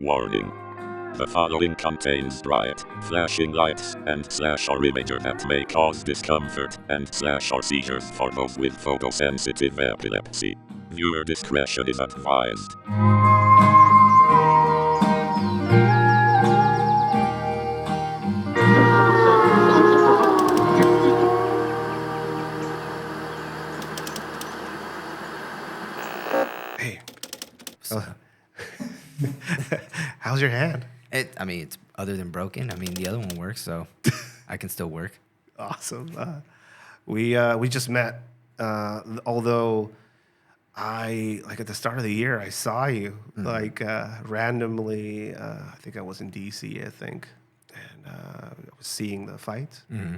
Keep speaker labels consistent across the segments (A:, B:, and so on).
A: Warning. The following contains bright, flashing lights and /or imagery that may cause discomfort and /or seizures for those with photosensitive epilepsy. Viewer discretion is advised.
B: Hey. How's your hand?
C: It's other than broken. The other one works, so I can still work.
B: Awesome. We just met. Although at the start of the year, I saw you randomly. I think I was in DC, and I was seeing the fights.
C: Mm-hmm.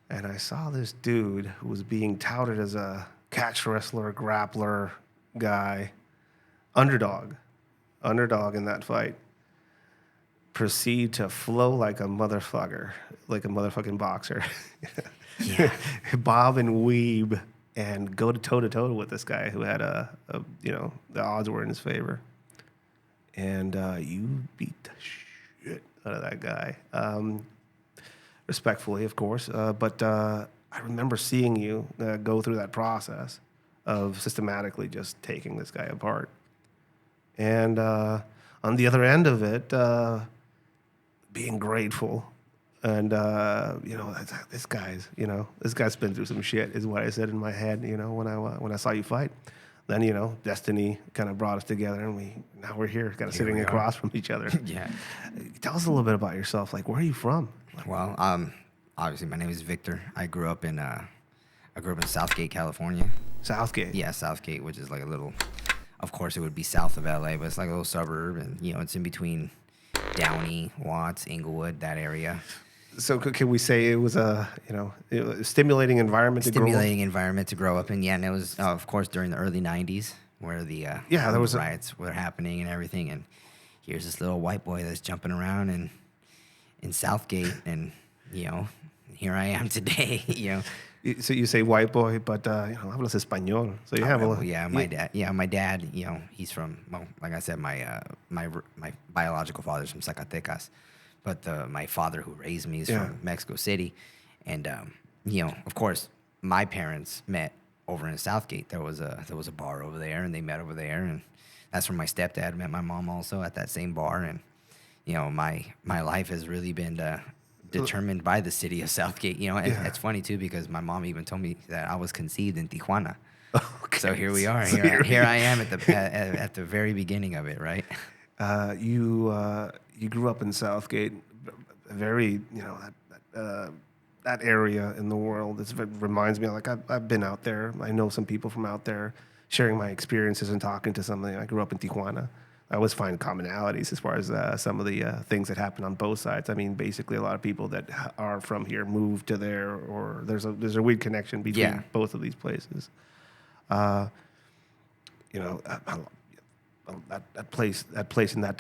B: And I saw this dude who was being touted as a catch wrestler, grappler guy, underdog in that fight. Proceed to flow like a motherfucking boxer.
C: Yeah.
B: Bob and weave and go to toe with this guy who had the odds were in his favor. And you beat the shit out of that guy. Respectfully, of course. But I remember seeing you go through that process of systematically just taking this guy apart. And on the other end of it, being grateful. And, this guy's been through some shit is what I said in my head, when I saw you fight. Then, destiny kind of brought us together, and now we're here, kind of sitting across from each other.
C: Yeah.
B: Tell us a little bit about yourself. Like, where are you from?
C: Well, obviously my name is Victor. I grew up in Southgate, California.
B: Southgate.
C: Yeah, Southgate, which is like a little. Of course, it would be south of LA, but it's like a little suburb, and it's in between Downey, Watts, Inglewood, that area.
B: So can we say it was a stimulating environment to
C: grow up in? Yeah, and it was of course during the early '90s where the riots were happening and everything. And here's this little white boy that's jumping around in Southgate, and here I am today.
B: So you say white boy, but hablas español. So you have
C: my dad. He's from, like I said, my biological father's from Zacatecas, but my father who raised me is from Mexico City, and of course, my parents met over in Southgate. There was a bar over there, and they met over there, and that's where my stepdad met my mom also at that same bar, and my life has really been determined by the city of Southgate. It's funny too because my mom even told me that I was conceived in Tijuana. Okay. So here we are. Here I am at the very beginning of it, right?
B: You grew up in Southgate, very that area in the world. It reminds me of, I've been out there. I know some people from out there, sharing my experiences and talking to somebody. I grew up in Tijuana. I always find commonalities as far as some of the things that happen on both sides. Basically, a lot of people that are from here move to there, or there's a weird connection between both of these places. That place in that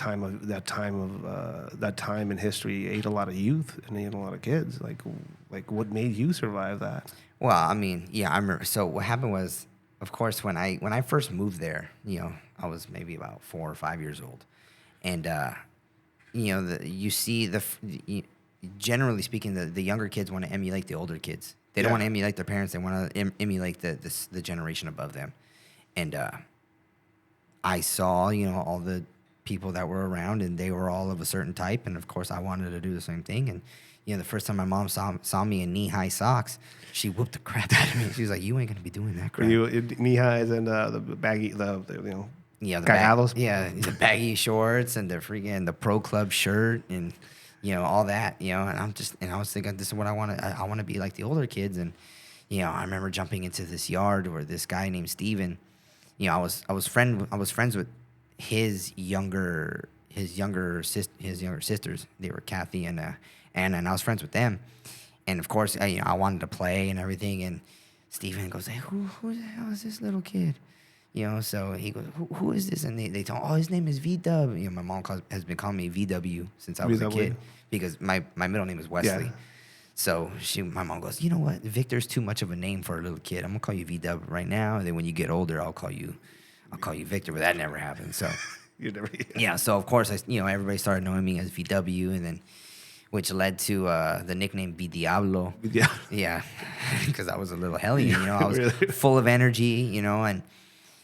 B: time in history ate a lot of youth and ate a lot of kids. Like what made you survive that?
C: Well, I remember. So what happened was, of course, when I first moved there, I was maybe about 4 or 5 years old, and generally speaking, the younger kids want to emulate the older kids. They don't want to emulate their parents. They want to emulate the generation above them, and I saw all the people that were around, and they were all of a certain type, and of course I wanted to do the same thing. And the first time my mom saw me in knee-high socks, she whooped the crap out of me. She was like, "You ain't gonna be doing that crap."
B: You in knee-highs and the baggy, the
C: the baggy shorts and the pro club shirt and all that. And I was thinking, this is what I want to. I want to be like the older kids. And I remember jumping into this yard where this guy named Steven, I was friends with his younger sisters. They were Kathy and Anna, and I was friends with them. And of course, I wanted to play and everything. And Steven goes, "Hey, who the hell is this little kid?" So he goes, who is this? And they tell him, his name is V-Dub. My mom has been calling me VW since I was a kid because my middle name is Wesley. Yeah. So my mom goes, "You know what? Victor's too much of a name for a little kid. I'm gonna call you V-Dub right now, and then when you get older, I'll call you Victor." But that never happened. So
B: You never.
C: Yeah. So of course, everybody started knowing me as VW, and then which led to the nickname V Diablo.
B: Yeah.
C: Yeah, because I was a little hellion. I was
B: Really?
C: full of energy. And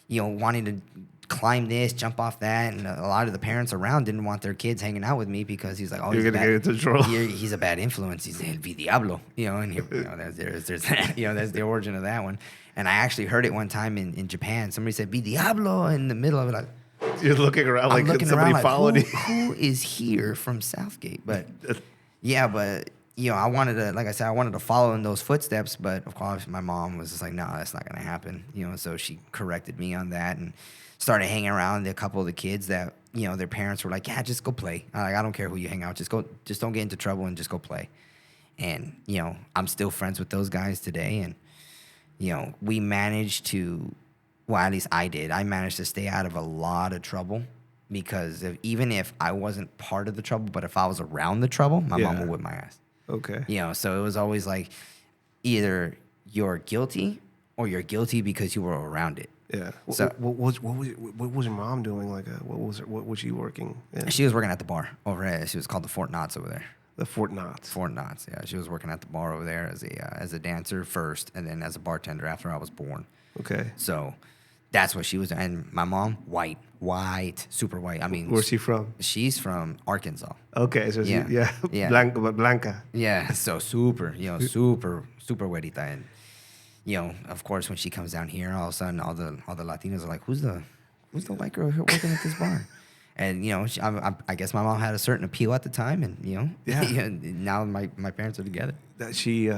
C: wanting to climb this, jump off that, and a lot of the parents around didn't want their kids hanging out with me because he's like, oh,
B: You're
C: he's
B: gonna get into trouble.
C: he's a bad influence. He's El Diablo, and there's that, that's the origin of that one. And I actually heard it one time in Japan. Somebody said "Vi Diablo" in the middle of it. Like,
B: You're looking around
C: I'm
B: like
C: looking
B: somebody
C: around
B: followed
C: like,
B: you.
C: who is here from Southgate? But yeah, but I wanted to, like I said, I wanted to follow in those footsteps. But of course, my mom was just like, no, that's not gonna happen. So she corrected me on that and started hanging around a couple of the kids that their parents were like, yeah, just go play. I don't care who you hang out, just don't get into trouble and just go play. And I'm still friends with those guys today, and we managed to, well, at least I did. I managed to stay out of a lot of trouble because even if I wasn't part of the trouble, but if I was around the trouble, my mom would whip my ass.
B: Okay.
C: So it was always like either you're guilty or you're guilty because you were around it.
B: Yeah.
C: So
B: what was your mom doing? Like, what was she working in?
C: she was working at the bar over there. She was called the Fort Knots over there.
B: The Fort Knots.
C: Fort Knots, yeah. She was working at the bar over there as a dancer first, and then as a bartender after I was born.
B: Okay.
C: So that's what she was doing. And my mom, white, super white. I mean,
B: Where's she from?
C: She's from Arkansas.
B: Okay, so
C: Yeah.
B: Blanca.
C: Yeah, so super, super güerita. And of course, when she comes down here, all of a sudden, all the Latinos are like, "Who's the white girl here working at this bar?" And I guess my mom had a certain appeal at the time, and now my parents are together.
B: That she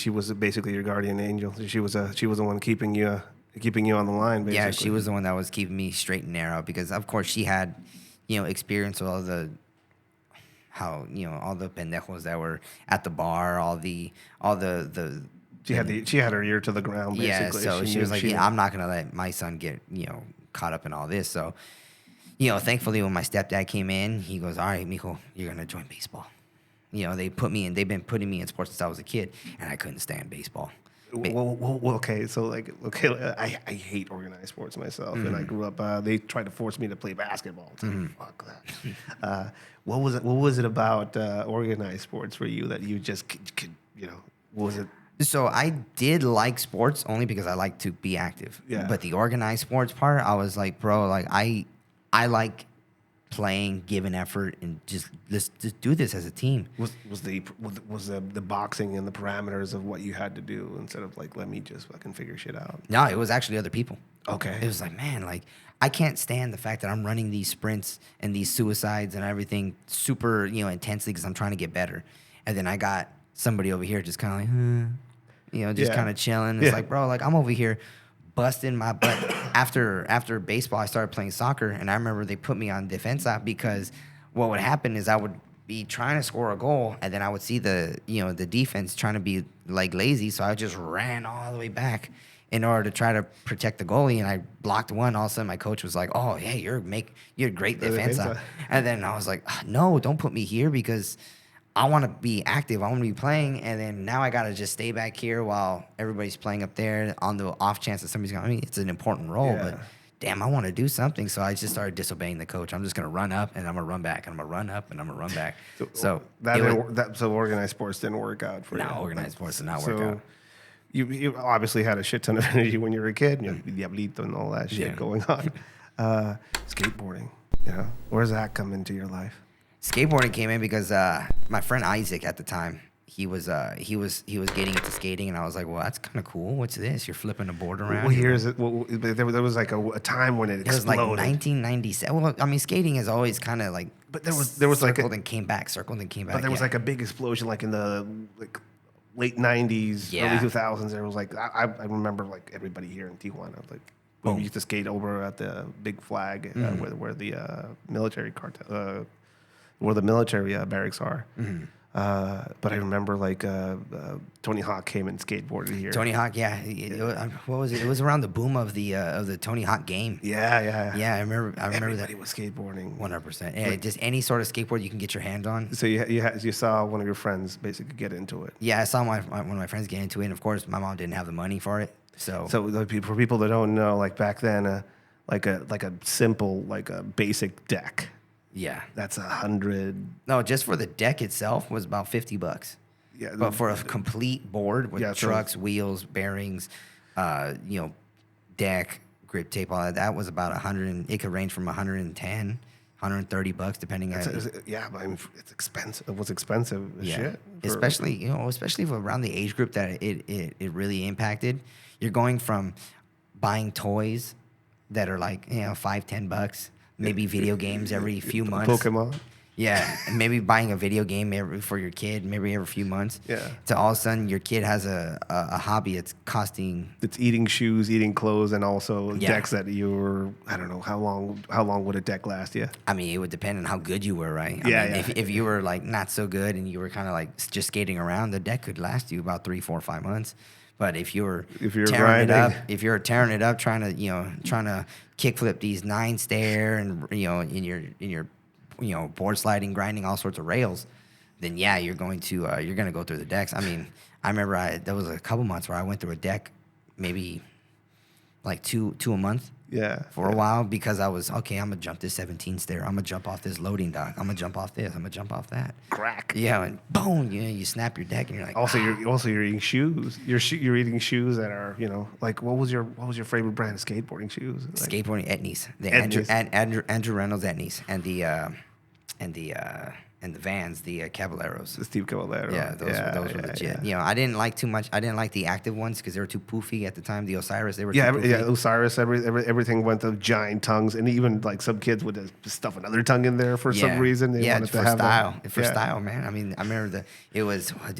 B: was basically your guardian angel. She was the one keeping you on the line. Basically.
C: Yeah, she was the one that was keeping me straight and narrow because, of course, she had experience with all the pendejos that were at the bar, all the
B: She had her ear to the ground. Basically.
C: Yeah, so she was like, I'm not gonna let my son get caught up in all this. So, thankfully when my stepdad came in, he goes, all right, mijo, you're gonna join baseball. They've been putting me in sports since I was a kid, and I couldn't stand baseball.
B: Well, okay, so I hate organized sports myself, and I grew up. They tried to force me to play basketball. Fuck that. What was it about organized sports for you that you just could what was it?
C: So I did like sports only because I like to be active.
B: Yeah.
C: But the organized sports part, I was like, bro, like I like playing, giving effort, and let's just do this as a team.
B: Was the boxing and the parameters of what you had to do instead of like, let me just fucking figure shit out?
C: No, it was actually other people.
B: Okay.
C: It was like, man, like I can't stand the fact that I'm running these sprints and these suicides and everything super, intensely because I'm trying to get better. And then I got somebody over here just kind of like, just kind of chilling. It's like, bro, like I'm over here busting my butt. After baseball, I started playing soccer, and I remember they put me on defensa because what would happen is I would be trying to score a goal, and then I would see the defense trying to be like lazy, so I just ran all the way back in order to try to protect the goalie, and I blocked one. All of a sudden, my coach was like, "Oh, hey, you're a great defensa," and then I was like, "No, don't put me here because." I want to be active. I want to be playing, and then now I got to just stay back here while everybody's playing up there on the off chance that somebody's going. I mean, it's an important role, but damn, I want to do something. So I just started disobeying the coach. I'm just going to run up, and I'm going to run back, and I'm going to run up, and I'm going to run back. So
B: organized sports didn't work out for you.
C: No, organized sports did not work out.
B: You obviously had a shit ton of energy when you were a kid, Diablito and all that shit going on. Skateboarding, where does that come into your life?
C: Skateboarding came in because my friend Isaac at the time, he was getting into skating, and I was like, well, that's kind of cool. What's this? You're flipping a board around.
B: What year is it? There was like a time when it exploded.
C: It was like 1997. Well, I mean, skating is always kind of like,
B: but there was like
C: circled and came back.
B: But there was like a big explosion, like in the late 90s, early 2000s. There was like I remember like everybody here in Tijuana, like we used to skate over at the Big Flag where the military cartel. Where the military barracks are. Mm-hmm. But I remember like Tony Hawk came and skateboarded here.
C: Tony Hawk, yeah. What was it? It was around the boom of the Tony Hawk game.
B: Yeah.
C: Yeah, I remember
B: Everybody
C: that.
B: was skateboarding.
C: 100%. Yeah, just any sort of skateboard you can get your hand on.
B: So you saw one of your friends basically get into it.
C: Yeah, I saw one of my friends get into it, and of course my mom didn't have the money for it. So
B: for people that don't know, like back then, like a simple, like a basic deck.
C: Yeah.
B: That's 100.
C: No, just for the deck itself was about $50.
B: Yeah,
C: But for a complete board with
B: Yeah, so-
C: trucks, wheels, bearings, deck, grip tape, all that was about 100. It could range from 110, $130, depending on.
B: Yeah, but I mean, it's expensive. It was expensive as shit.
C: Especially for around the age group that it really impacted. You're going from buying toys that are like $5-10, maybe video games every few months.
B: Pokemon.
C: Yeah, and maybe buying a video game for your kid, maybe every few months.
B: Yeah.
C: To all of a sudden, your kid has a hobby that's costing.
B: It's eating shoes, eating clothes, and also decks that you were. I don't know how long would a deck last you?
C: I mean, it would depend on how good you were, right?
B: Yeah,
C: I mean,
B: yeah.
C: If you were like not so good and you were kind of like just skating around, the deck could last you about 3, 4, 5 months. But if you're tearing it up, trying to kickflip these 9 stair and in your board sliding, grinding all sorts of rails, then you're going to go through the decks. I mean, I remember there was a couple months where I went through a deck, maybe like two a month.
B: Yeah.
C: For a while, because I was I'm gonna jump this 17 stair. I'm gonna jump off this loading dock. I'm gonna jump off this. I'm gonna jump off that.
B: Crack.
C: Yeah, and boom, you snap your deck, and you're like.
B: You're eating shoes. You're eating shoes that are like what was your favorite brand of skateboarding shoes? Like,
C: Skateboarding Etnies, the
B: Etnies.
C: Andrew Reynolds Etnies, and the Vans, the Caballeros.
B: the Steve Caballero.
C: Yeah, those were legit.
B: Yeah.
C: I didn't like too much. I didn't like the active ones because they were too poofy at the time. The Osiris, they were too poofy.
B: Osiris. Everything went to giant tongues, and even like some kids would just stuff another tongue in there for some reason. They wanted
C: for
B: to have
C: style.
B: that.
C: For style, man. I mean, I remember it was what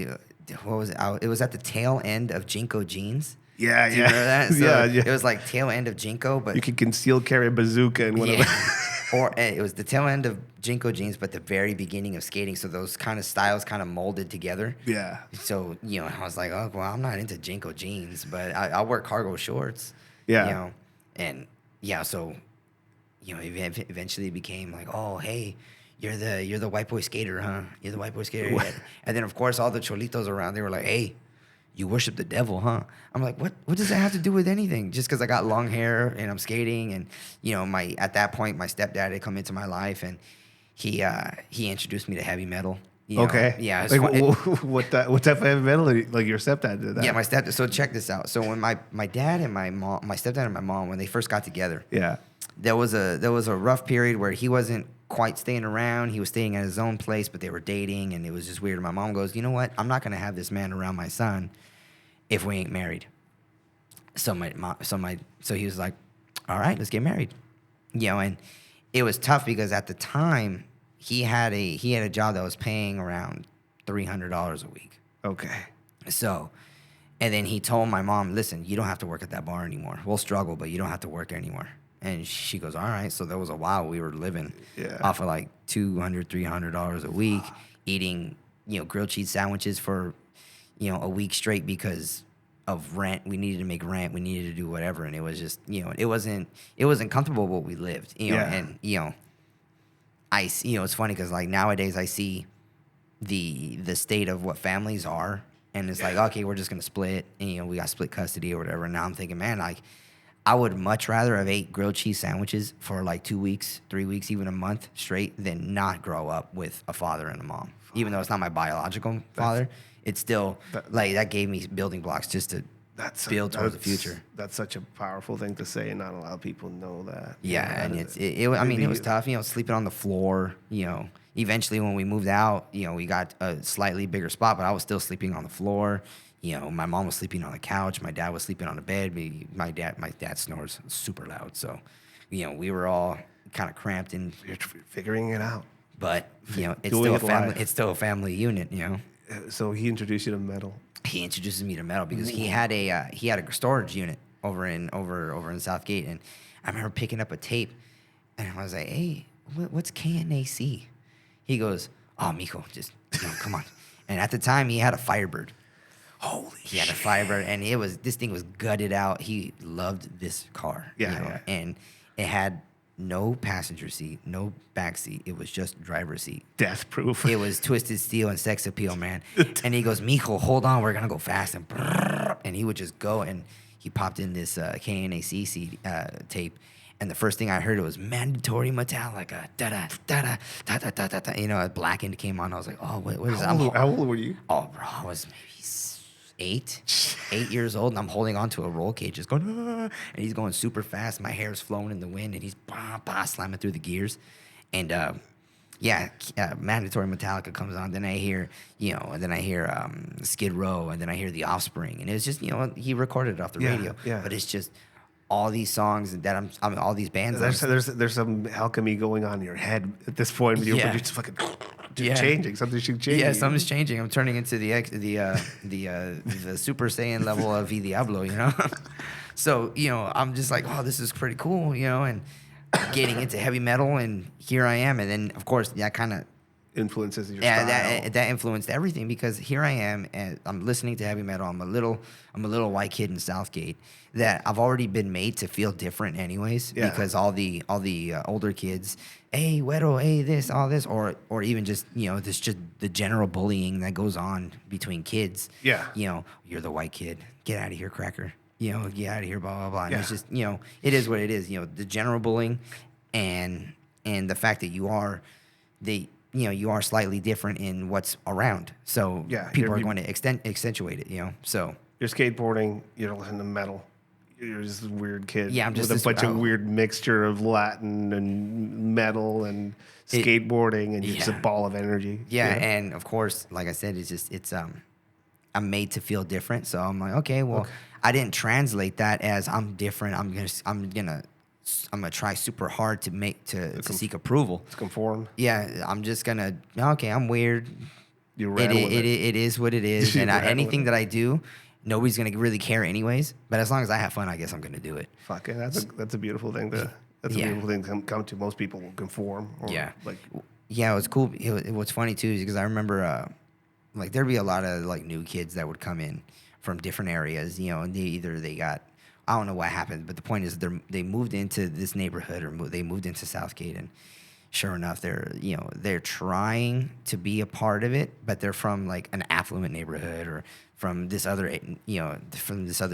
C: was it? It was at the tail end of Jinko jeans.
B: Yeah,
C: Do you remember that? So
B: yeah.
C: It was like tail end of Jinko, but
B: You could conceal carry a bazooka and whatever.
C: Or it was the tail end of Jinko jeans, but the very beginning of skating. So those kind of styles kind of molded together.
B: Yeah.
C: So, I was like, oh, well, I'm not into Jinko jeans, but I'll wear cargo shorts.
B: Yeah.
C: So, eventually it became like, oh, hey, you're the white boy skater, huh? You're the white boy skater. And then, of course, all the cholitos around, they were like, hey, you worship the devil, huh? I'm like, what does that have to do with anything? Just because I got long hair and I'm skating, and at that point my stepdad had come into my life, and he introduced me to heavy metal.
B: Okay.
C: Yeah.
B: What type of heavy metal? Like your stepdad did that?
C: Yeah, my stepdad. So check this out. So when my dad and my stepdad and my mom, when they first got together, there was a rough period where he wasn't quite staying around. He was staying at his own place, but they were dating, and it was just weird. My mom goes, you know what? I'm not gonna have this man around my son if we ain't married. So he was like, all right, let's get married. And it was tough because at the time he had a job that was paying around $300 a week.
B: Okay.
C: So, and then he told my mom, listen, you don't have to work at that bar anymore. We'll struggle, but you don't have to work anymore. And she goes, all right. So there was a while we were living off of like $200, $300 a week, eating, grilled cheese sandwiches for, a week straight because of rent. We needed to make rent. We needed to do whatever. And it was just, it wasn't comfortable what we lived, and, I see, it's funny because like nowadays I see the state of what families are, and it's like, okay, we're just going to split, and, we got split custody or whatever. And now I'm thinking, man, like, I would much rather have ate grilled cheese sandwiches for like 2 weeks, 3 weeks, even a month straight than not grow up with a father and a mom. Even though it's not my biological father, it's still that gave me building blocks just to build towards the future.
B: That's such a powerful thing to say, and not a lot of people know that.
C: Yeah, and it was tough, sleeping on the floor, Eventually when we moved out, we got a slightly bigger spot, but I was still sleeping on the floor. My mom was sleeping on the couch. My dad was sleeping on the bed. My dad snores super loud. So, we were all kind of cramped and
B: You're figuring it out.
C: But, it's still a family unit,
B: So he introduced you to metal.
C: He introduces me to metal because he had a storage unit over in Southgate, and I remember picking up a tape, and I was like, hey, what's KNAC? He goes, oh, mijo, just come on. And at the time, he had a Firebird.
B: Holy shit.
C: He had a Firebird, and this thing was gutted out. He loved this car.
B: Yeah.
C: And it had no passenger seat, no back seat. It was just driver's seat.
B: Death proof.
C: It was Twisted Steel and Sex Appeal, man. And he goes, mijo, hold on, we're going to go fast. And he would just go, and he popped in this KNAC tape, And the first thing I heard, it was mandatory Metallica. Da-da, da-da, da-da-da-da-da. You know, Blackened came on. I was like, oh, what is that?
B: How old were you?
C: Oh, bro, I was maybe 8 years old, and I'm holding onto a roll cage, just going, and he's going super fast. My hair's flowing in the wind, and he's slamming through the gears. And mandatory Metallica comes on. Then I hear, Skid Row, and then I hear The Offspring, and it's just, he recorded it off the radio.
B: Yeah.
C: But it's just all these songs that all these bands.
B: There's some alchemy going on in your head at this point. You're just fucking changing. Something's changing.
C: Yeah, something's changing. I'm turning into the Super Saiyan level of V Diablo, So, I'm just like, oh, this is pretty cool, and getting into heavy metal, and here I am. And then, of course, that kind of
B: influences your style.
C: That influenced everything, because here I am, and I'm listening to heavy metal. I'm a little white kid in Southgate that I've already been made to feel different anyways, because all the older kids, hey, Güero, hey, this, all this, or even just, this just the general bullying that goes on between kids.
B: Yeah.
C: You're the white kid. Get out of here, cracker. Get out of here, blah, blah, blah. And it's just, it is what it is. The general bullying and the fact that you are slightly different in what's around. So people are going to accentuate it, So
B: you're skateboarding, you're listening to metal. You're just a weird kid
C: I'm just
B: with a bunch of weird mixture of Latin and metal and skateboarding, and you're just a ball of energy.
C: And of course, like I said, I'm made to feel different. So I'm like, okay, I didn't translate that as I'm different. I'm gonna try super hard to seek approval.
B: To conform.
C: Yeah, I'm just gonna. Okay, I'm weird.
B: You ran with it.
C: It is what it is, and anything that I do, nobody's gonna really care anyways. But as long as I have fun, I guess I'm gonna do it.
B: Fuck it. That's a beautiful thing to. That's a beautiful thing to come to. Most people will conform.
C: It was cool. What's funny too is because I remember, there'd be a lot of new kids that would come in from different areas, and they got, I don't know what happened, but the point is they moved into this neighborhood, or they moved into Southgate, and sure enough, they're trying to be a part of it, but they're from an affluent neighborhood, or from this other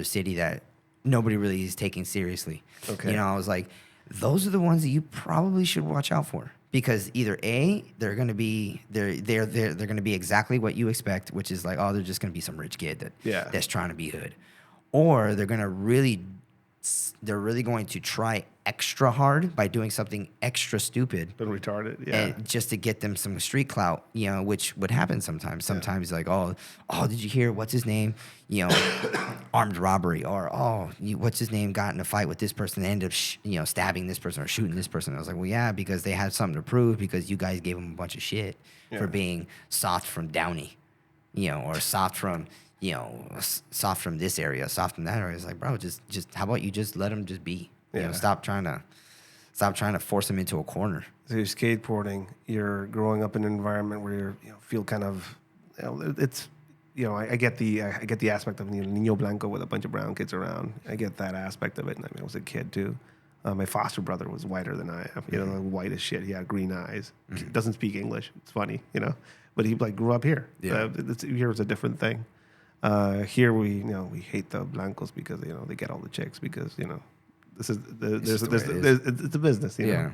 C: city that nobody really is taking seriously.
B: Okay.
C: I was like, those are the ones that you probably should watch out for. Because either A, they're gonna be exactly what you expect, which is they're just gonna be some rich kid that's trying to be hood, or they're really going to try extra hard by doing something extra stupid
B: and retarded,
C: and just to get them some street clout, which would happen sometimes. Sometimes did you hear what's his name? Armed robbery, or what's his name got in a fight with this person and ended up stabbing this person or shooting this person. I was like, well, yeah, because they had something to prove, because you guys gave them a bunch of shit for being soft from Downey, or soft from soft from this area, soft from that area. It's like, bro, just how about you just let them just be. Stop trying to force them into a corner.
B: So you're skateboarding. You're growing up in an environment where you feel kind of, it's, I get the aspect of Niño Blanco with a bunch of brown kids around. I get that aspect of it. And I was a kid too. My foster brother was whiter than I am. White as shit. He had green eyes. Mm-hmm. Doesn't speak English. It's funny, but he grew up here.
C: Yeah.
B: Here was a different thing. Here we hate the blancos because they get all the chicks because it's a business.
C: Yeah.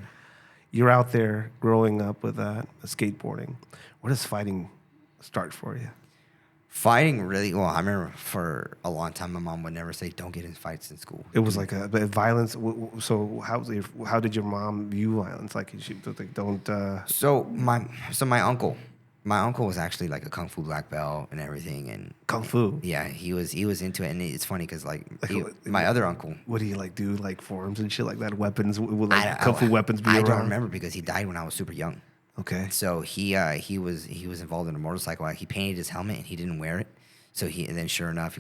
B: You're out there growing up with skateboarding. Where does fighting start for you?
C: Fighting really well. I remember for a long time, my mom would never say, "Don't get in fights in school."
B: It was like a violence. So how did your mom view violence? Don't.
C: So my uncle. My uncle was actually a kung fu black belt and everything, and
B: kung fu.
C: Yeah, he was into it, and it's funny because my other uncle.
B: What do you do forms and shit like that? Weapons? Will kung fu weapons be around?
C: I don't remember because he died when I was super young.
B: Okay.
C: So he was involved in a motorcycle. He painted his helmet and he didn't wear it. So and then sure enough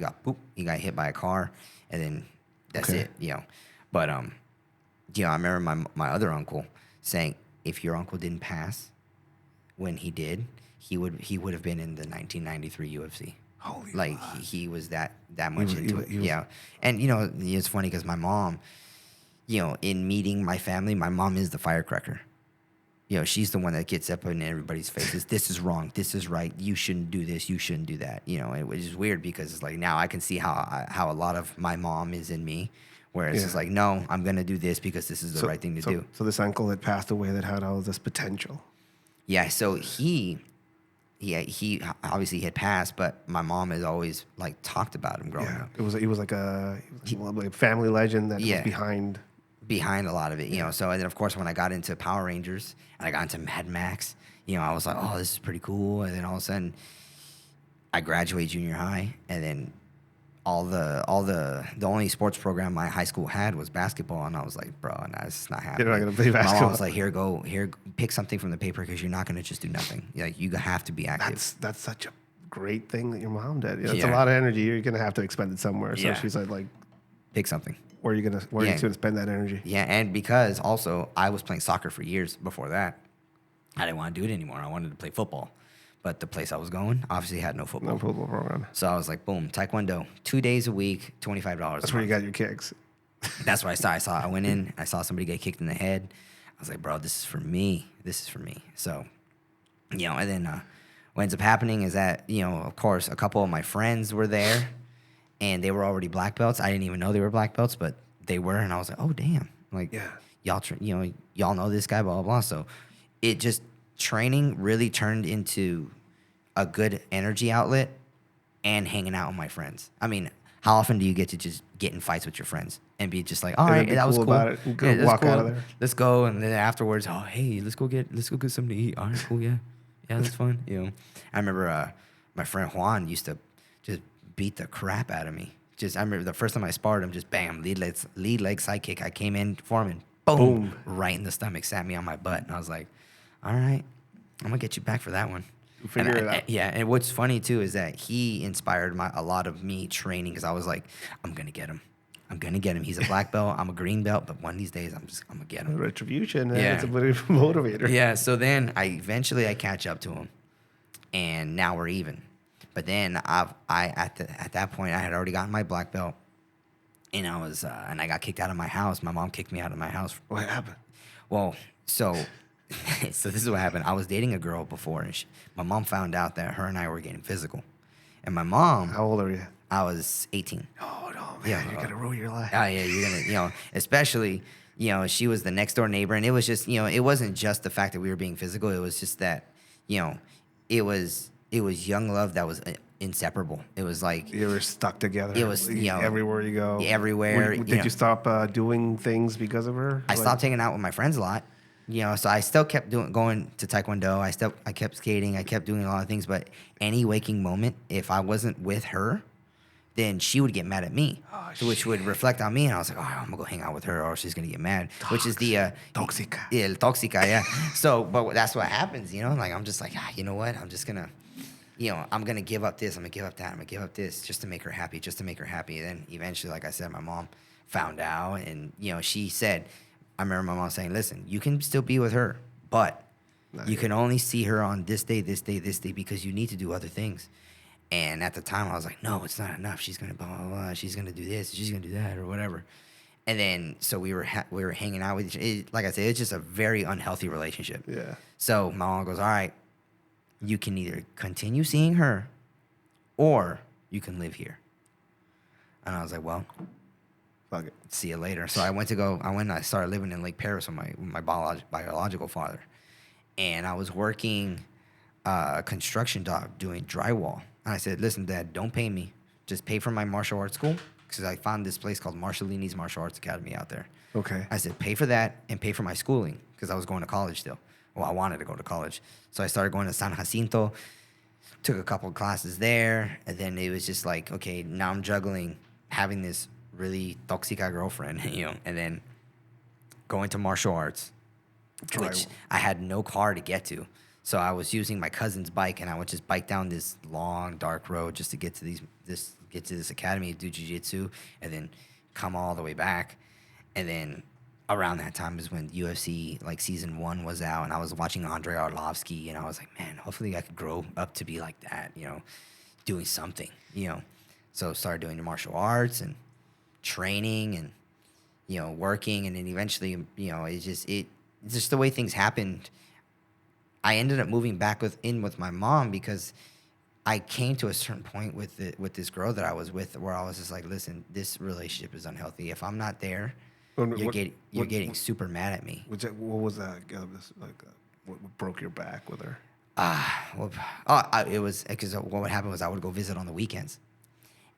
C: he got hit by a car, and then that's it. But I remember my other uncle saying, if your uncle didn't pass when he did, he would have been in the 1993 UFC.
B: Holy fuck.
C: He was that much into it. Yeah. And it's funny because my mom, in meeting my family, my mom is the firecracker. She's the one that gets up in everybody's faces. This is wrong. This is right. You shouldn't do this. You shouldn't do that. It was just weird because it's now I can see how a lot of my mom is in me, where it's just like, no, I'm gonna do this because this is the right thing to do.
B: So this uncle that passed away that had all this potential.
C: Yeah. So he obviously had passed, but my mom has always like talked about him growing up.
B: He was like a family legend that was behind
C: a lot of it, you know. So and then of course when I got into Power Rangers and I got into Mad Max, you know, I was like, oh, this is pretty cool. And then all of a sudden, I graduated junior high, and then the only sports program my high school had was basketball, and I was like, bro, no, this is not happening.
B: You're not gonna play basketball.
C: My mom was like, here, pick something from the paper because you're not gonna just do nothing. Like you have to be active.
B: That's such a great thing that your mom did. You know, it's a lot of energy. You're gonna have to expend it somewhere. So she's like,
C: pick something.
B: Where are you gonna spend that energy?
C: Yeah, and because also I was playing soccer for years before that, I didn't want to do it anymore. I wanted to play football. But the place I was going obviously had no football.
B: No football program.
C: So I was like, boom, Taekwondo, 2 days a week, $25.
B: That's where you got your kicks.
C: That's what I saw. I went in, I saw somebody get kicked in the head. I was like, bro, this is for me. This is for me. So, you know, and then what ends up happening is that, you know, of course, a couple of my friends were there, and they were already black belts. I didn't even know they were black belts, but they were, and I was like, oh, damn. Like, y'all know this guy, blah, blah, blah. So it just, training really turned into a good energy outlet and hanging out with my friends. I mean, how often do you get to just get in fights with your friends and be just like, all right, that was cool.
B: About it. Yeah, walk out of there.
C: Let's go. And then afterwards, oh, hey, let's go get something to eat. All right, cool, yeah. Yeah, that's fun. You know, I remember my friend Juan used to just beat the crap out of me. I remember the first time I sparred him, just bam, lead leg side kick. I came in for him and boom, right in the stomach, sat me on my butt. And I was like, all right, I'm going to get you back for that one.
B: Figure it out.
C: Yeah, and what's funny, too, is that he inspired a lot of me training because I was like, I'm going to get him. I'm going to get him. He's a black belt. I'm a green belt, but one of these days, I'm going to get him.
B: Retribution. It's a motivator.
C: Yeah, so then eventually I catch up to him, and now we're even. But then at that point, I had already gotten my black belt, and I got kicked out of my house. My mom kicked me out of my house.
B: What happened?
C: Well, so this is what happened. I was dating a girl before, and my mom found out that her and I were getting physical. And my mom...
B: How old are you?
C: I was 18.
B: Oh, no, man. You're going to ruin your life.
C: Oh, yeah, you're going to, especially, she was the next door neighbor. And it was just, it wasn't just the fact that we were being physical. It was just that, it was young love that was inseparable. It was like...
B: You were stuck together.
C: It was,
B: everywhere you go.
C: Everywhere.
B: Did you stop doing things because of her?
C: I stopped hanging out with my friends a lot. So I still kept going to Taekwondo. I kept skating. I kept doing a lot of things. But any waking moment, if I wasn't with her, then she would get mad at me, which would reflect on me. And I was like, oh, I'm going to go hang out with her or she's going to get mad, which is the...
B: Toxica.
C: Yeah, toxica, yeah. So, but that's what happens, Like, I'm just like, you know what? I'm just going to, I'm going to give up this. I'm going to give up that. I'm going to give up this just to make her happy, And then eventually, like I said, my mom found out. And, she said... I remember my mom saying, listen, you can still be with her, but you can only see her on this day, because you need to do other things. And at the time, I was like, no, it's not enough. She's going to blah, blah, blah. She's going to do this. She's going to do that or whatever. And then, so we were hanging out with each other. Like I said, it's just a very unhealthy relationship.
B: Yeah.
C: So my mom goes, all right, you can either continue seeing her or you can live here. And I was like, well...
B: Fuck it.
C: See you later. So I went and I started living in Lake Paris with my biological father. And I was working a construction job doing drywall. And I said, listen, Dad, don't pay me. Just pay for my martial arts school. Because I found this place called Marshallini's Martial Arts Academy out there.
B: Okay.
C: I said, pay for that and pay for my schooling. Because I was going to college still. Well, I wanted to go to college. So I started going to San Jacinto. Took a couple of classes there. And then it was just like, okay, now I'm juggling having this really toxica girlfriend, and then going to martial arts, which I had no car to get to. So I was using my cousin's bike, and I would just bike down this long, dark road just to get to this academy, do jiu-jitsu, and then come all the way back. And then around that time is when UFC, like, season 1 was out, and I was watching Andrei Arlovsky, and I was like, man, hopefully I could grow up to be like that, doing something, So started doing the martial arts and training and working, and then eventually it's just the way things happened. I ended up moving back with my mom because I came to a certain point with this girl that I was with where I was just like, listen, this relationship is unhealthy. If I'm not there, you're getting super mad at me.
B: What was that? What broke your back with her?
C: It was because what would happen was I would go visit on the weekends,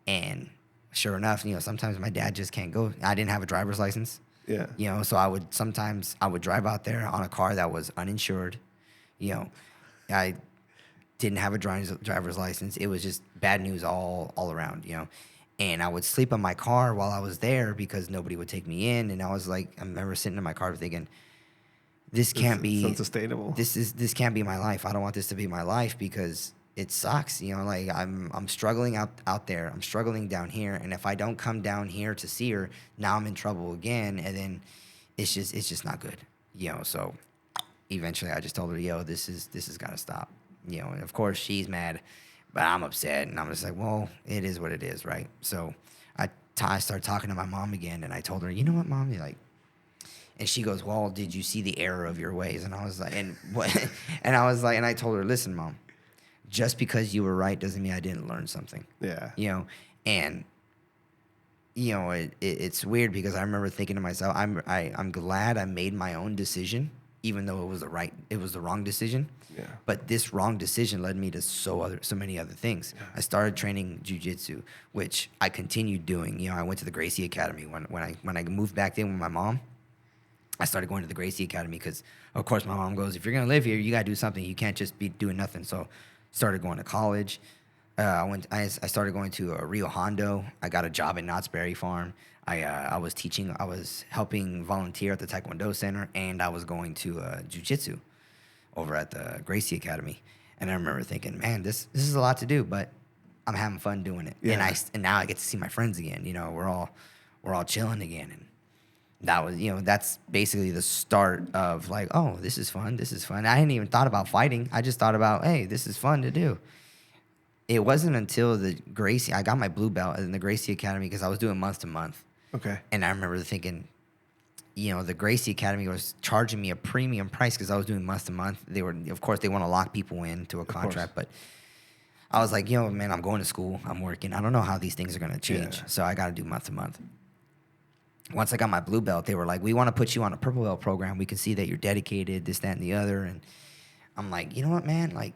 C: and sure enough, sometimes my dad just can't go. I didn't have a driver's license.
B: Yeah.
C: So I would drive out there on a car that was uninsured. I didn't have a driver's license. It was just bad news all around, And I would sleep in my car while I was there because nobody would take me in. And I was like, I remember sitting in my car thinking, this can't be
B: unsustainable.
C: This can't be my life. I don't want this to be my life because it sucks. Like I'm struggling out there. I'm struggling down here. And if I don't come down here to see her, now I'm in trouble again. And then it's just not good. So eventually I just told her, yo, this has got to stop. And of course she's mad, but I'm upset, and I'm just like, well, it is what it is, right? So I started talking to my mom again, and I told her, you know what, Mom, and she goes, well, did you see the error of your ways? And I was like, and what? And I told her, listen, Mom, just because you were right doesn't mean I didn't learn something.
B: Yeah.
C: And it's weird because I remember thinking to myself, I'm glad I made my own decision, even though it was the wrong decision.
B: Yeah.
C: But this wrong decision led me to so many other things. Yeah. I started training jiu-jitsu, which I continued doing. I went to the Gracie Academy when I moved back in with my mom. I started going to the Gracie Academy because, of course, my mom goes, if you're gonna live here, you gotta do something. You can't just be doing nothing. So, started going to college. I started going to Rio Hondo. I got a job at Knott's Berry Farm. I was teaching. I was helping volunteer at the Taekwondo Center, and I was going to jiu-jitsu over at the Gracie Academy. And I remember thinking, man, this is a lot to do, but I'm having fun doing it. Yeah. And now I get to see my friends again. We're all chilling again, and that was that's basically the start of like, oh, this is fun. I hadn't even thought about fighting. I just thought about, hey, this is fun to do. It wasn't until I got my blue belt in the Gracie Academy because I was doing month to month.
B: Okay.
C: And I remember thinking, the Gracie Academy was charging me a premium price because I was doing month to month. Of course, they want to lock people into a contract, but I was like, man, I'm going to school, I'm working. I don't know how these things are going to change, so I got to do month to month. Once I got my blue belt, they were like, we want to put you on a purple belt program. We can see that you're dedicated, this, that, and the other. And I'm like, you know what, man? Like,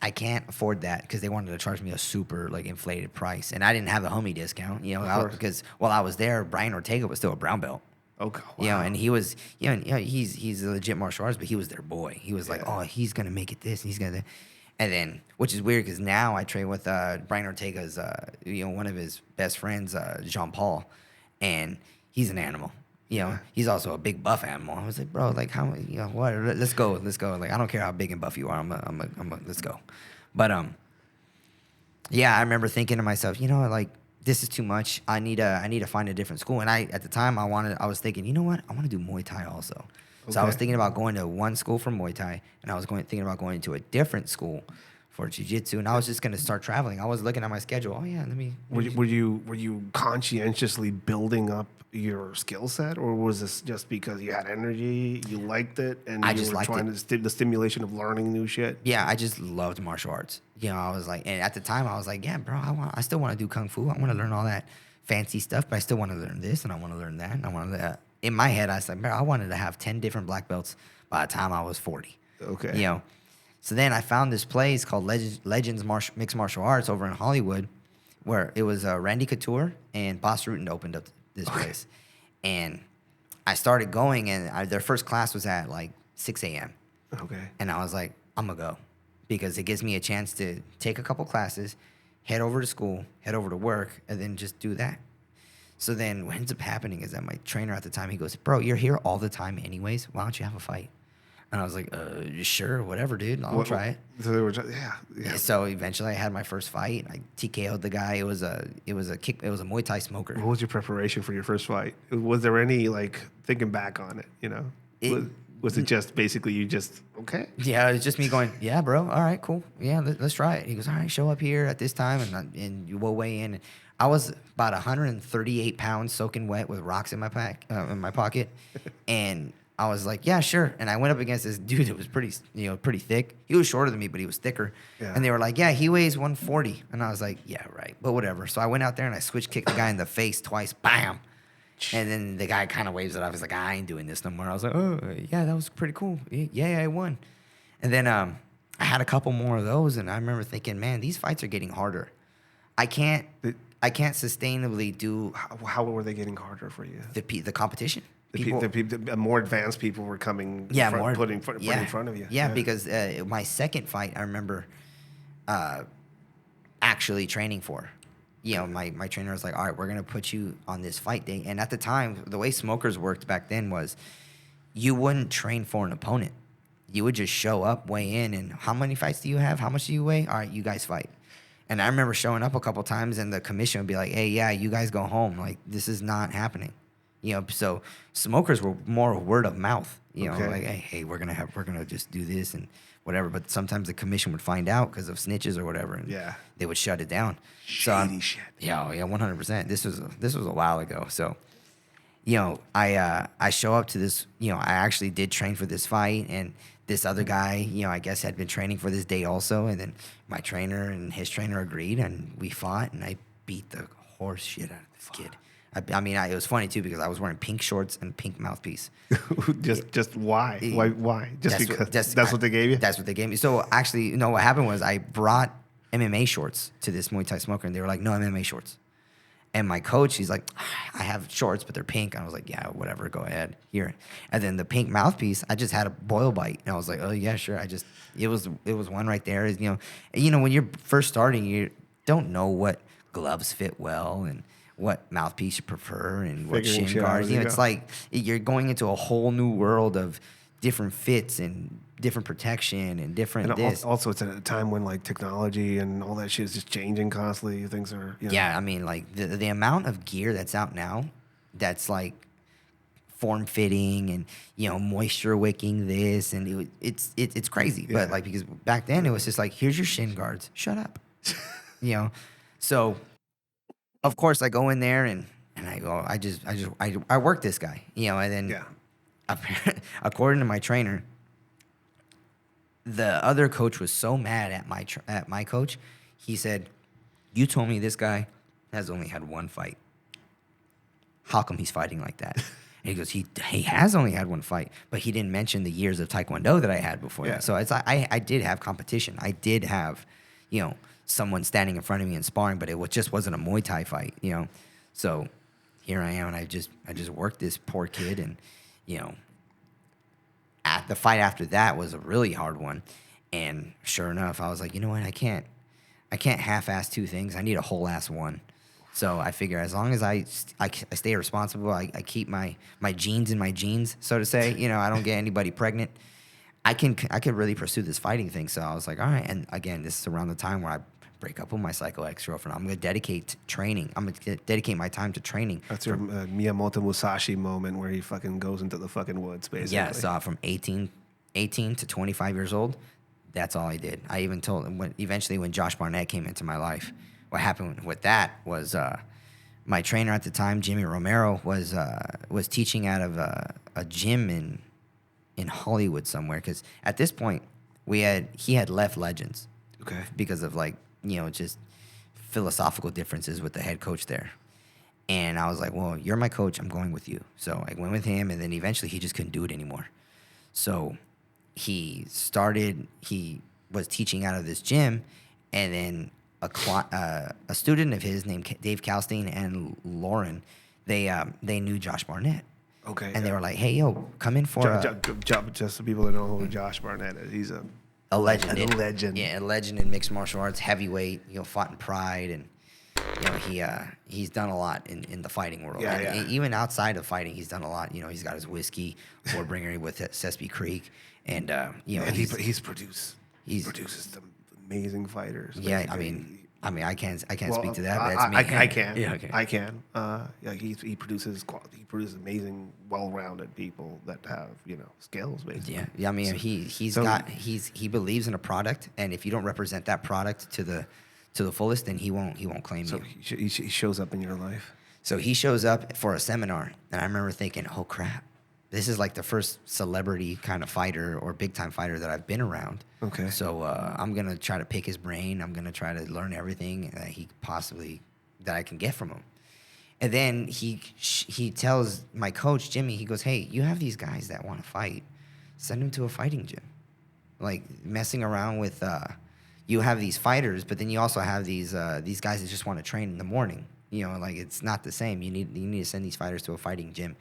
C: I can't afford that because they wanted to charge me a super inflated price, and I didn't have a homie discount, because while I was there, Brian Ortega was still a brown belt.
B: Okay. Wow.
C: And he was, he's a legit martial artist, but he was their boy. He was like, oh, he's gonna make it this, and he's gonna, and then which is weird because now I train with Brian Ortega's, one of his best friends, Jean Paul, and he's an animal. He's also a big buff animal. I was like, bro, like how, what? Let's go. Like I don't care how big and buff you are. Let's go. But I remember thinking to myself, like this is too much. I need to find a different school. And at the time I was thinking, you know what? I want to do Muay Thai also. Okay. So I was thinking about going to one school for Muay Thai, and I was thinking about going to a different school for jiu-jitsu, and I was just going to start traveling. I was looking at my schedule. Oh yeah,
B: Were you conscientiously building up your skill set, or was this just because you had energy, you liked it, and you were trying the stimulation of learning new shit?
C: Yeah, I just loved martial arts. I was like, and at the time I was like, yeah, bro, I still want to do kung fu. I want to learn all that fancy stuff, but I still want to learn this, and I want to learn that, and I want to. In my head, I was like, bro, I wanted to have 10 different black belts by the time I was 40.
B: Okay.
C: So then I found this place called Legends Mixed Martial Arts over in Hollywood, where it was Randy Couture and Boss Rutan opened up this place. And I started going, and their first class was at like 6 a.m.
B: Okay.
C: And I was like, I'm going to go because it gives me a chance to take a couple classes, head over to school, head over to work, and then just do that. So then what ends up happening is that my trainer at the time, he goes, bro, you're here all the time anyways. Why don't you have a fight? And I was like, sure, whatever, dude. I'll try it.
B: So they were yeah.
C: So eventually I had my first fight. I TKO'd the guy. It was a Muay Thai smoker.
B: What was your preparation for your first fight? Was there any, thinking back on it, was it just basically you just, okay?
C: Yeah, it was just me going, yeah, bro, all right, cool. Yeah, let's try it. He goes, all right, show up here at this time, and you will weigh in. I was about 138 pounds soaking wet with rocks in my pocket, and I was like, yeah, sure. And I went up against this dude that was pretty thick. He was shorter than me, but he was thicker.
B: Yeah.
C: And they were like, yeah, he weighs 140. And I was like, yeah, right. But whatever. So I went out there and I switch kicked the guy in the face twice. Bam. And then the guy kind of waves it off. He's like, I ain't doing this no more. I was like, oh, yeah, that was pretty cool. Yeah, I won. And then I had a couple more of those. And I remember thinking, man, these fights are getting harder. I can't sustainably do.
B: How were they getting harder for you?
C: The competition.
B: The more advanced people were coming, putting in front of you.
C: Yeah, because my second fight, I remember actually training for. My trainer was like, all right, we're going to put you on this fight day. And at the time, the way smokers worked back then was you wouldn't train for an opponent. You would just show up, weigh in, and how many fights do you have? How much do you weigh? All right, you guys fight. And I remember showing up a couple times, and the commission would be like, hey, yeah, you guys go home. Like, this is not happening. So smokers were more word of mouth. Like, hey, we're gonna just do this and whatever. But sometimes the commission would find out because of snitches or whatever, and they would shut it down.
B: Shady shit.
C: Yeah, 100%. This was a while ago. So, I show up to this. I actually did train for this fight, and this other guy, I guess had been training for this day also. And then my trainer and his trainer agreed, and we fought, and I beat the horse shit out of this kid. I mean, it was funny too because I was wearing pink shorts and pink mouthpiece.
B: just why? Why? Because that's what they gave you?
C: That's what they gave me. So actually, what happened was I brought MMA shorts to this Muay Thai smoker, and they were like, no MMA shorts. And my coach, he's like, I have shorts, but they're pink. And I was like, yeah, whatever, go ahead. Here. And then the pink mouthpiece, I just had a boil bite. And I was like, oh, yeah, sure. It was one right there. When you're first starting, you don't know what gloves fit well and what mouthpiece you prefer and what shin guards. It's like you're going into a whole new world of different fits and different protection and different
B: Also, it's at a time when like technology and all that shit is just changing constantly. Things are
C: Yeah, I mean, like the amount of gear that's out now, that's like form fitting and moisture wicking this, and it's crazy. Yeah. But like because back then it was just like, here's your shin guards, shut up, So of course I go in there and I go, I work this guy, and then according to my trainer, the other coach was so mad at my coach. He said, you told me this guy has only had one fight. How come he's fighting like that? And he goes, he has only had one fight, but he didn't mention the years of Taekwondo that I had before that. So it's like I did have competition. I did have, someone standing in front of me and sparring, but it just wasn't a Muay Thai fight, So here I am, and I just worked this poor kid, and at the fight after that was a really hard one, and sure enough, I was like, you know what, I can't half-ass two things. I need a whole-ass one. So I figure as long as I stay responsible, I keep my genes in my jeans, so to say. I don't get anybody pregnant. I could really pursue this fighting thing. So I was like, all right. And again, this is around the time where I break up with my psycho ex-girlfriend. I'm going to dedicate training. I'm going to dedicate my time to training.
B: That's your Miyamoto Musashi moment where he fucking goes into the fucking woods, basically.
C: Yeah, so from 18 to 25 years old, that's all I did. I even told him eventually when Josh Barnett came into my life, what happened with that was my trainer at the time, Jimmy Romero, was teaching out of a gym in Hollywood somewhere, because at this point he had left Legends, because of just philosophical differences with the head coach there. And I was like, well, you're my coach, I'm going with you. So I went with him, and then eventually he just couldn't do it anymore. So he was teaching out of this gym, and then a student of his named Dave Kalstein and Lauren, they knew Josh Barnett.
B: Okay.
C: And they were like, hey, yo, come in for
B: just so people that know who Josh Barnett is. He's a
C: legend.
B: A legend.
C: Yeah, a legend in mixed martial arts, heavyweight, fought in Pride, and he's done a lot in the fighting world.
B: Yeah,
C: and even outside of fighting, he's done a lot. He's got his whiskey, Warbringer with Sesame Creek, and
B: he produces some amazing fighters.
C: Yeah, I mean, I can't speak to that. But that's me.
B: I can.
C: Yeah, okay.
B: I can. He produces amazing, well-rounded people that have skills, basically.
C: Yeah. I mean, he believes in a product, and if you don't represent that product to the fullest, then he won't claim you.
B: So he shows up in your life.
C: So he shows up for a seminar, and I remember thinking, oh crap, this is like the first celebrity kind of fighter or big time fighter that I've been around.
B: Okay.
C: So I'm gonna try to pick his brain. I'm gonna try to learn everything that I can get from him. And then he tells my coach Jimmy, he goes, "Hey, you have these guys that want to fight. Send them to a fighting gym. Like messing around with you have these fighters, but then you also have these guys that just want to train in the morning. You know, like it's not the same. You need to send these fighters to a fighting gym."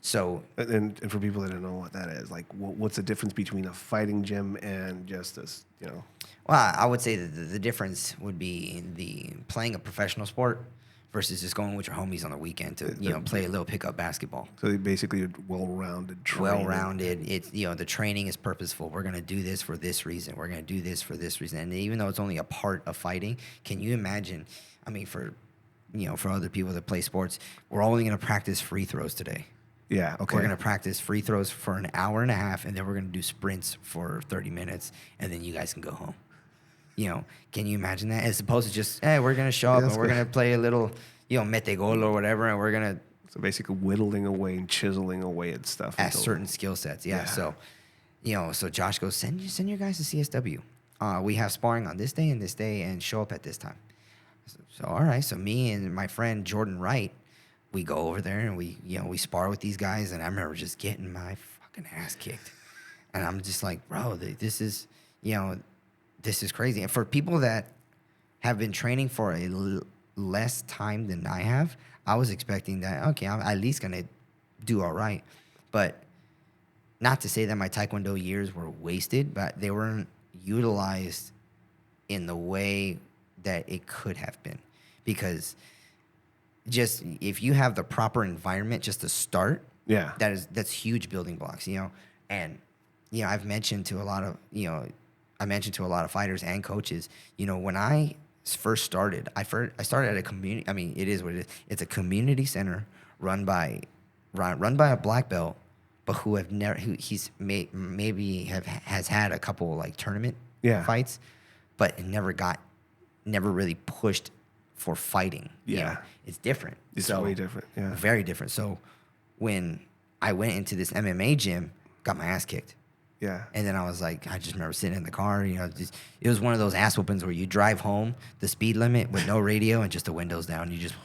C: So,
B: and for people that don't know what that is, like, what's the difference between a fighting gym and just this, you know?
C: well, I would say that the difference would be in the playing a professional sport versus just going with your homies on the weekend to play a little pickup basketball.
B: So basically, well-rounded training.
C: Well-rounded. It's the training is purposeful. We're gonna do this for this reason. We're gonna do this for this reason. And even though it's only a part of fighting, can you imagine? I mean, for other people that play sports, we're only gonna practice free throws today.
B: Yeah, okay.
C: We're going to practice free throws for an hour and a half, and then we're going to do sprints for 30 minutes, and then you guys can go home. Can you imagine that? As opposed to just, hey, we're going to show up, and we're going to play a little, mete gol or whatever, and we're going to...
B: So basically whittling away and chiseling away at stuff.
C: At certain skill sets, yeah. So, so Josh goes, send your guys to CSW. We have sparring on this day and show up at this time. So all right. So me and my friend Jordan Wright, we go over there and we spar with these guys, and I remember just getting my fucking ass kicked, and I'm just like, bro, this is crazy. And for people that have been training for less time than I have, I was expecting that, okay, I'm at least gonna do all right, but not to say that my Taekwondo years were wasted, but they weren't utilized in the way that it could have been, because just if you have the proper environment just to start, that's huge building blocks, And I've mentioned to a lot of fighters and coaches, when I first started, I started at a community. I mean, it is what it is. It's a community center run by a black belt, but has had a couple like tournament fights, but never really pushed for fighting. It's different.
B: It's way different. Yeah,
C: very different. So when I went into this MMA gym, got my ass kicked.
B: Yeah.
C: And then I was like, I just remember sitting in the car. It was one of those ass whoopings where you drive home the speed limit with no radio and just the windows down. You just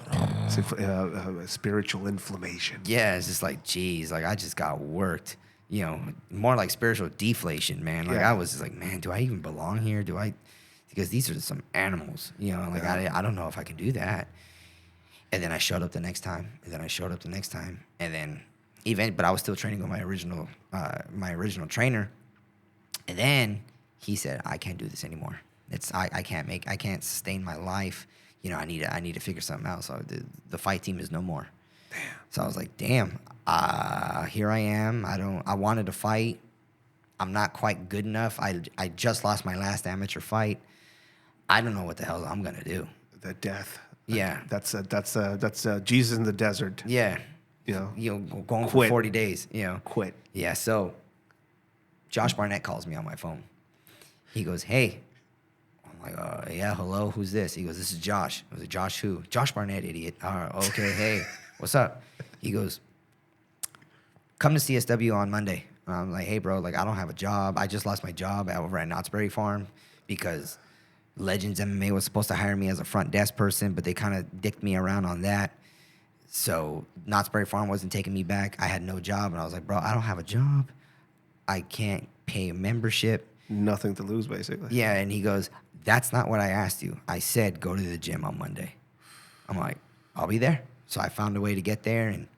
B: spiritual inflammation.
C: Yeah, it's just like, geez, like I just got worked. More like spiritual deflation, man. Like I was just like, man, do I even belong here? Because these are some animals, I don't know if I can do that. And then I showed up the next time, and then but I was still training with my original trainer. And then he said, I can't do this anymore. I can't sustain my life. I need to figure something out. So the fight team is no more.
B: Damn.
C: So I was like, damn, here I am. I wanted to fight. I'm not quite good enough. I just lost my last amateur fight. I don't know what the hell I'm gonna do.
B: The death.
C: Yeah.
B: That's Jesus in the desert.
C: Yeah. Going for 40 days.
B: Quit.
C: Yeah. So Josh Barnett calls me on my phone. He goes, "Hey." I'm like, "Yeah, hello. Who's this?" He goes, "This is Josh." I was like, "Josh who?" "Josh Barnett, idiot." Okay. Hey, what's up? He goes, "Come to CSW on Monday." I'm like, "Hey, bro. Like, I don't have a job. I just lost my job over at Knott's Berry Farm because Legends MMA was supposed to hire me as a front desk person, but they kind of dicked me around on that. So Knott's Berry Farm wasn't taking me back. I had no job, and I was like, bro, I don't have a job. I can't pay a membership.
B: Nothing to lose, basically.
C: Yeah, and he goes, that's not what I asked you. I said go to the gym on Monday. I'm like, I'll be there. So I found a way to get there, and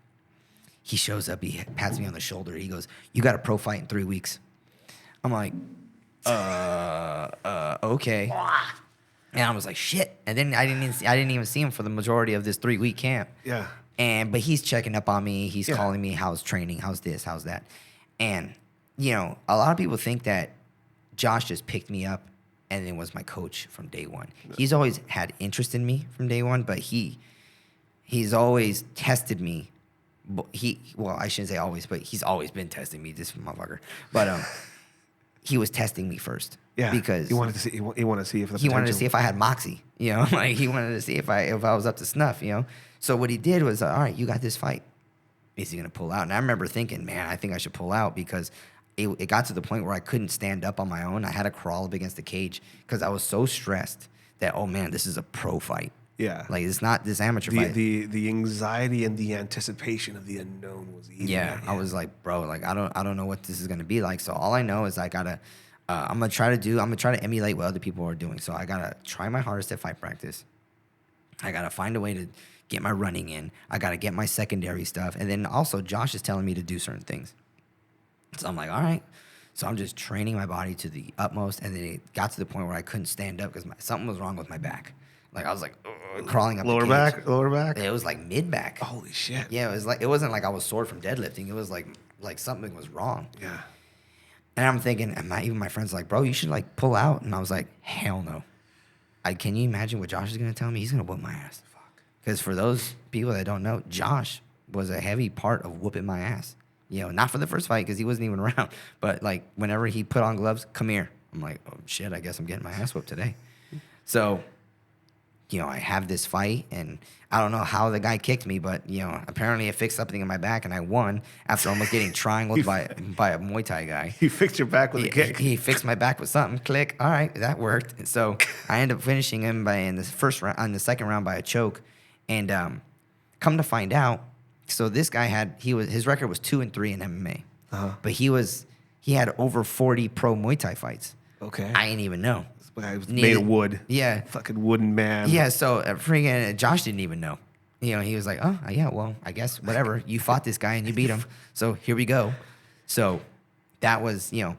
C: he shows up. He pats me on the shoulder. He goes, you got a pro fight in 3 weeks. I'm like, okay. And I was like, shit. And then I didn't even see him for the majority of this 3-week camp.
B: Yeah.
C: But he's checking up on me. He's calling me, how's training? How's this? How's that? And, a lot of people think that Josh just picked me up and then was my coach from day one. He's always had interest in me from day one, but he's always tested me. I shouldn't say always, but he's always been testing me, this motherfucker. But he was testing me first.
B: Yeah,
C: because
B: he wanted to see. He wanted to see if
C: he wanted to see if I had moxie. Like he wanted to see if I was up to snuff. So what he did was, all right, you got this fight. is he going to pull out? And I remember thinking, man, I think I should pull out because it got to the point where I couldn't stand up on my own. I had to crawl up against the cage because I was so stressed that, oh, man, this is a pro fight.
B: Yeah.
C: Like, it's not this amateur fight.
B: The anxiety and the anticipation of the unknown was eating.
C: Yeah, I was like, bro, like, I don't know what this is going to be like. So all I know is I got to, I'm going to try to emulate what other people are doing. So I got to try my hardest at fight practice. I got to find a way to get my running in. I got to get my secondary stuff. And then also Josh is telling me to do certain things. So I'm like, all right. So I'm just training my body to the utmost. And then it got to the point where I couldn't stand up because something was wrong with my back. Like I was like crawling up
B: lower
C: the cage.
B: lower back.
C: It was like mid back.
B: Holy shit.
C: Yeah, it wasn't like I was sore from deadlifting. It was like something was wrong.
B: Yeah.
C: And I'm thinking, even my friends like, bro, you should like pull out. And I was like, hell no. Can you imagine what Josh is gonna tell me? He's gonna whoop my ass. Because for those people that don't know, Josh was a heavy part of whooping my ass. You know, not for the first fight because he wasn't even around. But like whenever he put on gloves, come here. I'm like, oh shit, I guess I'm getting my ass whooped today. So, you know, I have this fight and I don't know how the guy kicked me, but you know, apparently it fixed something in my back and I won after almost getting triangled by a Muay Thai guy.
B: You fixed your back with a kick.
C: He fixed my back with something. Click. All right, that worked. And so I ended up finishing him in the second round by a choke. And come to find out, so this guy his record was 2-3 in MMA, but he had over 40 pro Muay Thai fights.
B: Okay,
C: I didn't even know.
B: This guy was made of wood.
C: Yeah,
B: fucking wooden man.
C: Yeah, so freaking Josh didn't even know. You know, he was like, oh yeah, well I guess whatever. You fought this guy and you beat him, so here we go. So that was, you know,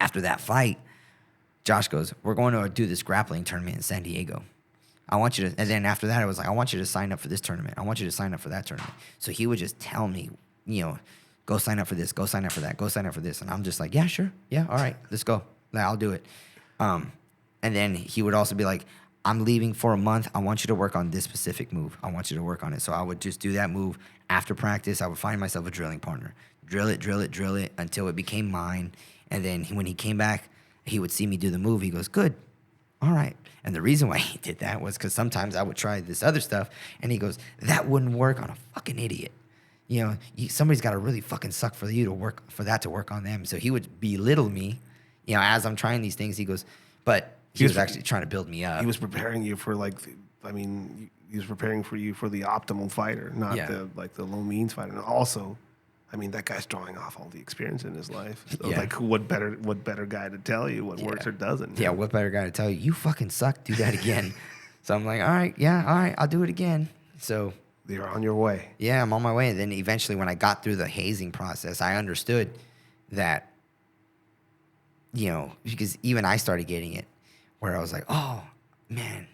C: after that fight, Josh goes, we're going to do this grappling tournament in San Diego. I want you to, and then after that, I was like, I want you to sign up for this tournament. I want you to sign up for that tournament. So he would just tell me, you know, go sign up for this, go sign up for that, go sign up for this. And I'm just like, yeah, sure. Yeah, all right, let's go. I'll do it. And then he would also be like, I'm leaving for a month. I want you to work on this specific move. I want you to work on it. So I would just do that move after practice. I would find myself a drilling partner. Drill it until it became mine. And then when he came back, he would see me do the move. He goes, good. All right. And the reason why he did that was because sometimes I would try this other stuff, and he goes, that wouldn't work on a fucking idiot. You know, somebody's got to really fucking suck for you to work, for that to work on them. So he would belittle me, you know, as I'm trying these things. He goes, but he was actually trying to build me up.
B: He was preparing you for he was preparing for you for the optimal fighter, not the low means fighter. And also, I mean, that guy's drawing off all the experience in his life. So like, what better guy to tell you what works or doesn't?
C: Yeah, what better guy to tell you, you fucking suck, do that again. So I'm like, all right, I'll do it again. So
B: you're on your way.
C: Yeah, I'm on my way. And then eventually when I got through the hazing process, I understood that, you know, because even I started getting it, where I was like, oh, man,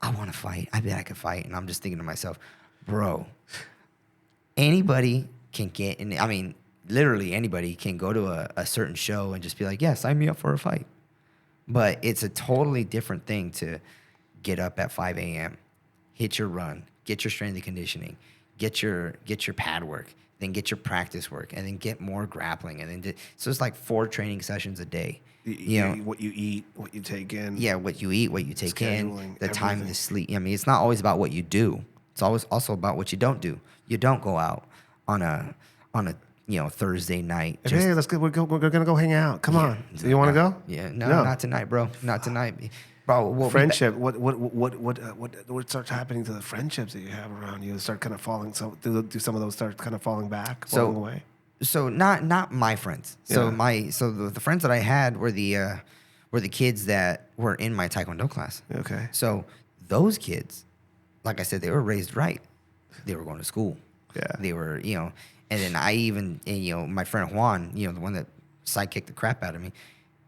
C: I want to fight. I bet I could fight. And I'm just thinking to myself, bro, anybody can get in. I mean, literally anybody can go to a certain show and just be like, yeah, sign me up for a fight. But it's a totally different thing to get up at 5 a.m., hit your run, get your strength and conditioning, get your pad work, then get your practice work, and then get more grappling. And then so it's like 4 training sessions a day. You know,
B: what you eat, what you take in.
C: Yeah, what you eat, what you take in, the time to sleep. I mean, it's not always about what you do. It's always also about what you don't do. You don't go out on a Thursday night.
B: Hey, let's go. We're gonna go hang out. Come on. So you want to go?
C: Yeah, no, not tonight, bro. Not tonight, bro.
B: Friendship. What starts happening to the friendships that you have around you? Start kind of falling. So do some of those start kind of falling falling away?
C: So not my friends. So the friends that I had were the kids that were in my Taekwondo class.
B: Okay.
C: So those kids, like I said, they were raised right. They were going to school.
B: Yeah.
C: They were, you know, and then I even, you know, my friend Juan, you know, the one that sidekicked the crap out of me,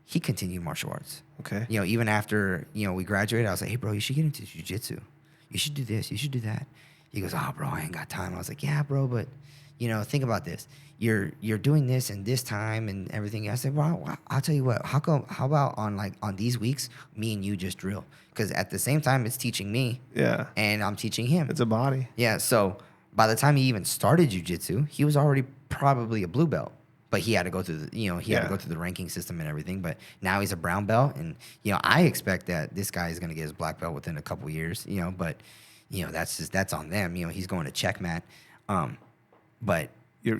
C: he continued martial arts.
B: Okay.
C: You know, even after, you know, we graduated, I was like, hey, bro, you should get into jiu-jitsu. You should do this. You should do that. He goes, oh, bro, I ain't got time. I was like, yeah, bro, but, you know, think about this. You're doing this and this time and everything. I said, well, I'll tell you what. How about on these weeks, me and you just drill? Because at the same time, it's teaching me.
B: Yeah.
C: And I'm teaching him.
B: It's a body.
C: Yeah. So by the time he even started jiu-jitsu, he was already probably a blue belt. But he had to go through had to go through the ranking system and everything. But now he's a brown belt, and you know, I expect that this guy is going to get his black belt within a couple years. You know, but you know, that's on them. You know, he's going to checkmat. But
B: You're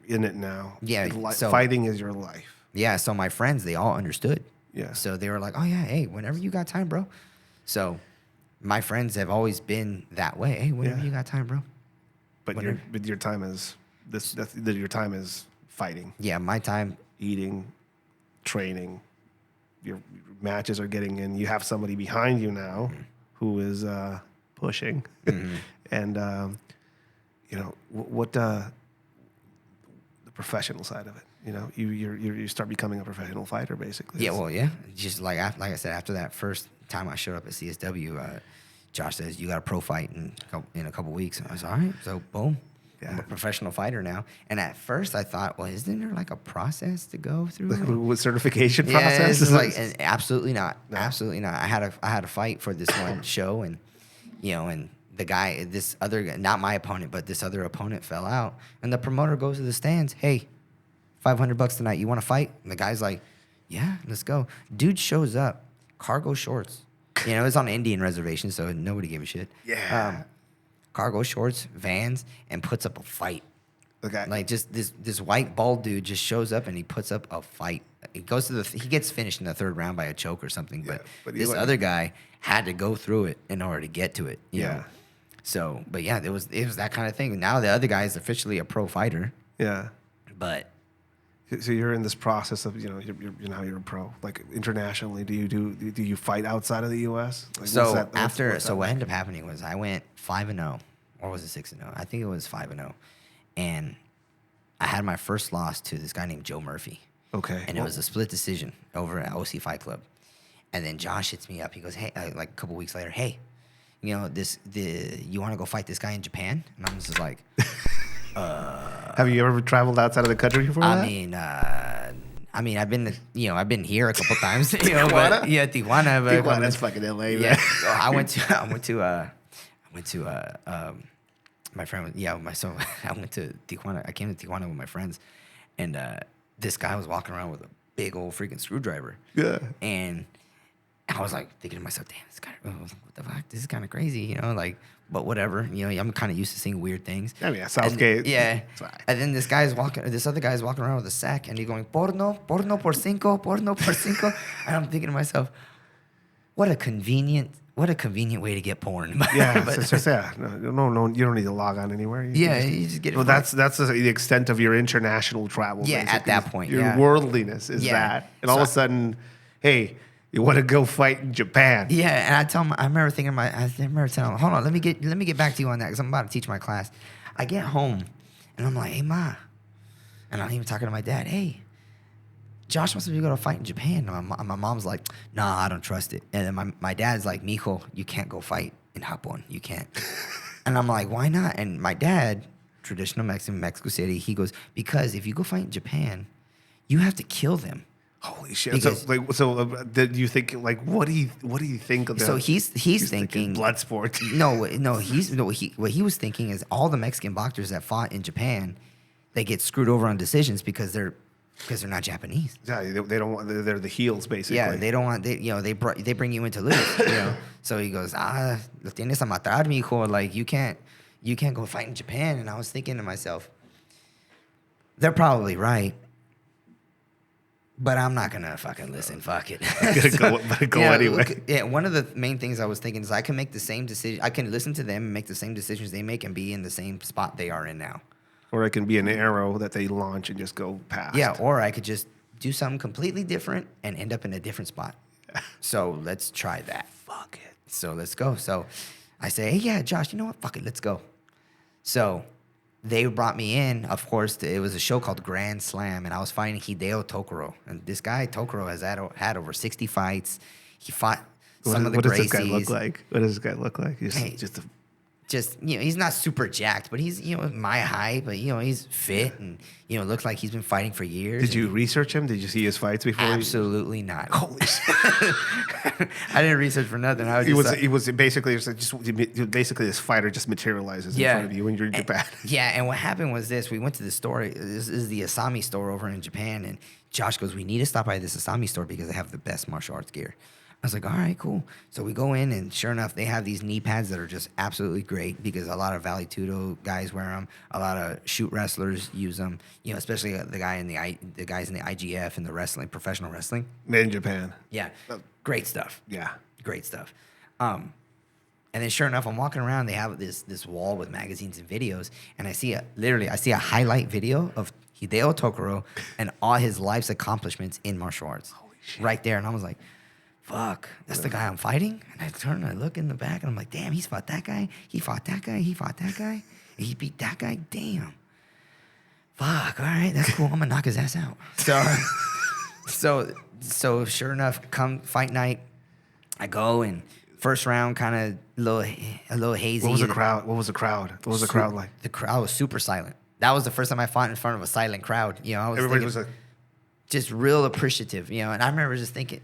B: in it now.
C: Yeah, so-
B: Fighting is your life.
C: yeah, so my friends, they all understood.
B: Yeah.
C: So they were like, oh, yeah, hey, whenever you got time, bro. So my friends have always been that way. Hey, whenever
B: Yeah.
C: you got time, bro.
B: But your time is your time is fighting,
C: Yeah, my time.
B: eating, training. Your matches are getting in. You have somebody behind you now who is pushing, and what the professional side of it. You start becoming a professional fighter, basically.
C: Yeah, well, yeah. Just like I said, after that first time I showed up at CSW, Josh says, you got a pro fight in a couple weeks. And I was all right. So, boom.
B: Yeah.
C: I'm a professional fighter now. And at first I thought, well, isn't there like a process to go through?
B: With certification
C: Yeah,
B: process.
C: it's like, and absolutely not.
B: No.
C: Absolutely not. I had a fight for this one show, and and the guy, this other guy, not my opponent, but this other opponent fell out, and the promoter goes to the stands. Hey, $500 tonight. You want to fight? And the guy's like, yeah, let's go. Dude shows up, cargo shorts. It's on an Indian reservation, so nobody gave a shit.
B: Yeah.
C: Cargo shorts, Vans, and puts up a fight.
B: Okay.
C: Like just this white bald dude just shows up and he puts up a fight. He goes to he gets finished in the third round by a choke or something.
B: Yeah, but
C: this other guy had to go through it in order to get to it. You
B: Yeah.
C: know? So, but yeah, it was that kind of thing. Now the other guy is officially a pro fighter.
B: Yeah.
C: But
B: So you're in this process of you're a pro. Like internationally, do you fight outside of the U.S.? Like,
C: what ended up happening was I went 5-0, or was it 6-0? I think it was 5-0, and I had my first loss to this guy named Joe Murphy.
B: Okay.
C: And it was a split decision over at OC Fight Club. And then Josh hits me up. He goes, hey, like a couple weeks later, hey, you want to go fight this guy in Japan? And I'm just like,
B: have you ever traveled outside of the country before?
C: I mean, I've been here a couple times, but yeah, Tijuana. But
B: Tijuana's fucking LA, man.
C: Yeah, I went to my friend. I went to Tijuana. I came to Tijuana with my friends, and this guy was walking around with a big old freaking screwdriver.
B: Yeah.
C: And I was like thinking to myself, damn, this guy, what the fuck? This is kind of crazy, but whatever. I'm kind of used to seeing weird things.
B: I mean, Southgate.
C: Yeah. And then this other guy's walking around with a sack, and he's going, porno por cinco. And I'm thinking to myself, what a convenient way to get porn.
B: Yeah.
C: But,
B: No, you don't need to log on anywhere.
C: You just get it.
B: Well, that's the extent of your international travel.
C: Yeah,
B: basically.
C: at that point,
B: your
C: yeah.
B: worldliness is that, and all of a sudden, hey, you want to go fight in Japan?
C: Yeah, and I remember telling him, hold on, let me get back to you on that because I'm about to teach my class. I get home and I'm like, hey ma, and I'm even talking to my dad. Hey, Josh wants me to go to a fight in Japan. And my mom's like, nah, I don't trust it. And then my dad's like, mijo, you can't go fight in Japón. You can't. And I'm like, why not? And my dad, traditional Mexican, Mexico City, he goes, because if you go fight in Japan, you have to kill them.
B: Holy shit!
C: Because,
B: did you think what do you think of that?
C: So he's thinking
B: blood sport.
C: No. What he was thinking is all the Mexican boxers that fought in Japan, they get screwed over on decisions because they're not Japanese.
B: Yeah, they don't want. They're the heels basically.
C: Yeah, they don't want. They bring you in to lose. So he goes, lo tienes a matar, mijo. Like you can't go fight in Japan. And I was thinking to myself, they're probably right. But I'm not gonna fucking listen. Fuck it.
B: Go anyway.
C: One of the main things I was thinking is I can make the same decision. I can listen to them and make the same decisions they make and be in the same spot they are in now.
B: Or it can be an arrow that they launch and just go past.
C: Yeah, or I could just do something completely different and end up in a different spot. So let's try that.
B: Fuck it.
C: So let's go. So I say, hey, yeah, Josh, you know what? Fuck it, let's go. So they brought me in. Of course, it was a show called Grand Slam, and I was fighting Hideo Tokoro. And this guy, Tokoro, has had over 60 fights. He fought some of the Gracies.
B: What does this guy look like? What does this guy look like?
C: He's not super jacked, but he's, my height, but, he's fit and, looks like he's been fighting for years.
B: Did you research him? Did you see his fights before?
C: Absolutely not.
B: Holy shit.
C: I didn't research for nothing.
B: He was basically this fighter just materializes in front of you when you're in Japan.
C: Yeah, and what happened was this. We went to the store. This is the Asami store over in Japan, and Josh goes, we need to stop by this Asami store because they have the best martial arts gear. I was like, all right, cool. So we go in, and sure enough, they have these knee pads that are just absolutely great because a lot of Vale Tudo guys wear them. A lot of shoot wrestlers use them. You know, especially the guys in the IGF and the wrestling, professional wrestling.
B: Made in Japan.
C: Yeah, great stuff.
B: Yeah.
C: Great stuff. And then sure enough, I'm walking around. They have this wall with magazines and videos, and I see a highlight video of Hideo Tokoro and all his life's accomplishments in martial arts.
B: Holy shit.
C: Right there, and I was like, fuck, that's the guy I'm fighting? And I turn and I look in the back, and I'm like, damn, he's fought that guy. He fought that guy. He fought that guy. And he beat that guy. Damn. Fuck, all right, that's cool. I'm going to knock his ass out. So sure enough, come fight night, I go, and first round kind of a little hazy.
B: What was the crowd? What was the crowd like?
C: The crowd was super silent. That was the first time I fought in front of a silent crowd. You know, I was
B: Everybody
C: thinking,
B: was like,
C: just real appreciative, you know. And I remember just thinking,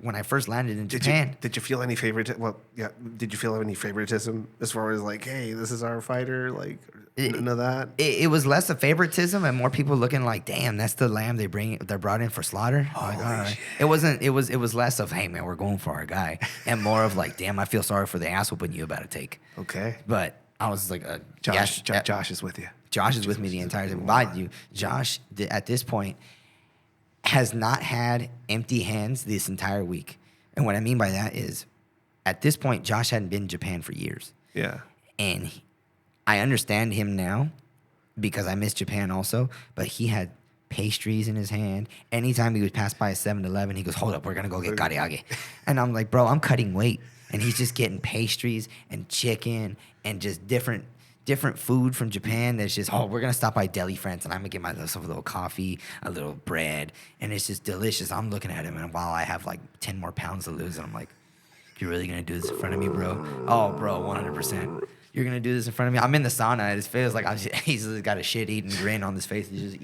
C: when I first landed in Japan,
B: did you feel any favoritism? Well, yeah. Did you feel any favoritism as far as like, hey, this is our fighter? Like, none of that.
C: It was less of favoritism and more people looking like, damn, that's the lamb they brought in for slaughter. Like, all right. It wasn't. It was less of, hey man, we're going for our guy, and more of like, damn, I feel sorry for the ass whooping you about to take.
B: Okay.
C: But I was like,
B: Josh is with you.
C: Josh is with me the entire time. Mind you, Josh at this point has not had empty hands this entire week. And what I mean by that is, at this point, Josh hadn't been in Japan for years.
B: Yeah.
C: And I understand him now because I miss Japan also, but he had pastries in his hand. Anytime he would pass by a 7-Eleven, he goes, hold up, we're going to go get karaage. And I'm like, bro, I'm cutting weight. And he's just getting pastries and chicken and just different food from Japan that's just, we're going to stop by Deli Friends, and I'm going to get myself a little coffee, a little bread, and it's just delicious. I'm looking at him, and while I have like 10 more pounds to lose, and I'm like, you're really going to do this in front of me, bro? Oh, bro, 100%. You're going to do this in front of me? I'm in the sauna, and his face like he's got a shit-eating grin on his face. He's just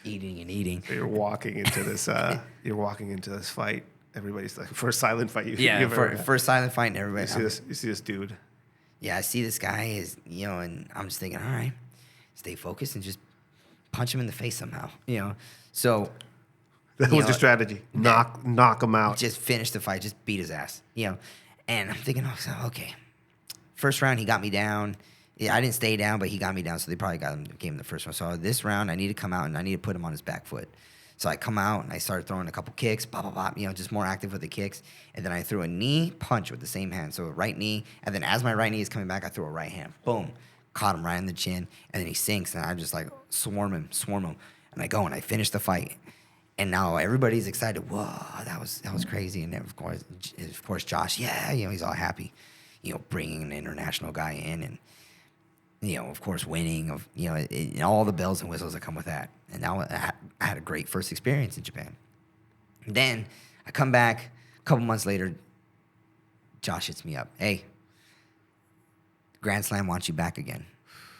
C: eating.
B: So you're walking into this fight. Everybody's like, first silent fight you've
C: first silent fight, and everybody.
B: You see this dude.
C: Yeah, I see this guy is, you know, and I'm just thinking, all right, stay focused and just punch him in the face somehow, you know. So
B: that was your strategy. Knock him out.
C: Just finish the fight, just beat his ass, you know. And I'm thinking, okay. First round, he got me down. Yeah, I didn't stay down, but he got me down, so they probably gave him the first round. So this round, I need to come out and I need to put him on his back foot. So I come out and I started throwing a couple kicks, you know, just more active with the kicks. And then I threw a knee punch with the same hand. So a right knee. And then as my right knee is coming back, I threw a right hand. Boom. Caught him right in the chin. And then he sinks. And I'm just like, swarm him. And I go and I finish the fight. And now everybody's excited. Whoa, that was crazy. And then of course, Josh, yeah, you know, he's all happy, you know, bringing an international guy in and, you know, of course, winning, you know, all the bells and whistles that come with that. And now I had a great first experience in Japan. Then I come back a couple months later. Josh hits me up. Hey, Grand Slam wants you back again.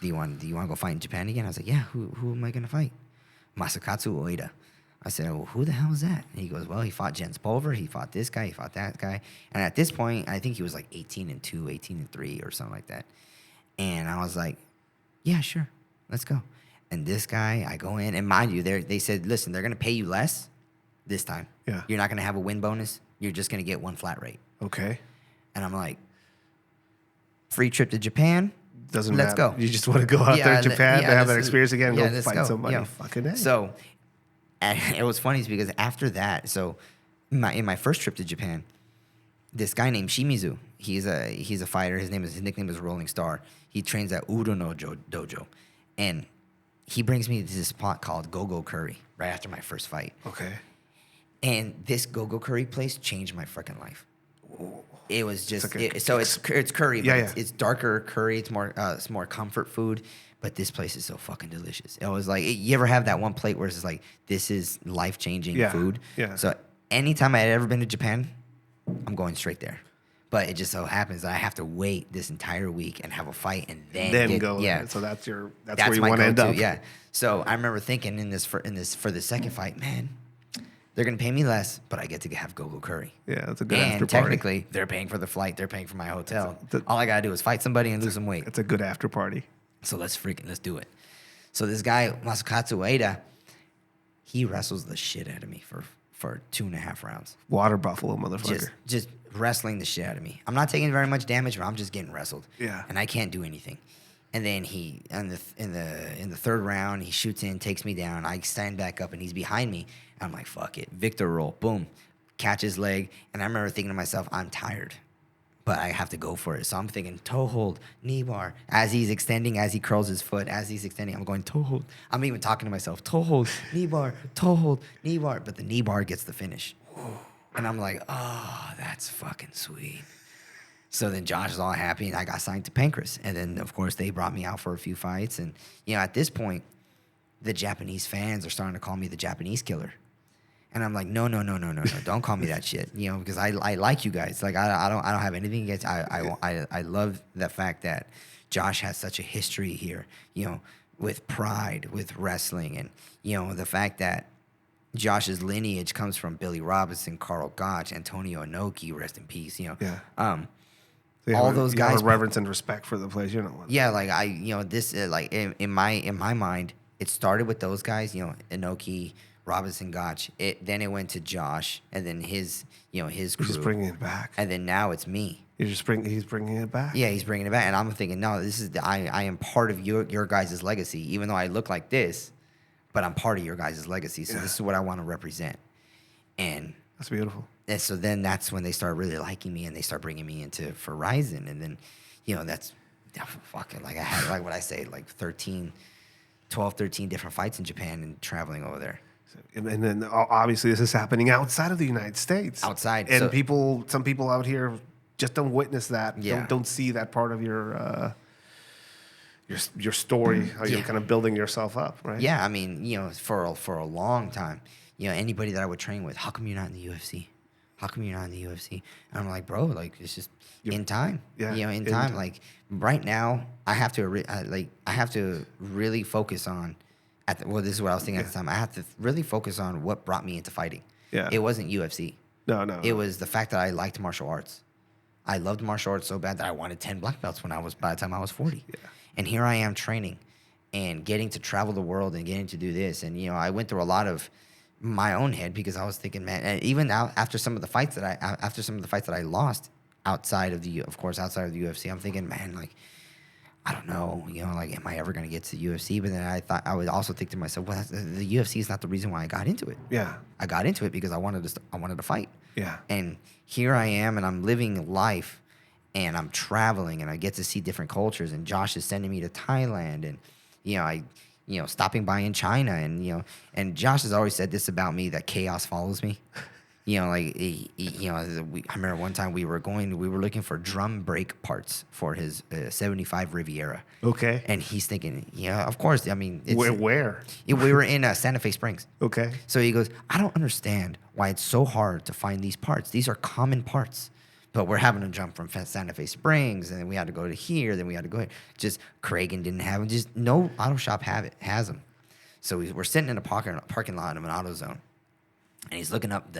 C: Do you want to go fight in Japan again? I was like, yeah. Who am I gonna fight? Masakatsu Oida. I said, well, who the hell is that? And he goes, well, he fought Jens Pulver. He fought this guy. He fought that guy. And at this point, I think he was like 18-2, 18-3, or something like that. And I was like, yeah, sure, let's go. And this guy, I go in, and mind you, they said, listen, they're going to pay you less this time.
B: Yeah.
C: You're not going to have a win bonus. You're just going to get one flat rate.
B: Okay.
C: And I'm like, free trip to Japan.
B: Doesn't
C: let's
B: matter.
C: Go.
B: You just want to go out there to Japan to have that experience again and go fight somebody.
C: You know,
B: fucking A.
C: So and it was funny because after that, so in my first trip to Japan, this guy named Shimizu, he's a fighter. His nickname is Rolling Star. He trains at Udono Dojo. And he brings me to this spot called Go-Go Curry right after my first fight.
B: Okay.
C: And this Go-Go Curry place changed my freaking life. It was just,
B: it's
C: it's curry, but
B: yeah.
C: it's darker curry. It's more comfort food. But this place is so fucking delicious. It was like, you ever have that one plate where it's just like, this is life-changing food?
B: Yeah.
C: So anytime I had ever been to Japan, I'm going straight there. But it just so happens that I have to wait this entire week and have a fight and then
B: go.
C: Yeah.
B: So that's where you want to end up.
C: Yeah. So I remember thinking for the second fight, man, they're gonna pay me less, but I get to have Go-Go Curry.
B: Yeah, that's a good after party.
C: And technically, they're paying for the flight. They're paying for my hotel. All I gotta do is fight somebody and lose some weight.
B: It's a good after party.
C: So let's do it. So this guy Masakatsu Ueda, he wrestles the shit out of me for for 2.5 rounds.
B: Water buffalo, motherfucker.
C: Just wrestling the shit out of me. I'm not taking very much damage, but I'm just getting wrestled.
B: Yeah.
C: And I can't do anything. And then he in the third round, he shoots in, takes me down. I stand back up, and he's behind me. I'm like, fuck it, Victor roll, boom, catch his leg. And I remember thinking to myself, I'm tired, but I have to go for it. So I'm thinking toe hold, knee bar. As he's extending, as he curls his foot, as he's extending, I'm going toe hold. I'm even talking to myself, toe hold, knee bar, toe hold, knee bar. But the knee bar gets the finish. And I'm like, oh, that's fucking sweet. So then Josh is all happy, and I got signed to Pancras. And then, of course, they brought me out for a few fights. And, at this point, the Japanese fans are starting to call me the Japanese killer. And I'm like, no, don't call me that shit. Because I like you guys. Like, I don't have anything against. I love the fact that Josh has such a history here. With pride, with wrestling, and the fact that Josh's lineage comes from Billy Robinson, Carl Gotch, Antonio Inoki, rest in peace. All those guys
B: have a reverence and respect for the place.
C: Yeah, like this like in my mind, it started with those guys. Inoki, Robinson, Gotch. Then it went to Josh, and then his crew.
B: He's just bringing it back.
C: And then now it's me.
B: He's bringing it back.
C: Yeah, he's bringing it back, and I'm thinking, no, this is I am part of your guys' legacy, even though I look like this. But I'm part of your guys' legacy, so this is what I want to represent. And
B: that's beautiful.
C: And so then that's when they start really liking me, and they start bringing me into Verizon. And then, that's fucking, like I had, like what I say, like 13 different fights in Japan and traveling over there.
B: And then obviously this is happening outside of the United States.
C: Outside.
B: And some people out here just don't witness that.
C: Yeah.
B: Don't see that part of your story, how you're kind of building yourself up, right?
C: Yeah, I mean, for a long time, anybody that I would train with, how come you're not in the UFC? How come you're not in the UFC? And I'm like, bro, like it's just in time.
B: Yeah,
C: in time. Like right now, I have to really focus on. This is what I was thinking at the time. I have to really focus on what brought me into fighting.
B: Yeah.
C: It wasn't UFC.
B: No.
C: It was the fact that I liked martial arts. I loved martial arts so bad that I wanted 10 black belts by the time I was 40.
B: Yeah.
C: And here I am training and getting to travel the world and getting to do this. And, I went through a lot of my own head because I was thinking, man, and even now after some of the fights that I lost outside of the UFC, I'm thinking, man, like, I don't know, like, am I ever going to get to the UFC? But then I would also think to myself, well, the UFC is not the reason why I got into it.
B: Yeah.
C: I got into it because I wanted to fight.
B: Yeah.
C: And here I am, and I'm living life, and I'm traveling, and I get to see different cultures. And Josh is sending me to Thailand, and stopping by in China, and Josh has always said this about me, that chaos follows me. I remember one time we were looking for drum brake parts for his 75 Riviera.
B: Okay.
C: And he's thinking, of course. I mean,
B: where?
C: We were in Santa Fe Springs.
B: Okay.
C: So he goes, I don't understand why it's so hard to find these parts. These are common parts. But we're having to jump from Santa Fe Springs, and then we had to go to here, then we had to go here. Just Cragen didn't have them. Just no auto shop has them. So we're sitting in a parking lot of an AutoZone, and he's looking up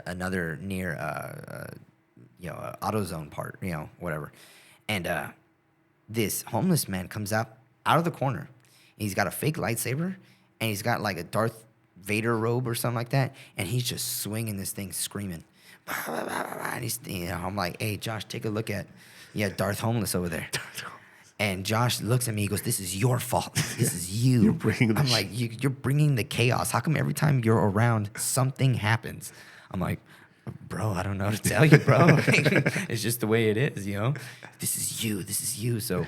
C: another near AutoZone part, whatever. And this homeless man comes out of the corner. He's got a fake lightsaber, and he's got like a Darth Vader robe or something like that, and he's just swinging this thing, screaming. And he's, I'm like, hey, Josh, take a look at, Darth Homeless over there. And Josh looks at me, he goes, this is your fault. This is you.
B: You're bringing
C: I'm like, you're bringing the chaos. How come every time you're around, something happens? I'm like, bro, I don't know how to tell you, bro. It's just the way it is, This is you. So,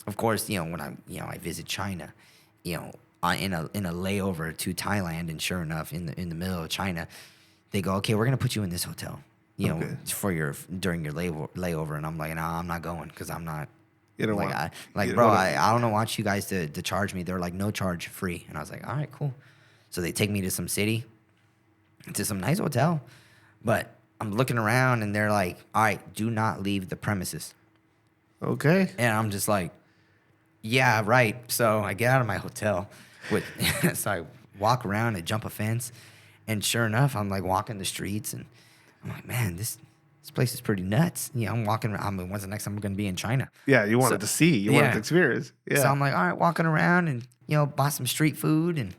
C: of course, when I visit China, in a layover to Thailand, and sure enough, in the middle of China, they go, okay, we're gonna put you in this hotel, during your layover, and I'm like, no, I'm not going because I'm not.
B: You don't
C: like,
B: want,
C: bro, I don't want you guys to charge me. They're like, no charge, free, and I was like, all right, cool. So they take me to some nice hotel, but I'm looking around, and they're like, all right, do not leave the premises.
B: Okay.
C: And I'm just like, yeah, right. So I get out of my hotel, so I walk around and jump a fence. And sure enough, I'm like walking the streets, and I'm like, man, this place is pretty nuts. I'm walking around. I mean, when's the next time we're going to be in China?
B: Yeah, you wanted to see. You wanted to experience. Yeah.
C: So I'm like, all right, walking around, and, bought some street food, and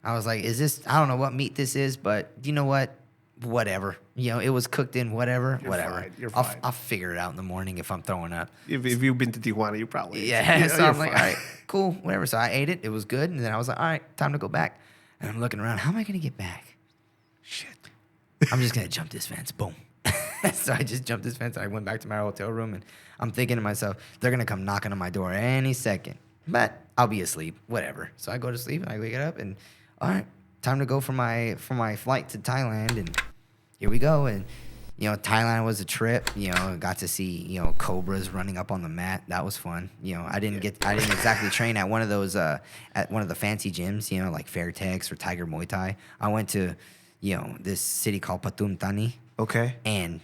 C: I was like, is this, I don't know what meat this is, but you know what? Whatever. You know, it was cooked in whatever.
B: You're
C: whatever.
B: fine. You're fine.
C: I'll figure it out in the morning if I'm throwing up.
B: If you've been to Tijuana, you probably
C: Yeah. So
B: you're
C: I'm like,
B: fine.
C: all right, cool, whatever. So I ate it. It was good. And then I was like, all right, time to go back. And I'm looking around. How am I going to get back?
B: Shit.
C: I'm just going to jump this fence. Boom. So I just jumped this fence. I went back to my hotel room, and I'm thinking to myself, they're going to come knocking on my door any second. But I'll be asleep, whatever. So I go to sleep, and I wake up, and all right, time to go for my flight to Thailand, and here we go. And, you know, Thailand was a trip. You know, got to see, you know, cobras running up on the mat. That was fun. You know, I didn't exactly train at one of those, at one of the fancy gyms, you know, like Fairtex or Tiger Muay Thai. I went to, you know, this city called Pathum Thani.
B: Okay.
C: And,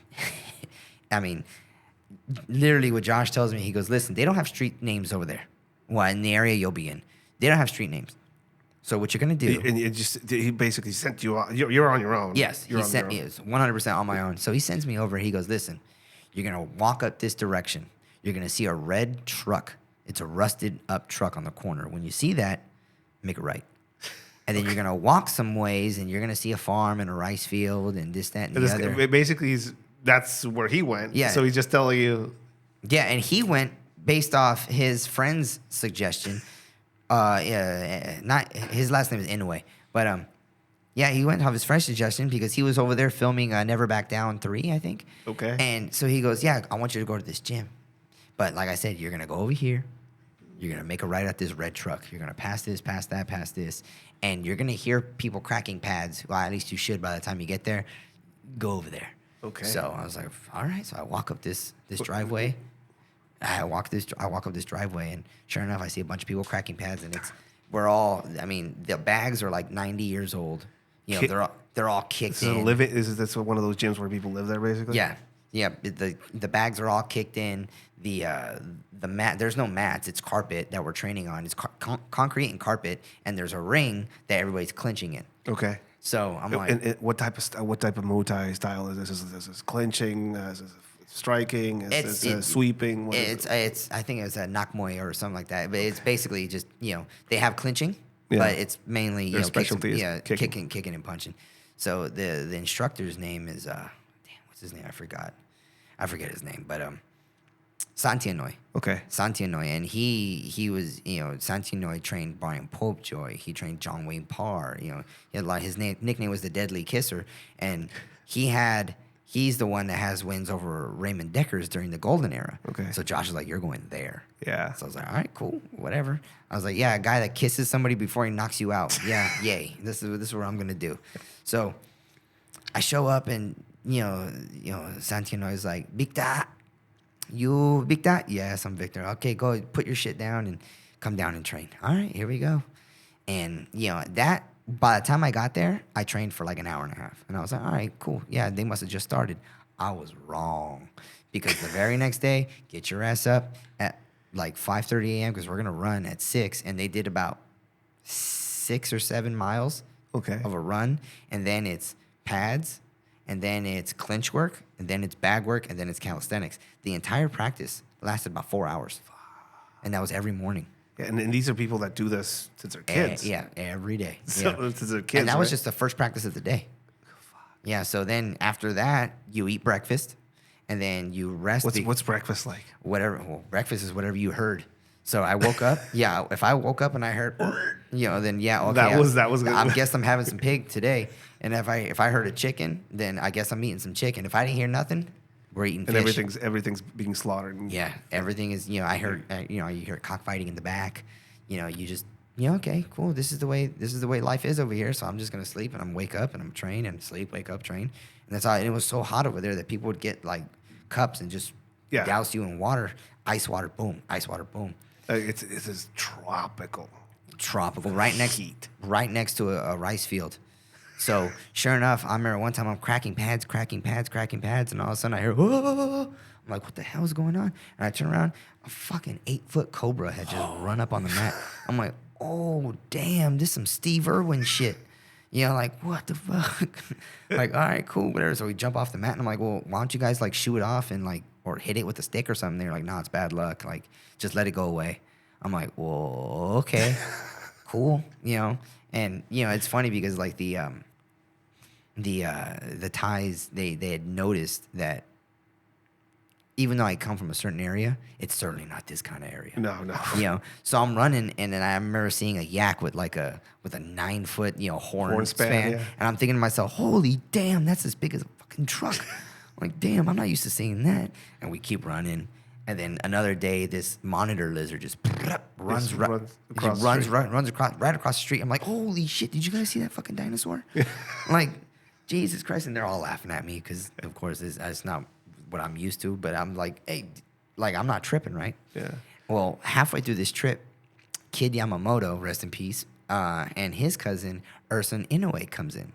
C: I mean, literally what Josh tells me, he goes, listen, they don't have street names over there. Well, in the area you'll be in. They don't have street names. So what you're going to do.
B: And he basically sent you on. You're on your own.
C: Yes. He sent me 100% on my own. So he sends me over. He goes, listen, you're going to walk up this direction. You're going to see a red truck. It's a rusted up truck on the corner. When you see that, make it right. And then you're going to walk some ways, and you're going to see a farm and a rice field and this, that, and the other.
B: Basically, that's where he went.
C: Yeah.
B: So he's just telling you.
C: Yeah, and he went based off his friend's suggestion. Not his last name is Inoue, but yeah, he went off his friend's suggestion because he was over there filming Never Back Down 3, I think.
B: Okay.
C: And so he goes, yeah, I want you to go to this gym. But like I said, you're going to go over here. You're going to make a right at this red truck. You're going to pass this, pass that, pass this. And you're going to hear people cracking pads. Well, at least you should by the time you get there. Go over there.
B: Okay.
C: So I was like, all right. So I walk up this driveway. I walk up this driveway, and sure enough, I see a bunch of people cracking pads, and the bags are like 90 years old. You know, they're all kicked in.
B: Is this one of those gyms where people live there, basically?
C: Yeah. Yeah, the bags are all kicked in. The mat, there's no mats. It's carpet that we're training on. It's concrete and carpet, and there's a ring that everybody's clinching in.
B: Okay.
C: So I'm like,
B: and what type of Muay Thai style is this? Is this clinching? Is this striking? Is this sweeping?
C: I think it's a nak muay or something like that. But it's basically just, you know, they have clinching, but it's mainly, you know, kicking and punching. So the instructor's name is what's his name? I forget his name, but Santianoy.
B: Okay.
C: Santianoy, and he was, you know, Santianoy trained Brian Popejoy. He trained John Wayne Parr. You know, he had his nickname was the Deadly Kisser, and he's the one that has wins over Raymond Deckers during the Golden Era.
B: Okay.
C: So Josh was like, you're going there.
B: Yeah.
C: So I was like, all right, cool, whatever. I was like, yeah, a guy that kisses somebody before he knocks you out. Yeah, yay. This is what I'm gonna do. So I show up, and you know, Santianoy is like, Victor, you Victor? Yes, I'm Victor. Okay, go put your shit down and come down and train. All right, here we go. And you know that. By the time I got there, I trained for like an hour and a half. And I was like, all right, cool. Yeah, they must have just started. I was wrong. Because the very next day, get your ass up at like 5:30 a.m. because we're going to run at 6. And they did about 6 or 7 miles of a run. And then it's pads. And then it's clinch work. And then it's bag work. And then it's calisthenics. The entire practice lasted about 4 hours. And that was every morning.
B: Yeah, and these are people that do this since they're kids.
C: Yeah, every day.
B: So since they're kids,
C: and that was just the first practice of the day. Yeah, so then after that, you eat breakfast, and then you rest.
B: What's breakfast like?
C: Whatever. Well, breakfast is whatever you heard. So I woke up. Yeah, if I woke up and I heard, you know, then yeah, okay.
B: That was good.
C: I guess I'm having some pig today. And if I heard a chicken, then I guess I'm eating some chicken. If I didn't hear nothing, we're eating fish.
B: And everything's being slaughtered.
C: Yeah, everything is, you know, I heard, you know, you hear cockfighting in the back. You know, you just, you know, okay, cool. This is the way life is over here. So I'm just going to sleep, and I'm wake up and I'm train and sleep, wake up, train. And that's all. And it was so hot over there that people would get like cups and just douse you in water, ice water, boom, ice water, boom.
B: It's tropical.
C: Tropical, right next to a rice field. So sure enough, I remember one time I'm cracking pads, and all of a sudden I hear, whoa. I'm like, what the hell is going on? And I turn around, a fucking 8-foot cobra had just run up on the mat. I'm like, oh, damn, this is some Steve Irwin shit. You know, like, what the fuck? Like, all right, cool, whatever. So we jump off the mat, and I'm like, well, why don't you guys, like, shoo it off and, like, or hit it with a stick or something? They're like, no, it's bad luck. Like, just let it go away. I'm like, well, okay. cool, And it's funny because like the Thais, they had noticed that even though I come from a certain area, it's certainly not this kind of area.
B: No.
C: So I'm running, and then I remember seeing a yak with a 9-foot horn span,
B: yeah.
C: and I'm thinking to myself, holy damn, that's as big as a fucking truck. I'm like, damn, I'm not used to seeing that. And we keep running, and then another day, this monitor lizard just runs right across the street. I'm like, holy shit, did you guys see that fucking dinosaur? I'm like, Jesus Christ, and they're all laughing at me because, of course, it's not what I'm used to, but I'm like, hey, like I'm not tripping, right?
B: Yeah.
C: Well, halfway through this trip, Kid Yamamoto, rest in peace, and his cousin Urson Inoue comes in,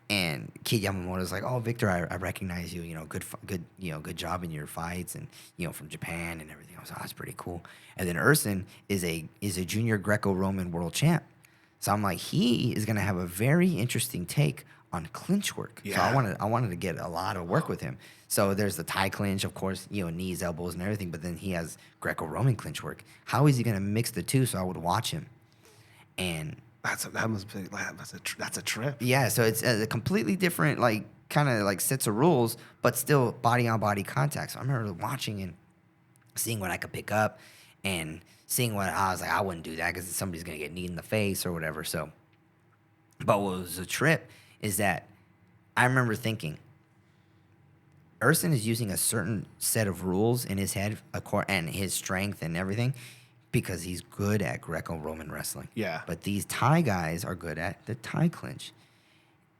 C: and Kid Yamamoto's like, "Oh, Victor, I recognize you. Good job in your fights, and from Japan and everything." I was like, "Oh, that's pretty cool." And then Urson is a junior Greco-Roman world champ, so I'm like, he is gonna have a very interesting take on clinch work.
B: Yeah.
C: So I wanted to get a lot of work with him. So there's the Thai clinch, of course, knees, elbows, and everything. But then he has Greco-Roman clinch work. How is he going to mix the two? So I would watch him, and
B: That's a trip.
C: yeah. So it's a completely different, kind of sets of rules, but still body on body contact. So I remember watching and seeing what I could pick up, and seeing what I was like, I wouldn't do that because somebody's going to get kneed in the face or whatever. So, but what was a trip is that I remember thinking, Urson is using a certain set of rules in his head and his strength and everything because he's good at Greco-Roman wrestling.
B: Yeah.
C: But these Thai guys are good at the Thai clinch.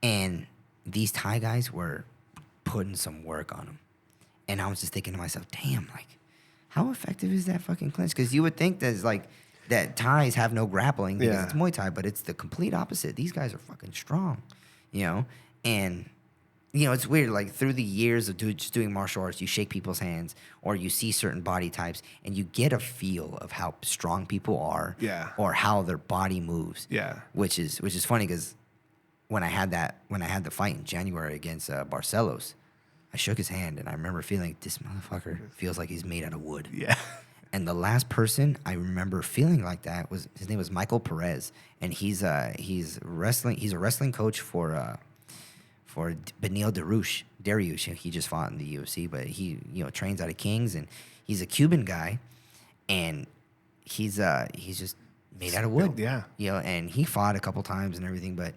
C: And these Thai guys were putting some work on him. And I was just thinking to myself, damn, how effective is that fucking clinch? Because you would think that Thais have no grappling because it's Muay Thai, but it's the complete opposite. These guys are fucking strong, And it's weird. Through the years of just doing martial arts, you shake people's hands or you see certain body types, and you get a feel of how strong people are, or how their body moves.
B: Yeah,
C: which is funny because when I had the fight in January against Barcelos, I shook his hand, and I remember feeling this motherfucker feels like he's made out of wood.
B: Yeah.
C: And the last person I remember feeling like that was his name was Michael Perez, and he's a wrestling coach for Benil Dariush. He just fought in the UFC, but he trains out of Kings, and he's a Cuban guy, and he's just made out of wood.
B: Yeah.
C: And he fought a couple times and everything, but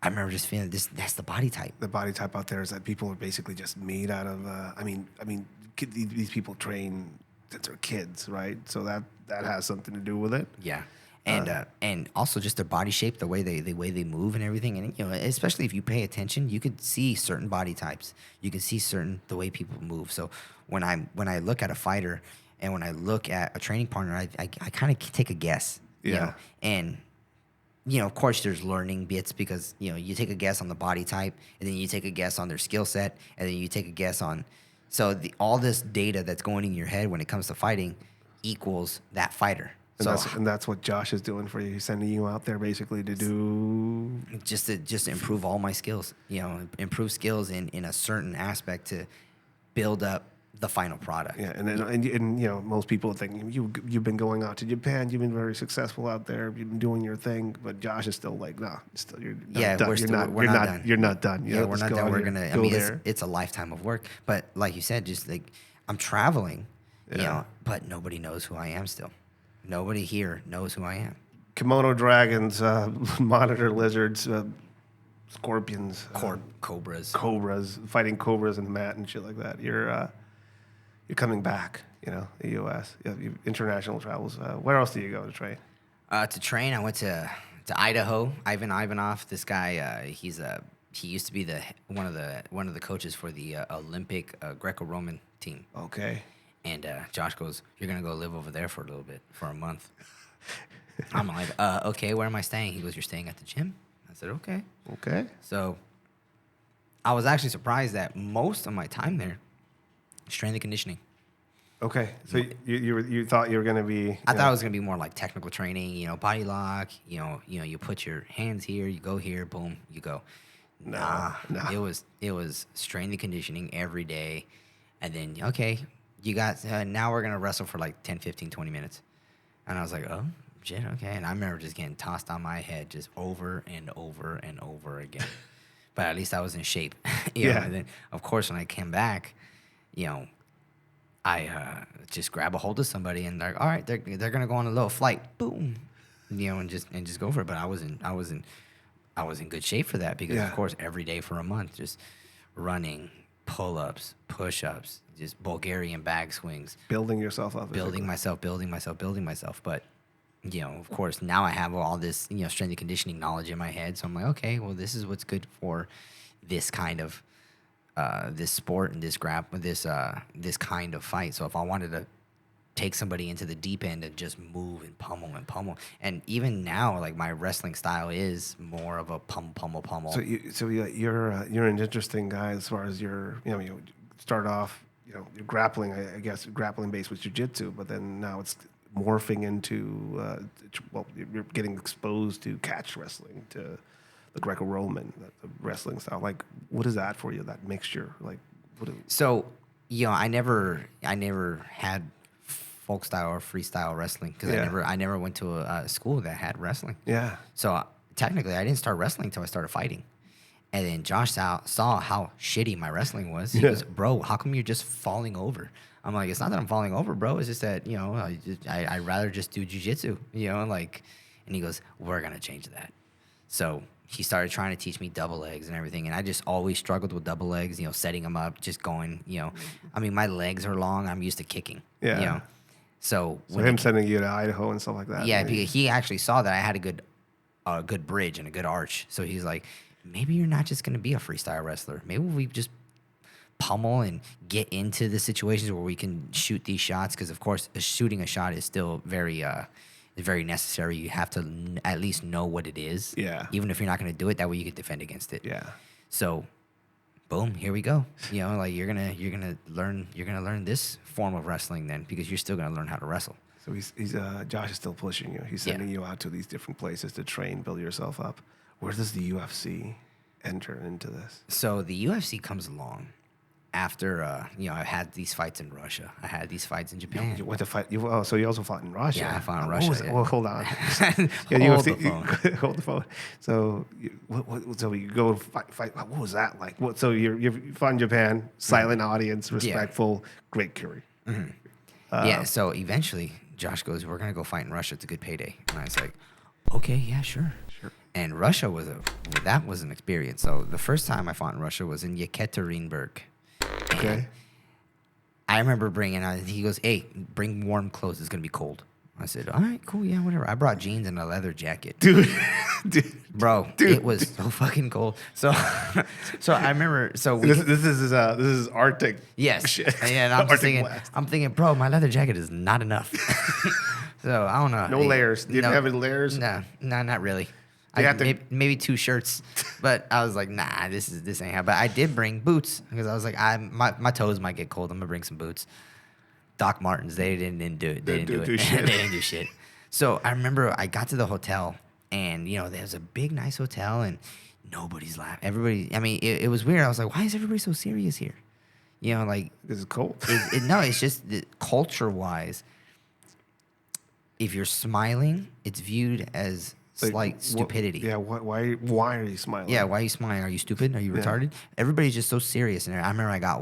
C: I remember just feeling that's the body type.
B: The body type out there is that people are basically just made out of. These people train since they're kids, right? So that has something to do with it.
C: Yeah. And also just their body shape, the way they move and everything, and especially if you pay attention, you could see certain body types. You can see the way people move. So when I look at a fighter and when I look at a training partner, I kind of take a guess.
B: Yeah.
C: And of course there's learning bits because you take a guess on the body type, and then you take a guess on their skill set, and then you take a guess on all this data that's going in your head when it comes to fighting equals that fighter.
B: And that's what Josh is doing for you. He's sending you out there basically to do
C: just to improve all my skills. Improve skills in a certain aspect to build up the final product.
B: Yeah, and most people think you've been going out to Japan. You've been very successful out there. You've been doing your thing, but Josh is still like, nah, you're not done.
C: We're not done.
B: You're not done.
C: We're not done. We're gonna. It's a lifetime of work. But like you said, just I'm traveling, but nobody knows who I am still. Nobody here knows who I am.
B: Kimono dragons, monitor lizards, scorpions, cobras, fighting cobras in the mat and shit like that. You're coming back. The U.S. International travels. Where else do you go to train?
C: To train, I went to Idaho. Ivan Ivanov. This guy, he used to be one of the coaches for the Olympic Greco-Roman team.
B: Okay.
C: And Josh goes, "You're gonna go live over there for a little bit, for a month." I'm like, "Okay, where am I staying?" He goes, "You're staying at the gym." I said, "Okay."
B: Okay.
C: So I was actually surprised that most of my time there, strength and conditioning.
B: Okay, so you thought you were gonna be?
C: I thought it was gonna be more like technical training, body lock. You put your hands here, you go here, boom, you go. Nah. It was strength and conditioning every day, and then okay. You got now we're going to wrestle for 10, 15, 20 minutes. And I was like, oh, shit, okay. And I remember just getting tossed on my head just over and over and over again. But at least I was in shape. you know? And then, of course, when I came back, you know, I just grab a hold of somebody and they're all right. They're gonna go on a little flight, boom, you know, and just go for it. But I was in good shape for that because of course every day for a month, just running, pull-ups, push-ups, just Bulgarian bag swings,
B: building yourself up,
C: building myself. But you know, of course, now I have all this, you know, strength and conditioning knowledge in my head. So I'm like, okay, well, this is what's good for this kind of this sport and this kind of fight. So if I wanted to take somebody into the deep end and just move and pummel, and even now, like my wrestling style is more of a pummel.
B: So you're an interesting guy as far as you start off, you know, you're grappling, I guess, grappling based with jiu-jitsu, but then now it's morphing into you're getting exposed to catch wrestling, to the Greco-Roman, the wrestling style. Like, what is that for you? That mixture, like,
C: so you know, I never had folk style or freestyle wrestling because I never went to a school that had wrestling.
B: Yeah.
C: So technically, I didn't start wrestling until I started fighting. And then Josh saw how shitty my wrestling was. He goes, "Bro, how come you're just falling over?" I'm like, "It's not that I'm falling over, bro. It's just that, you know, I'd rather just do jiu-jitsu, you know, like." And he goes, "We're gonna change that." So he started trying to teach me double legs and everything, and I just always struggled with double legs. You know, setting them up, just going. You know, I mean, my legs are long. I'm used to kicking.
B: Yeah.
C: You know, so
B: him sending you to Idaho and stuff like that.
C: Yeah, because he actually saw that I had a good bridge and a good arch. So he's like, maybe you're not just going to be a freestyle wrestler. Maybe we just pummel and get into the situations where we can shoot these shots. Because, of course, shooting a shot is still very necessary. You have to at least know what it is.
B: Yeah.
C: Even if you're not going to do it, that way you can defend against it.
B: Yeah.
C: So, boom, here we go. You know, like you're gonna learn this form of wrestling then, because you're still gonna learn how to wrestle.
B: So he's Josh is still pushing you. He's sending you out to these different places to train, build yourself up. Where does the UFC enter into this?
C: So the UFC comes along after you know, I had these fights in Russia. I had these fights in Japan.
B: You went to fight. So you also fought in Russia.
C: Yeah, I fought in Russia.
B: Well, hold on.
C: Hold the phone.
B: Hold the phone. So, so you go fight. What was that like? So you fought in Japan. Silent audience, respectful, great curry.
C: Yeah. So eventually, Josh goes, "We're gonna go fight in Russia. It's a good payday." And I was like, "Okay, yeah, sure." And Russia was an experience. So the first time I fought in Russia was in Yekaterinburg.
B: Okay.
C: I remember he goes, "Hey, bring warm clothes. It's going to be cold." I said, "All right, cool. Yeah, whatever." I brought jeans and a leather jacket.
B: Dude.
C: It was so fucking cold. So I remember,
B: this is Arctic.
C: Yes.
B: Shit.
C: Yeah, and I'm thinking, bro, my leather jacket is not enough. So I don't know.
B: No layers. Did you have any layers?
C: No, not really. Maybe 2 shirts, but I was like, nah, this ain't how. But I did bring boots because I was like, my toes might get cold. I'm gonna bring some boots. Doc Martens, they didn't do it. They didn't do shit. They didn't do shit. So I remember I got to the hotel, and you know, there's a big, nice hotel, and nobody's laughing. Everybody. I mean, it was weird. I was like, why is everybody so serious here? You know, like
B: this is cold.
C: No, it's just culture-wise. If you're smiling, it's viewed as slight stupidity.
B: Yeah, why are you smiling?
C: Yeah, why are you smiling? Are you stupid? Are you retarded? Everybody's just so serious. And I remember I got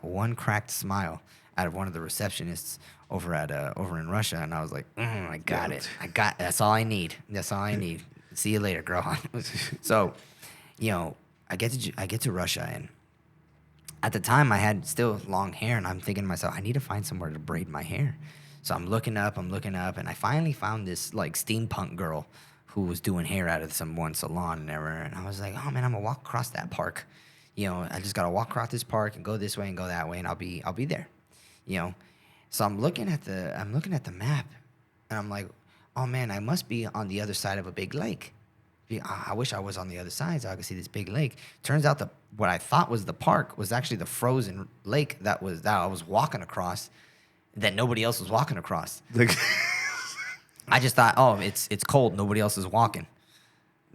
C: one cracked smile out of one of the receptionists over in Russia, and I was like, I got it. That's all I need. See you later, girl. So, you know, I get to Russia, and at the time I had still long hair, and I'm thinking to myself, I need to find somewhere to braid my hair. So I'm looking up, and I finally found this like steampunk girl who was doing hair out of one salon and everything. And I was like, oh man, I'm gonna walk across that park. You know, I just gotta walk across this park and go this way and go that way, and I'll be there. You know, so I'm looking at the map, and I'm like, oh man, I must be on the other side of a big lake. I wish I was on the other side so I could see this big lake. Turns out what I thought was the park was actually the frozen lake that I was walking across, that nobody else was walking across. I just thought, oh, it's cold. Nobody else is walking.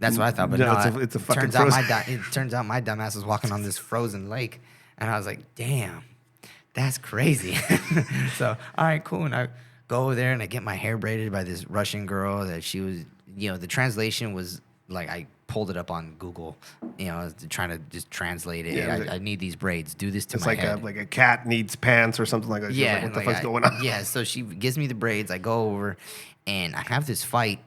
C: That's what I thought. But no,
B: it's a fucking
C: it turns out my dumbass was walking on this frozen lake. And I was like, damn, that's crazy. So, all right, cool. And I go over there and I get my hair braided by this Russian girl that she was, the translation was like, I pulled it up on Google, trying to just translate it.
B: Yeah,
C: Hey, I need these braids. Do this to
B: It's
C: my
B: like
C: head.
B: like a cat needs pants or something like that. She's
C: Yeah.
B: like, what the
C: like
B: fuck's going on?
C: Yeah. So she gives me the braids. I go over and I have this fight.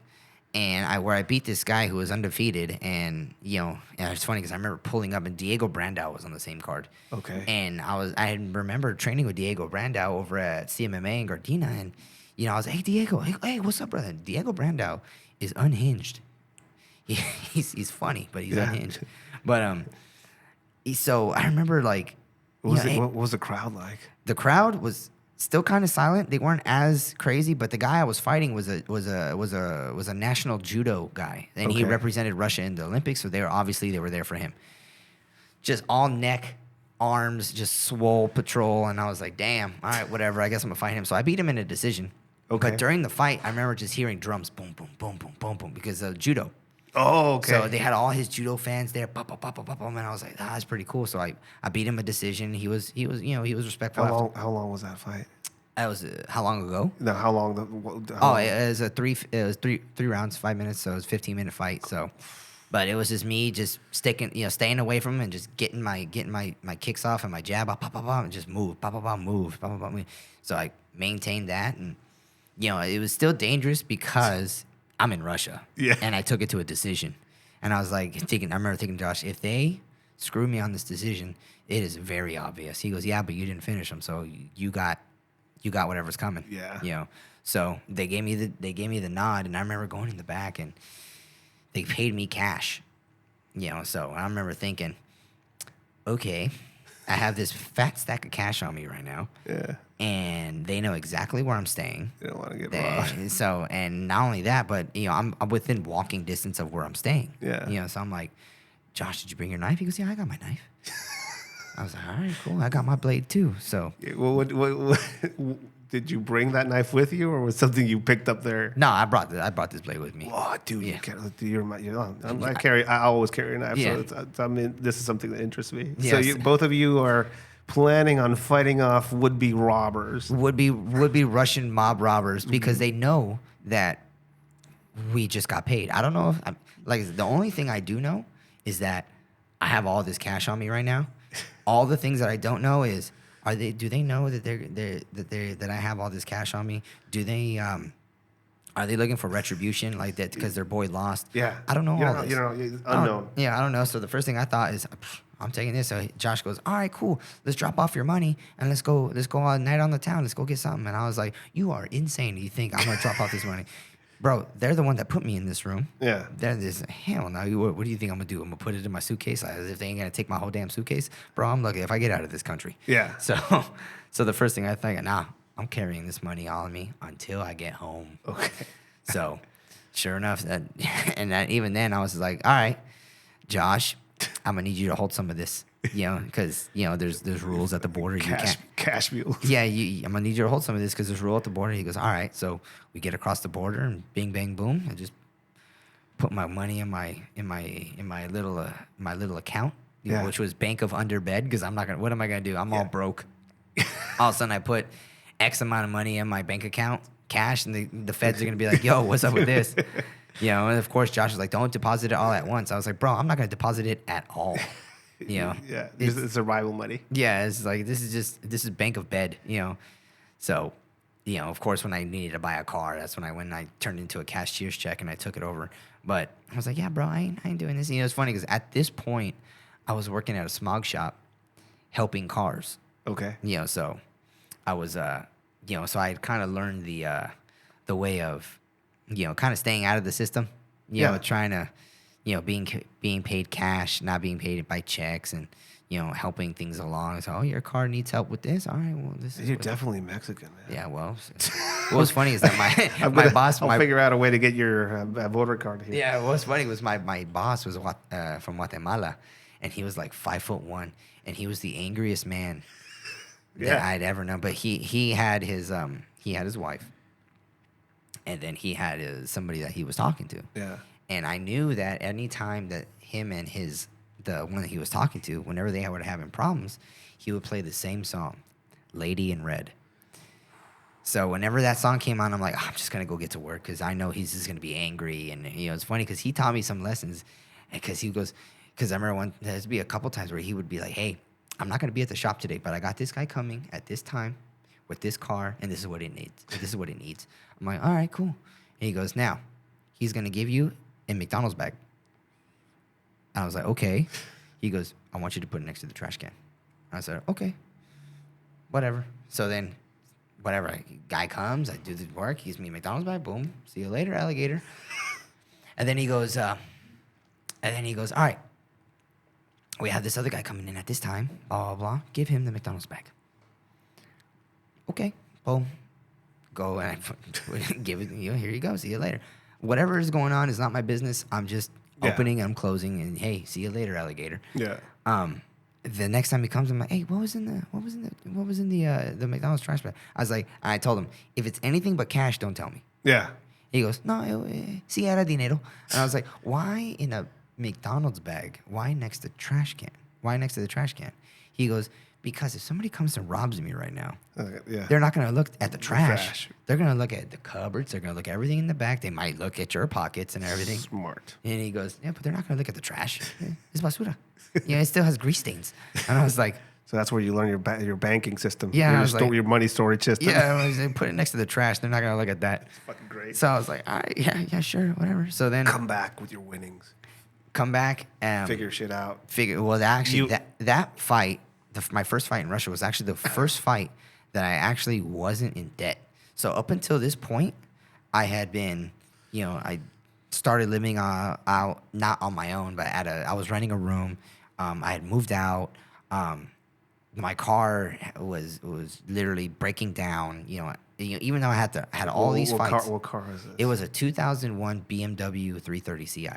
C: And where I beat this guy who was undefeated, and it's funny because I remember pulling up, and Diego Brandao was on the same card.
B: Okay.
C: And I remember training with Diego Brandao over at CMMA in Gardena, and I was like, hey Diego, hey, what's up, brother? And Diego Brandao is unhinged. He's funny, but he's unhinged. But so I remember like,
B: What was the crowd like?
C: the crowd was still kind of silent. They weren't as crazy, but the guy I was fighting was a national judo guy, and he
B: Okay.
C: represented Russia in the Olympics. So they were there for him. Just all neck, arms, just swole patrol, and I was like, damn, all right, whatever. I guess I'm gonna fight him. So I beat him in a decision.
B: Okay.
C: But during the fight, I remember just hearing drums, boom, boom, boom, boom, boom, boom, because of judo.
B: Oh, okay.
C: So they had all his judo fans there, pop, pop, pop, pop, pop, and I was like, that's pretty cool. So I beat him a decision. He was respectful.
B: How long was that fight?
C: That was how long ago?
B: No, how long?
C: It was three rounds, 5 minutes, so it was a 15-minute fight. So, but it was just me just staying away from him and just getting my kicks off and my jab, pop, pop, pop, and just move, pop, pop, pop, move, pop, pop, pop, move. So I maintained that, and it was still dangerous because I'm in Russia, and I took it to a decision, and I was like I remember thinking, Josh, if they screw me on this decision, it is very obvious. He goes, yeah, but you didn't finish him, so you got whatever's coming.
B: Yeah.
C: So they gave me the nod, and I remember going in the back, and they paid me cash. So I remember thinking, okay, I have this fat stack of cash on me right now.
B: Yeah.
C: And they know exactly where I'm staying.
B: You don't want to get robbed.
C: So, and not only that, but I'm within walking distance of where I'm staying.
B: Yeah.
C: So I'm like, Josh, did you bring your knife? He goes, yeah, I got my knife. I was like, all right, cool. I got my blade too. So,
B: What did you bring that knife with you, or was something you picked up there?
C: no, I brought this blade with me.
B: Oh, dude,
C: Yeah.
B: you can't. I always carry a knife.
C: Yeah.
B: So this is something that interests me.
C: Yes.
B: So both of you are planning on fighting off would-be robbers.
C: Would be Russian mob robbers because they know that we just got paid. I don't know if the only thing I do know is that I have all this cash on me right now. All the things that I don't know is do they know that I have all this cash on me? Do they are they looking for retribution like that because their boy lost?
B: Yeah.
C: I don't know all this.
B: Unknown.
C: I don't know. So the first thing I thought is, I'm taking this. So Josh goes, all right, cool. Let's drop off your money and let's go on a night on the town. Let's go get something. And I was like, you are insane. You think I'm gonna drop off this money? Bro, they're the one that put me in this room.
B: Yeah.
C: They're this, hell no. What do you think I'm gonna do? I'm gonna put it in my suitcase? As if they ain't gonna take my whole damn suitcase? Bro, I'm lucky if I get out of this country.
B: Yeah.
C: So the first thing I think, nah, I'm carrying this money on me until I get home.
B: Okay.
C: So sure enough, even then I was like, all right, Josh, I'm gonna need you to hold some of this, because there's rules at the border.
B: Cash mules.
C: Yeah, I'm gonna need you to hold some of this because there's a rule at the border. He goes, all right. So we get across the border and bing bang boom. I just put my money in my little account, which was Bank of Underbed because I'm not gonna. What am I gonna do? I'm all broke. All of a sudden, I put X amount of money in my bank account, cash, and the feds are gonna be like, yo, what's up with this? And of course, Josh was like, don't deposit it all at once. I was like, bro, I'm not gonna deposit it at all.
B: Yeah. It's survival money.
C: Yeah, it's like this is Bank of Bed, So, of course, when I needed to buy a car, that's when I turned into a cashier's check and I took it over. But I was like, yeah, bro, I ain't doing this. It's funny because at this point, I was working at a smog shop, helping cars.
B: Okay.
C: So I was, so I kind of learned the way of, kind of staying out of the system. Trying to, being paid cash, not being paid by checks, and helping things along. So, your car needs help with this. All right, well, this is.
B: You're definitely Mexican, man.
C: Yeah, well, what's funny is that my boss.
B: I'll figure out a way to get your voter card here.
C: Yeah, what's funny was my boss was from Guatemala, and he was like 5'1", and he was the angriest man that I'd ever known. But he had his wife, and then he had somebody that he was talking to.
B: Yeah.
C: And I knew that any time that him and the one that he was talking to, whenever they were having problems, he would play the same song, "Lady in Red." So whenever that song came on, I'm like, I'm just gonna go get to work because I know he's just gonna be angry. And it's funny because he taught me some lessons, because I remember there'd be a couple times where he would be like, hey, I'm not gonna be at the shop today, but I got this guy coming at this time with this car, and this is what it needs. This is what it needs. I'm like, all right, cool. And he goes, now he's gonna give you a McDonald's bag. I was like, okay. He goes, I want you to put it next to the trash can. I said, okay, whatever. So then, whatever, guy comes, I do the work, he gives me a McDonald's bag, boom, see you later, alligator. And then he goes, all right, we have this other guy coming in at this time, blah, blah, blah, give him the McDonald's bag. Okay, boom, go and I give it, here you go, see you later. Whatever is going on is not my business. I'm just opening and I'm closing, and hey, see you later, alligator.
B: Yeah.
C: The next time he comes, I'm like, hey, what was in the McDonald's trash bag? I told him, if it's anything but cash, don't tell me.
B: Yeah.
C: He goes, no, si era dinero. And I was like, why in a McDonald's bag? Why next to the trash can? Why next to the trash can? He goes, because if somebody comes and robs me right now, they're not going to look at the trash. They're going to look at the cupboards. They're going to look at everything in the back. They might look at your pockets and everything.
B: Smart.
C: And he goes, yeah, but they're not going to look at the trash. It's basura. It still has grease stains. And I was like...
B: So that's where you learn your banking system.
C: Yeah.
B: Your money storage system.
C: Yeah, I was like, put it next to the trash. They're not going to look at that.
B: It's fucking great.
C: So I was like, all right, yeah, sure, whatever. So then...
B: Come back with your winnings.
C: Come back and...
B: Figure shit out.
C: That fight... my first fight in Russia was actually the first fight that I actually wasn't in debt. So up until this point, I had been, I started living out, not on my own, but I was renting a room. I had moved out. My car was literally breaking down. Even though I had all these fights.
B: What car is this?
C: It was a 2001 BMW 330 Ci.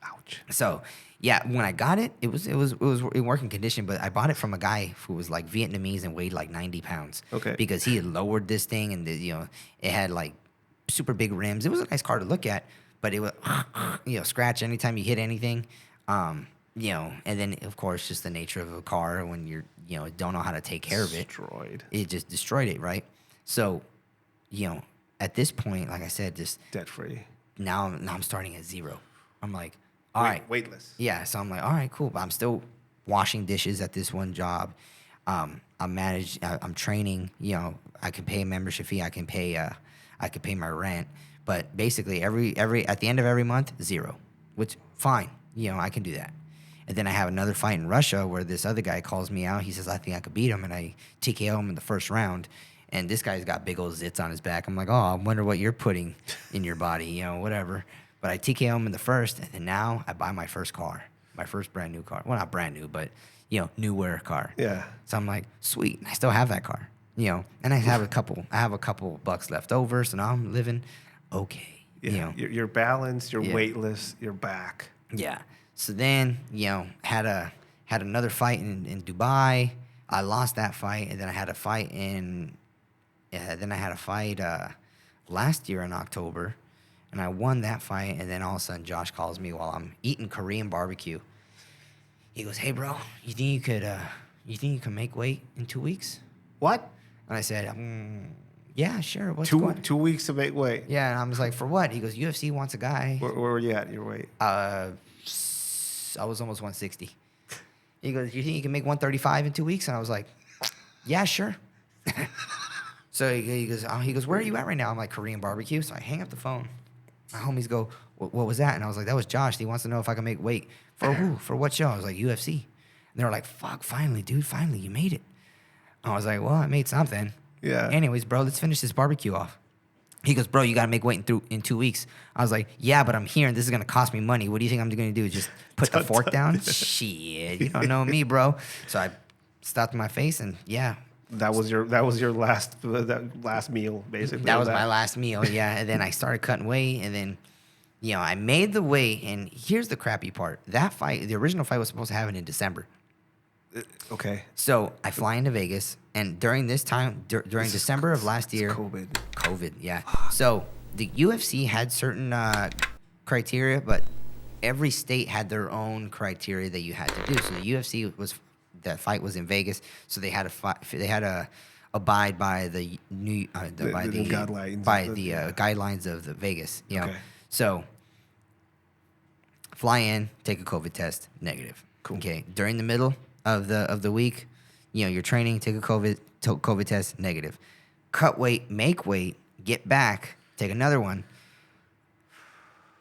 B: Ouch.
C: So, yeah, when I got it, it was in working condition, but I bought it from a guy who was like Vietnamese and weighed like 90 pounds.
B: Okay.
C: Because he had lowered this thing, and it had like super big rims. It was a nice car to look at, but it would scratch anytime you hit anything. And then of course just the nature of a car when you're don't know how to take care of it.
B: Destroyed.
C: It just destroyed it, right? So, at this point, like I said, just
B: debt free.
C: Now I'm starting at zero. I'm like, all right.
B: Weightless.
C: Yeah, so I'm like, all right, cool. But I'm still washing dishes at this one job. I'm training. I can pay a membership fee. I can pay my rent. But basically, every at the end of every month, zero. Which fine. I can do that. And then I have another fight in Russia where this other guy calls me out. He says I think I could beat him, and I TKO him in the first round. And this guy's got big old zits on his back. I'm like, oh, I wonder what you're putting in your body. Whatever. But I TKO him in the first, and then now I buy my first car, my first brand new car. Well, not brand new, but newer car.
B: Yeah.
C: So I'm like, sweet, I still have that car. And I have a couple bucks left over, so now I'm living okay.
B: Yeah. You're balanced. You're weightless. You're back.
C: Yeah. So then had another fight in Dubai. I lost that fight, and then I had a fight last year in October. And I won that fight, and then all of a sudden Josh calls me while I'm eating Korean barbecue. He goes, "Hey, bro, you think you can make weight in 2 weeks?"
B: What?
C: And I said, "Yeah, sure. What's
B: 2 weeks to make weight?"
C: Yeah, and I was like, "For what?" He goes, "UFC wants a guy."
B: Where were you at your weight?
C: I was almost 160. He goes, "You think you can make 135 in 2 weeks?" And I was like, "Yeah, sure." So he goes, "Where are you at right now?" I'm like, "Korean barbecue." So I hang up the phone. My homies go, what was that? And I was like, that was Josh. He wants to know if I can make weight. For who? For what show? I was like, UFC. And they were like, fuck, finally, dude, finally, you made it. I was like, well, I made something.
B: Yeah.
C: Anyways, bro, let's finish this barbecue off. He goes, bro, you got to make weight in 2 weeks. I was like, yeah, but I'm here, and this is going to cost me money. What do you think I'm going to do? Just put the fork down? Shit, you don't know me, bro. So I stopped my face, and yeah.
B: That was your last meal, basically.
C: That was my last meal, yeah. And then I started cutting weight, and then, I made the weight. And here's the crappy part: that fight, the original fight, was supposed to happen in December.
B: Okay.
C: So I fly into Vegas, and during this time, during December of last year,
B: COVID,
C: yeah. So the UFC had certain criteria, but every state had their own criteria that you had to do. So the UFC that fight was in Vegas, so they had a abide by the new
B: guidelines.
C: Guidelines of the Vegas. You know,
B: Okay.
C: so fly in, take a COVID test, negative.
B: Cool.
C: Okay, during the middle of the week, you know, you're training, take a COVID test, negative. Cut weight, make weight, get back, take another one.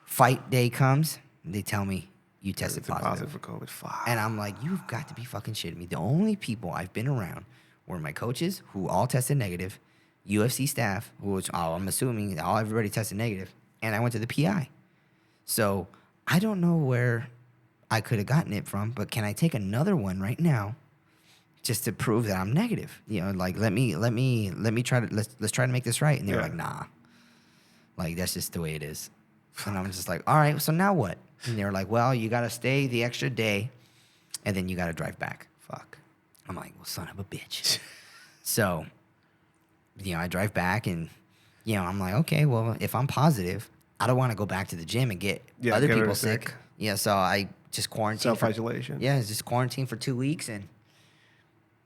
C: Fight day comes, they tell me you tested positive
B: for COVID. Fuck.
C: and I'm like, you've got to be fucking shitting me. The only people I've been around were my coaches, who all tested negative, UFC staff, which I'm assuming everybody tested negative, and I went to the PI. So I don't know where I could have gotten it from, but can I take another one right now, just to prove that I'm negative? You know, like let me try to let's try to make this right. And they were like, nah, like that's just the way it is. And I'm just like, all right, so now what? And they were like, well, you got to stay the extra day, and then you got to drive back. Fuck. I'm like, well, son of a bitch. So, you know, I drive back, and, you know, I'm like, okay, well, if I'm positive, I don't want to go back to the gym and get other people sick. Yeah, so I just quarantined.
B: Self-isolation.
C: Yeah, just quarantined for 2 weeks, and,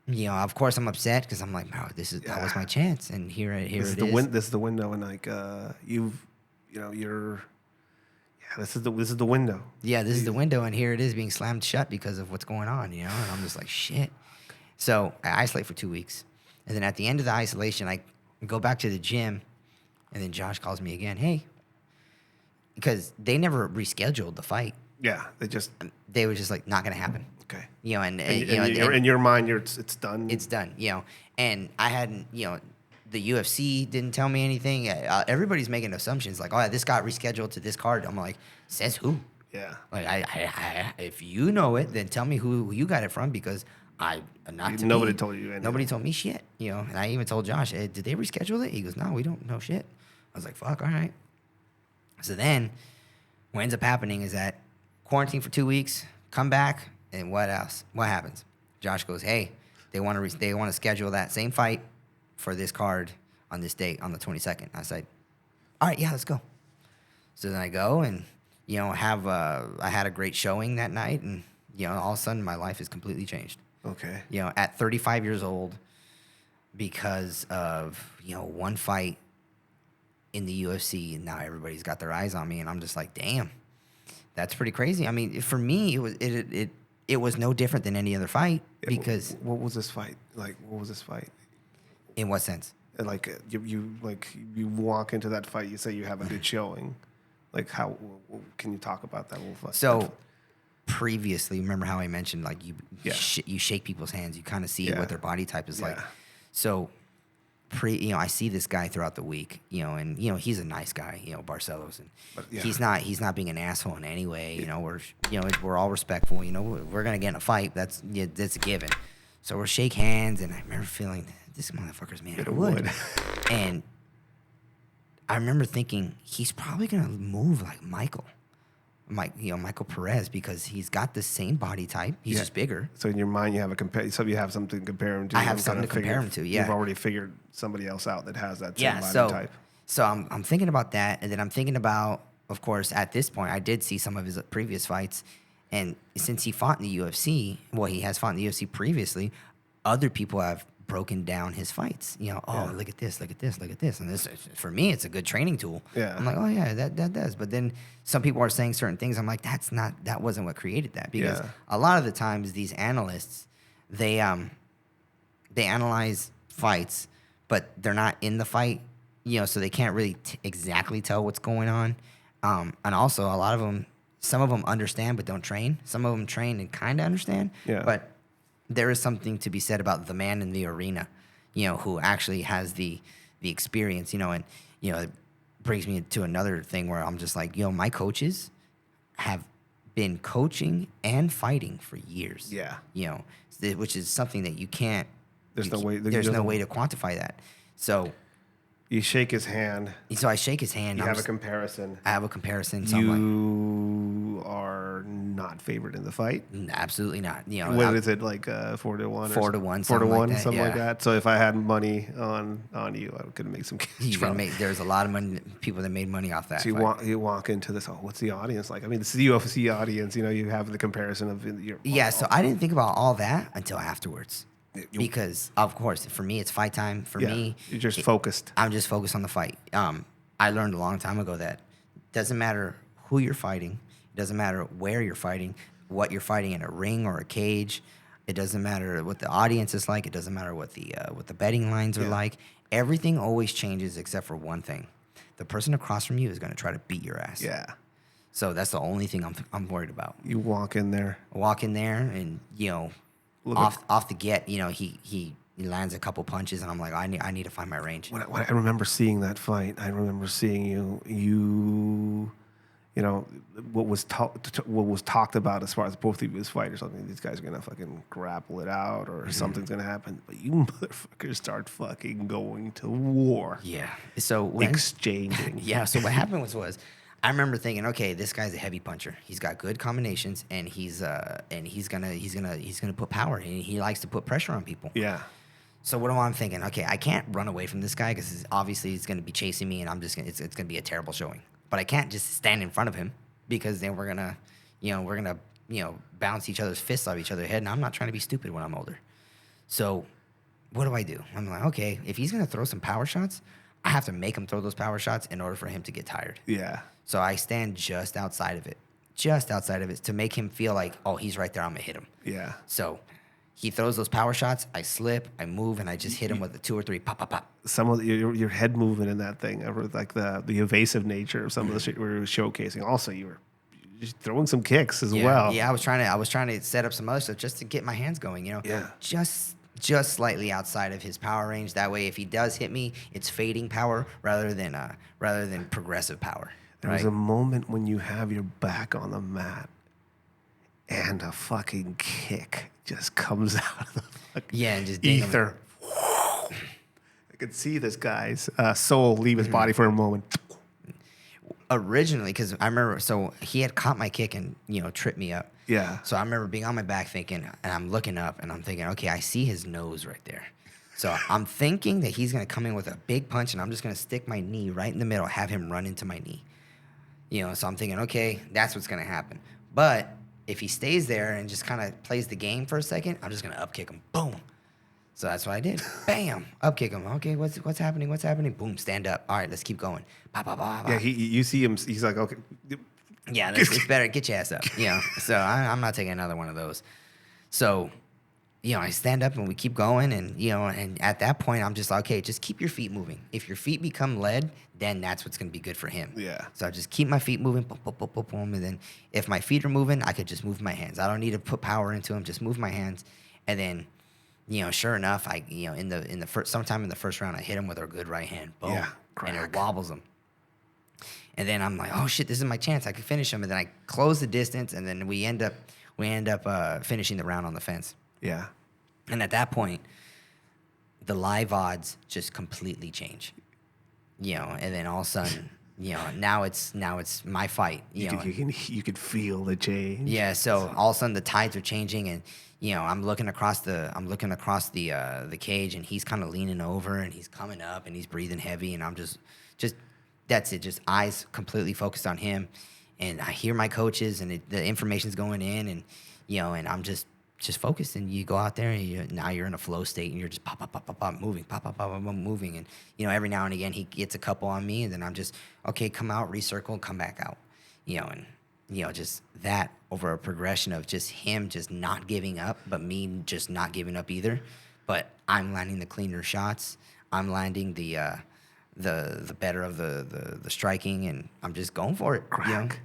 C: you know, of course I'm upset because I'm like, no, that was my chance, and here it is.
B: This is the window, and like this is the window.
C: Yeah, this is the window, and here it is being slammed shut because of what's going on, you know? And I'm just like, shit. So I isolate for 2 weeks. And then at the end of the isolation, I go back to the gym, and then Josh calls me again. Hey, because they never rescheduled the fight.
B: Yeah,
C: they were just like, not going to happen.
B: Okay.
C: You know, and
B: in your mind, it's done.
C: It's done, you know. And I hadn't, you know, the UFC didn't tell me anything. Everybody's making assumptions like, oh, this got rescheduled to this card. I'm like, says who?
B: Yeah.
C: Like, I if you know it, then tell me who you got it from, because nobody
B: told you anything.
C: Nobody told me shit, you know. And I even told Josh, hey, did they reschedule it? He goes, no, we don't know shit. I was like, fuck, all right. So then what ends up happening is that quarantine for 2 weeks, come back, and what else? What happens? Josh goes, hey, they want to schedule that same fight for this card on this date, on the 22nd. I said, all right, yeah, let's go. So then I go, and, you know, I had a great showing that night, and, you know, all of a sudden my life has completely changed.
B: Okay.
C: You know, at 35 years old, because of, you know, one fight in the UFC, and now everybody's got their eyes on me, and I'm just like, damn, that's pretty crazy. I mean, for me, it was no different than any other fight, because
B: what was this fight like? What was this fight?
C: In what sense?
B: Like you walk into that fight, you say you have a good showing. Like, how can you talk about that?
C: So previously, remember how I mentioned, like, you shake people's hands, you kind of see what their body type is like. So you know, I see this guy throughout the week, you know, and, you know, he's a nice guy, you know, Barcelos, and he's not being an asshole in any way. You know, we're all respectful. You know, we're gonna get in a fight. That's a given. So we'll shake hands, and I remember feeling, this motherfucker's made out of wood. And I remember thinking, he's probably gonna move like Michael Perez, because he's got the same body type. He's just bigger.
B: So in your mind, you have you have something to compare him to.
C: I have something to compare him to. Yeah,
B: you've already figured somebody else out that has that same body type.
C: So I'm thinking about that, and then I'm thinking about, of course, at this point, I did see some of his previous fights, and since he fought in the UFC, he has fought in the UFC previously. Other people have broken down his fights. You know, look at this, look at this, look at this. And this, for me, it's a good training tool.
B: Yeah.
C: I'm like, oh yeah, that does. But then some people are saying certain things. I'm like, that wasn't what created that. Because a lot of the times these analysts, they analyze fights, but they're not in the fight, you know, so they can't really exactly tell what's going on. And also a lot of them, some of them understand but don't train. Some of them train and kind of understand.
B: Yeah.
C: But there is something to be said about the man in the arena, you know, who actually has the experience, you know, and, you know, it brings me to another thing where I'm just like, you know, my coaches have been coaching and fighting for years.
B: Yeah.
C: You know, which is something that you can't,
B: there's no way
C: to quantify that. So
B: you shake his hand.
C: So I shake his hand.
B: You have a comparison.
C: I have a comparison. So
B: you are not favored in the fight.
C: Absolutely not. You know,
B: what is it, like 4-1?
C: 4-1.
B: 4-1, something like that. So if I had money on you, I could make some cash.
C: There's a lot of money. People that made money off that.
B: So you walk into this. Oh, what's the audience like? I mean, this is the UFC audience. You know, you have the comparison of your.
C: Yeah. So I didn't think about all that until afterwards. because of course for me it's fight time. For me,
B: you're just focused.
C: I'm just focused on the fight. I learned a long time ago that it doesn't matter who you're fighting, it doesn't matter where you're fighting, what you're fighting in a ring or a cage. It doesn't matter what the audience is like. It doesn't matter what the betting lines are like. Everything always changes except for one thing: the person across from you is going to try to beat your ass.
B: Yeah.
C: So that's the only thing I'm worried about.
B: You walk in there.
C: And off the get, he lands a couple punches, and I'm like, I need to find my range.
B: When I remember seeing that fight, I remember seeing you know, what was talked about as far as both of you as fighters. I mean, these guys are gonna fucking grapple it out, or something's gonna happen. But you motherfuckers start fucking going to war.
C: Yeah. So
B: exchanging.
C: Yeah. So what happened was I remember thinking, okay, this guy's a heavy puncher. He's got good combinations, and he's gonna put power. He likes to put pressure on people.
B: Yeah.
C: So what am I thinking? Okay, I can't run away from this guy because obviously he's gonna be chasing me, and it's gonna be a terrible showing. But I can't just stand in front of him because then we're gonna bounce each other's fists off each other's head, and I'm not trying to be stupid when I'm older. So what do? I'm like, okay, if he's gonna throw some power shots, I have to make him throw those power shots in order for him to get tired.
B: Yeah.
C: So I stand just outside of it to make him feel like, oh, he's right there, I'm gonna hit him.
B: Yeah.
C: So he throws those power shots, I slip, I move, and I just hit him with a 2 or 3 pop, pop, pop.
B: Some of your head movement in that thing, or like the evasive nature of some of the shit we were showcasing. Also, you were just throwing some kicks as well.
C: Yeah, I was trying to set up some other stuff just to get my hands going.
B: Yeah.
C: Just slightly outside of his power range. That way, if he does hit me, it's fading power rather than progressive power.
B: There was a moment when you have your back on the mat, and a fucking kick just comes out of the fucking
C: and just
B: ether. I could see this guy's soul leave his body for a moment.
C: Originally, because I remember, so he had caught my kick and tripped me up.
B: Yeah.
C: So I remember being on my back thinking, and I'm looking up and I'm thinking, okay, I see his nose right there. So I'm thinking that he's gonna come in with a big punch, and I'm just gonna stick my knee right in the middle, have him run into my knee. So I'm thinking, okay, that's what's gonna happen. But if he stays there and just kind of plays the game for a second, I'm just gonna up kick him. Boom. So that's what I did. Bam. Up kick him. Okay, what's happening? What's happening? Boom. Stand up. All right, let's keep going. Bah, bah, bah, bah.
B: Yeah. You see him. He's like, okay.
C: Yeah, it's better. Get your ass up. So I'm not taking another one of those. So, I stand up and we keep going, and at that point I'm just like, okay, just keep your feet moving. If your feet become lead, then that's what's gonna be good for him.
B: Yeah.
C: So I just keep my feet moving, boom, boom, boom, boom, boom, and then if my feet are moving, I could just move my hands. I don't need to put power into them. Just move my hands, and then, sure enough, sometime in the first round, I hit him with a good right hand, boom, and it wobbles him. And then I'm like, oh shit, this is my chance. I could finish him, and then I close the distance, and then we end up finishing the round on the fence.
B: Yeah.
C: And at that point, the live odds just completely change. And then all of a sudden, now it's my fight.
B: You could feel the change.
C: Yeah, so all of a sudden the tides are changing, and I'm looking across the cage, and he's kind of leaning over, and he's coming up, and he's breathing heavy, and I'm just that's it, just eyes completely focused on him, and I hear my coaches, and the information's going in, and and I'm just focused, and you go out there, and now you're in a flow state, and you're just pop, pop, pop, pop, pop, moving, pop, pop, pop, pop, pop, moving, and every now and again he gets a couple on me, and then I'm just, okay, come out, recircle, come back out, and just that over a progression of just him just not giving up, but me just not giving up either, but I'm landing the cleaner shots, I'm landing the better of the striking, and I'm just going for it.
B: Crack.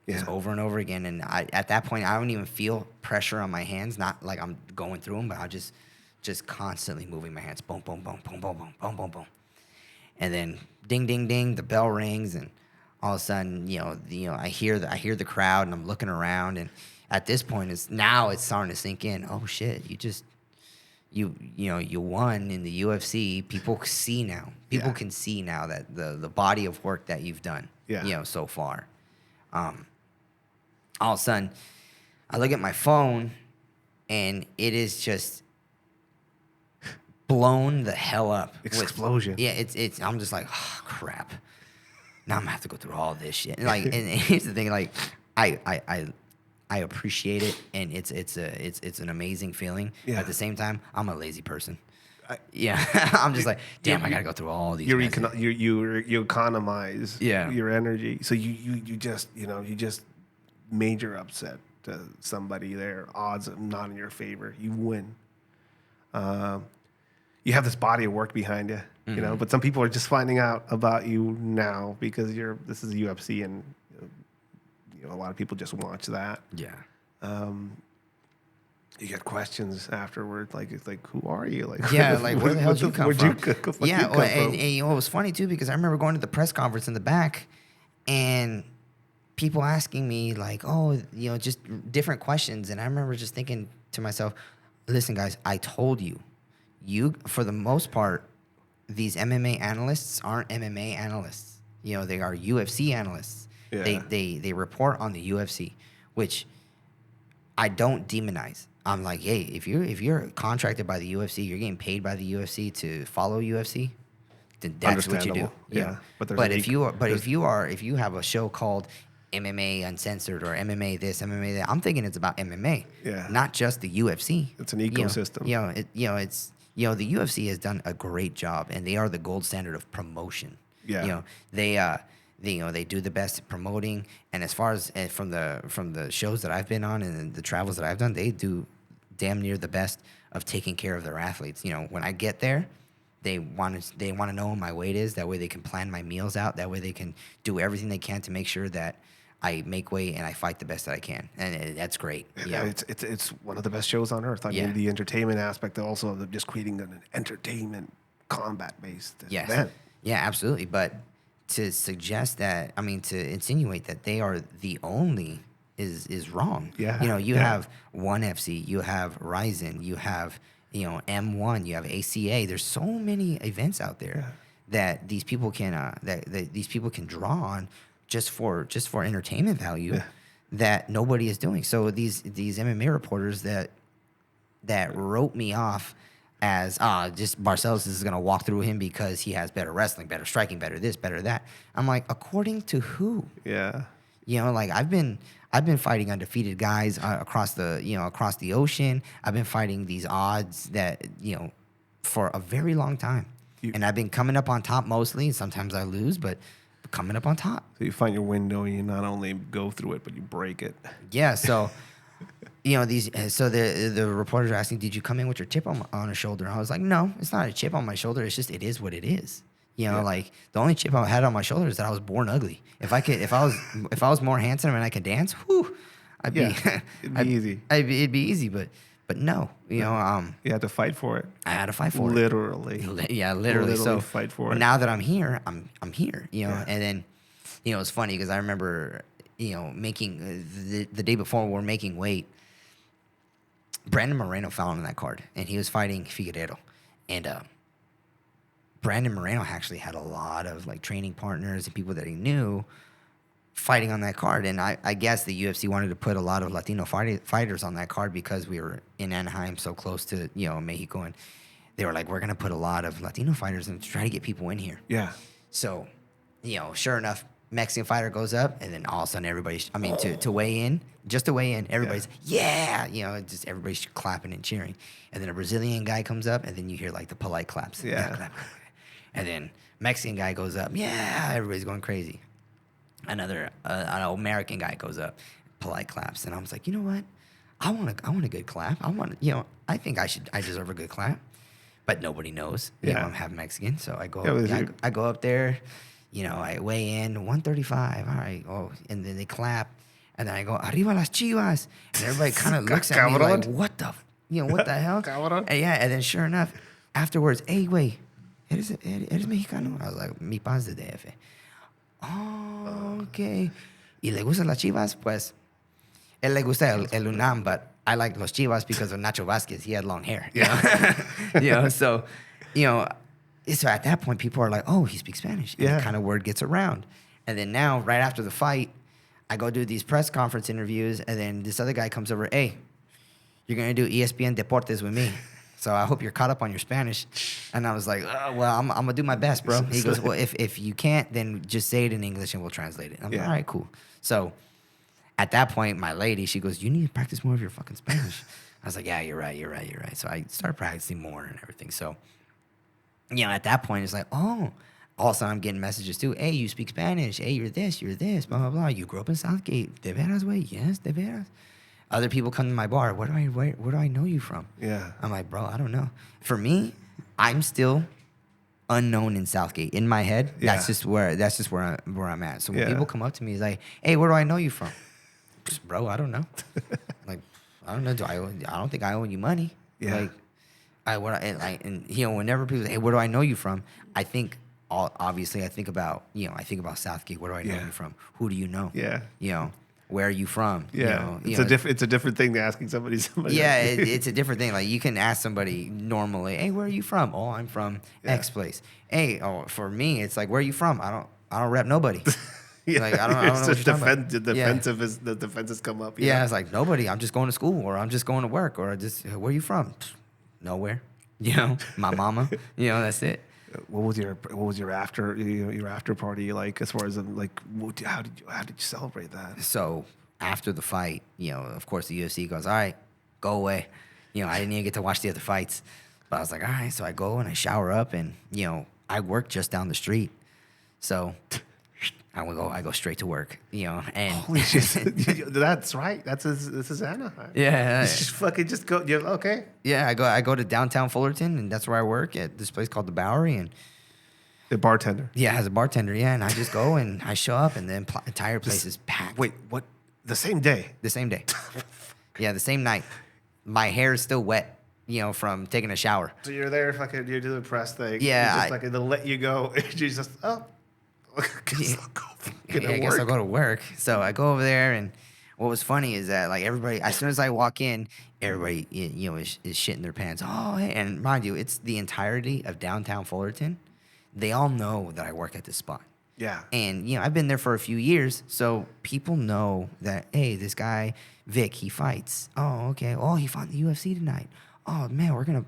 C: Just over and over again, and at that point I don't even feel pressure on my hands, not like I'm going through them, but I just constantly moving my hands, boom, boom, boom, boom, boom, boom, boom, boom, boom, and then ding, ding, ding, the bell rings, and all of a sudden, I hear the crowd, and I'm looking around, and at this point it's starting to sink in. Oh shit, you won in the UFC. People see now. People can see now that the body of work that you've done. So far. All of a sudden, I look at my phone, and it is just blown the hell up.
B: Explosion.
C: It's. I'm just like, oh, crap. Now I'm gonna have to go through all this shit. And here's the thing, I I appreciate it, and it's an amazing feeling.
B: Yeah.
C: At the same time, I'm a lazy person. I'm just like, damn, I gotta go through all these.
B: You economize
C: Yeah.
B: your energy, so you just you just major upset to somebody. Their odds are not in your favor. You win. You have this body of work behind you, but some people are just finding out about you now because this is UFC, and a lot of people just watch that.
C: Yeah.
B: You get questions afterward, like it's like, who are you? Like,
C: Yeah, like where the hell did you come from? And it was funny too because I remember going to the press conference in the back, and people asking me like, oh, just different questions, and I remember just thinking to myself, listen, guys, I told you, for the most part, these MMA analysts aren't MMA analysts. They are UFC analysts. Yeah. They report on the UFC, which I don't demonize. I'm like, hey, if you're contracted by the UFC, you're getting paid by the UFC to follow UFC, then that's what you do.
B: Yeah.
C: But if you have a show called MMA Uncensored or MMA this, MMA that, I'm thinking it's about MMA.
B: Yeah.
C: Not just the UFC.
B: It's an ecosystem.
C: The UFC has done a great job, and they are the gold standard of promotion.
B: Yeah.
C: They do the best at promoting, and as far as from the shows that I've been on and the travels that I've done, they do damn near the best of taking care of their athletes. When I get there, they want to know what my weight is. That way they can plan my meals out. That way they can do everything they can to make sure that I make weight and I fight the best that I can, and that's great.
B: Yeah, it's one of the best shows on earth. I mean, the entertainment aspect, also of just creating an entertainment combat-based event.
C: Yeah, absolutely. But to suggest that, to insinuate that they are the only is wrong.
B: Yeah.
C: You have ONE FC, you have Ryzen, you have M1, you have ACA. There's so many events out there that these people can these people can draw on just for entertainment value that nobody is doing. So these MMA reporters that wrote me off as just Barcelos is going to walk through him because he has better wrestling, better striking, better this, better that. I'm like, according to who?
B: Yeah.
C: Like I've been fighting undefeated guys across the ocean. I've been fighting these odds that for a very long time, and I've been coming up on top mostly. Sometimes I lose, but coming up on top.
B: So you find your window, and you not only go through it, but you break it.
C: Yeah. So. The reporters are asking, did you come in with your chip on a shoulder? And I was like, no, it's not a chip on my shoulder. It's just, it is what it is. Like the only chip I had on my shoulder is that I was born ugly. If I was more handsome and I could dance, it'd be
B: easy.
C: It'd be easy, but no, you
B: had to fight for it.
C: I had to fight for
B: literally.
C: it. Yeah, literally. So
B: fight for it.
C: Now that I'm here, I'm here. And then, it's funny because I remember, making the day before we're making weight. Brandon Moreno fell on that card, and he was fighting Figueiredo. And Brandon Moreno actually had a lot of training partners and people that he knew fighting on that card. And I guess the UFC wanted to put a lot of Latino fighters on that card because we were in Anaheim, so close to Mexico, and they were like, we're gonna put a lot of Latino fighters and try to get people in here.
B: Yeah.
C: So, sure enough, Mexican fighter goes up, and then all of a sudden to weigh in, everybody's, just everybody's clapping and cheering. And then a Brazilian guy comes up, and then you hear the polite claps.
B: Yeah.
C: Clap. And then Mexican guy goes up, everybody's going crazy. Another an American guy goes up, polite claps. And I was like, you know what? I want a good clap. I think I deserve a good clap. But nobody knows. I'm half Mexican, so I go up there. I weigh in 135. All right. Oh, and then they clap, and then I go arriba las Chivas, and everybody kind of looks at me like, what the hell? And then sure enough, afterwards, hey, wait, eres mexicano? I was like, mi pa's de DF. Oh, okay. ¿Y le gustan las Chivas? Pues, él le gusta el UNAM, but I like los Chivas because of Nacho Vasquez. He had long hair. So at that point, people are like, oh, he speaks Spanish. And the kind of word gets around. And then now, right after the fight, I go do these press conference interviews, and then this other guy comes over, hey, you're going to do ESPN Deportes with me. So I hope you're caught up on your Spanish. And I was like, oh, well, I'm going to do my best, bro. He goes, well, if you can't, then just say it in English and we'll translate it. I'm like, all right, cool. So at that point, my lady, she goes, you need to practice more of your fucking Spanish. I was like, yeah, you're right. So I started practicing more and everything. So, at that point, it's like, oh, all of a sudden I'm getting messages too. Hey, you speak Spanish. Hey, you're this, blah, blah, blah. You grew up in Southgate. De veras, way? Yes, de veras. Other people come to my bar. Where do I know you from?
B: Yeah.
C: I'm like, bro, I don't know. For me, I'm still unknown in Southgate. In my head, that's just where I'm at. So when people come up to me, it's like, hey, where do I know you from? Bro, I don't know. Like, I don't know. I don't think I owe you money.
B: Yeah.
C: Whenever people say, hey, where do I know you from? I think obviously I think about Southgate. Where do I know you from? Who do you know?
B: Yeah.
C: Where are you from?
B: Yeah. It's a different thing than asking somebody.
C: Yeah, it's a different thing. Like, you can ask somebody normally, hey, where are you from? Oh, I'm from X place. Hey, for me, it's like, where are you from? I don't rep nobody. Like, I don't know what you're talking about.
B: The defenses come up.
C: Yeah, it's like, nobody. I'm just going to school, or I'm just going to work, or where are you from? Nowhere. My mama. That's it.
B: What was your after party like, as far as how did you celebrate that?
C: So after the fight, of course the UFC goes, all right, go away. I didn't even get to watch the other fights, but I was like, all right. So I go and I shower up, and I work just down the street, so I go straight to work. And
B: holy shit, that's right. This is Anaheim.
C: Yeah,
B: just go. You're okay.
C: Yeah, I go to downtown Fullerton, and that's where I work at this place called the Bowery, and
B: the bartender.
C: Yeah, as a bartender. Yeah, and I just go and I show up, and the entire place is packed.
B: Wait, what? The same day?
C: The same day. Yeah, the same night. My hair is still wet, from taking a shower.
B: So you're there, you do the press thing.
C: Yeah,
B: they'll let you go. You just
C: I guess I'll go to work. So I go over there, and what was funny is that, like, everybody, as soon as I walk in, everybody is shitting their pants. Oh, hey. And mind you, it's the entirety of downtown Fullerton. They all know that I work at this spot.
B: Yeah.
C: And I've been there for a few years, so people know that, hey, this guy Vic, he fights. Oh, okay. Oh, he fought in the UFC tonight. Oh man, we're gonna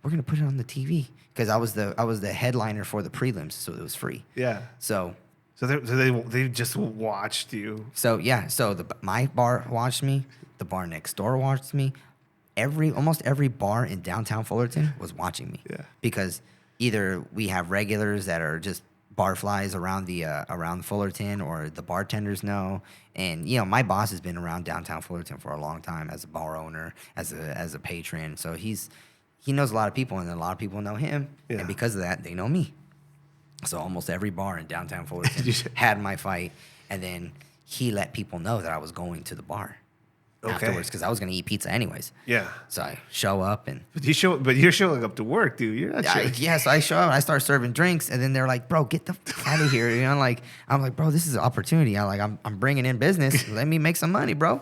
C: put it on the TV, because I was the headliner for the prelims, so it was free.
B: Yeah.
C: So
B: they just watched you.
C: So yeah, so my bar watched me, the bar next door watched me, almost every bar in downtown Fullerton was watching me.
B: Yeah.
C: Because either we have regulars that are just barflies around Fullerton, or the bartenders know. And my boss has been around downtown Fullerton for a long time as a bar owner, as a patron. So he knows a lot of people, and a lot of people know him. Yeah. And because of that, they know me. So almost every bar in downtown Fullerton had my fight, and then he let people know that I was going to the bar afterwards, because I was going to eat pizza anyways.
B: Yeah.
C: So I show up, and
B: but you're showing up to work, dude. You're not sure.
C: Yeah. So I show up, and I start serving drinks, and then they're like, "Bro, get the fuck out of here!" I'm like, "Bro, this is an opportunity. I'm bringing in business. Let me make some money, bro."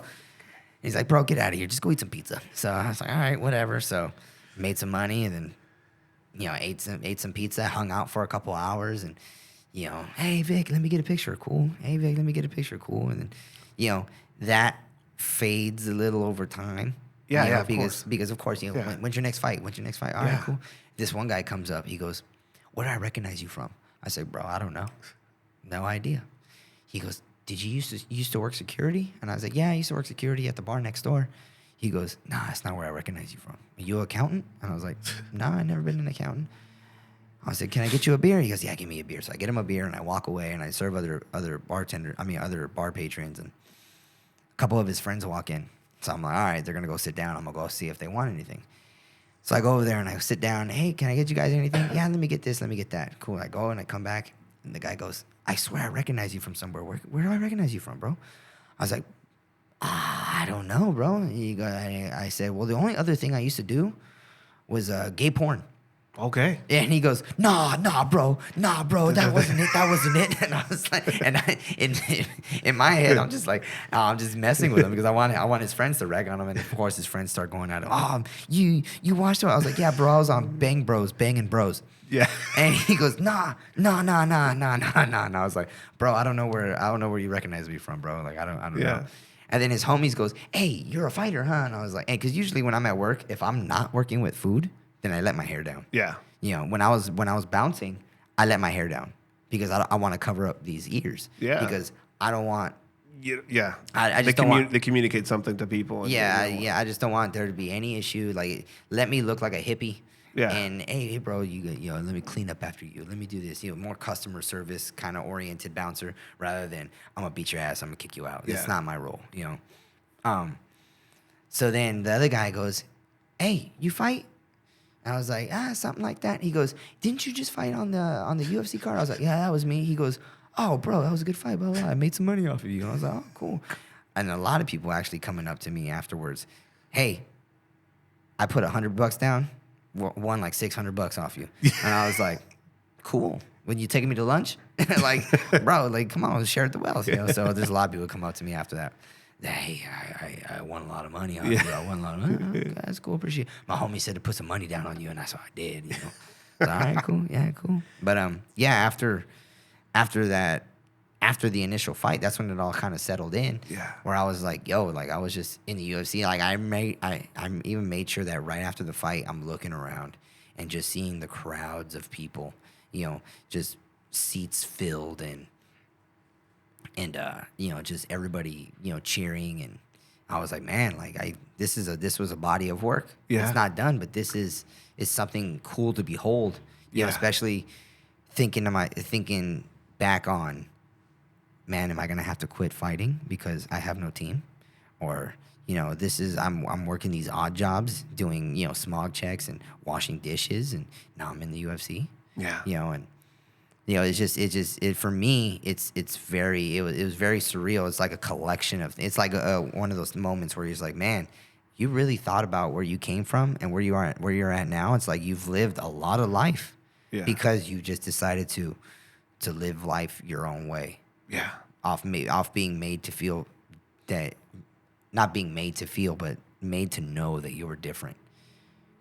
C: He's like, "Bro, get out of here. Just go eat some pizza." So I was like, "All right, whatever." So made some money, and then ate some pizza, hung out for a couple hours, and hey Vic, let me get a picture. Cool. Hey Vic, let me get a picture. Cool. And then that fades a little over time.
B: Yeah,
C: because of course, when's your next fight? All right, cool. This one guy comes up, he goes, "Where do I recognize you from?" I said, "Bro, I don't know. No idea." He goes, "Did you used to work security?" And I was like, "Yeah, I used to work security at the bar next door." He goes, "Nah, that's not where I recognize you from. Are you an accountant?" And I was like, "Nah, I've never been an accountant." I said, "Can I get you a beer?" He goes, "Yeah, give me a beer." So I get him a beer, and I walk away, and I serve other bar patrons, and a couple of his friends walk in. So I'm like, all right, they're going to go sit down. I'm going to go see if they want anything. So I go over there, and I sit down. "Hey, can I get you guys anything?" "Yeah, let me get this, let me get that." Cool. I go, and I come back, and the guy goes, "I swear I recognize you from somewhere. Where do I recognize you from, bro?" I was like, "I don't know, bro." I said, "Well, the only other thing I used to do was gay porn."
B: Okay.
C: And he goes, nah, bro, that wasn't it. And I was like, in my head, I'm just like, I'm just messing with him, because I want his friends to rag on him, and of course his friends start going at him. "Oh, you watched it?" I was like, "Yeah, bro, I was on Banging Bros."
B: Yeah.
C: And he goes, nah. And I was like, "Bro, I don't know where you recognize me from, bro. Like, I don't know." And then his homies goes, "Hey, you're a fighter, huh?" And I was like, "Hey," because usually when I'm at work, if I'm not working with food, then I let my hair down.
B: Yeah.
C: When I was bouncing, I let my hair down, because I want to cover up these ears.
B: Yeah.
C: Because I don't want
B: Yeah.
C: I just don't want.
B: They communicate something to people. And
C: I just don't want there to be any issue. Like, let me look like a hippie.
B: Yeah.
C: And hey, bro, let me clean up after you. Let me do this. More customer service kind of oriented bouncer rather than I'm gonna beat your ass. I'm gonna kick you out. It's not my role. So then the other guy goes, "Hey, you fight?" I was like, something like that. He goes, "Didn't you just fight on the UFC card?" I was like, "Yeah, that was me." He goes, "Oh, bro, that was a good fight. Blah, blah, blah. I made some money off of you." And I was like, "Oh, cool." And a lot of people actually coming up to me afterwards, "Hey, I put $100 down, won like $600 off you." And I was like, "Cool. When you taking me to lunch?" Like, bro, like, come on, let's share the wealth. So there's a lot of people come up to me after that. Hey, I won a lot of money on you. I won a lot of money. Okay, that's cool. Appreciate it. My homie said to put some money down on you, and that's what I did. So, all right, cool. Yeah, cool. But after that, after the initial fight, that's when it all kind of settled in.
B: Yeah.
C: Where I was like, yo, like I was just in the UFC. Like I even made sure that right after the fight, I'm looking around and just seeing the crowds of people, just seats filled and just everybody, cheering. And I was like, man, like this was a body of work.
B: Yeah.
C: It's not done, but this is something cool to behold. Especially thinking back on, man, am I gonna have to quit fighting because I have no team? Or, I'm working these odd jobs doing, smog checks and washing dishes, and now I'm in the UFC.
B: Yeah.
C: And for me, it was very surreal. It's like a collection of, it's like one of those moments where you're just like, man, you really thought about where you came from and where you're at now. It's like you've lived a lot of life because you just decided to live life your own way.
B: Yeah.
C: Off being made to feel that, not being made to feel, but made to know that you were different.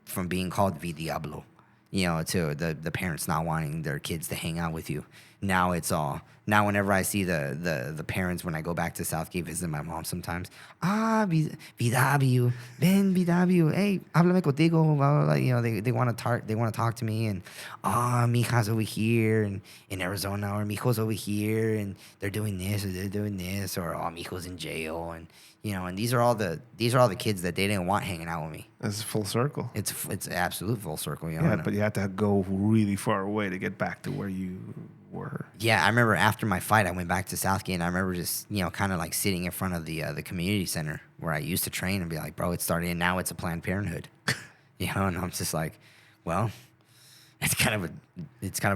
C: From being called V Diablo, to the parents not wanting their kids to hang out with you. Now whenever I see the parents, when I go back to Southgate, visit my mom sometimes, VW, Ben, VW, hey, háblame contigo, blah, blah, blah. They want to talk to me, and mija's over here, and in Arizona, or mijo's over here, and they're doing this, or they're doing this, or mijo's in jail, and and these are all the kids that they didn't want hanging out with me.
B: It's full circle.
C: It's absolute full circle.
B: Yeah, but you have to go really far away to get back to where you were.
C: Yeah, I remember after my fight, I went back to Southgate, and I remember just kind of like sitting in front of the community center where I used to train, and be like, bro, it started, and now it's a Planned Parenthood. And I'm just like, well, it's kind of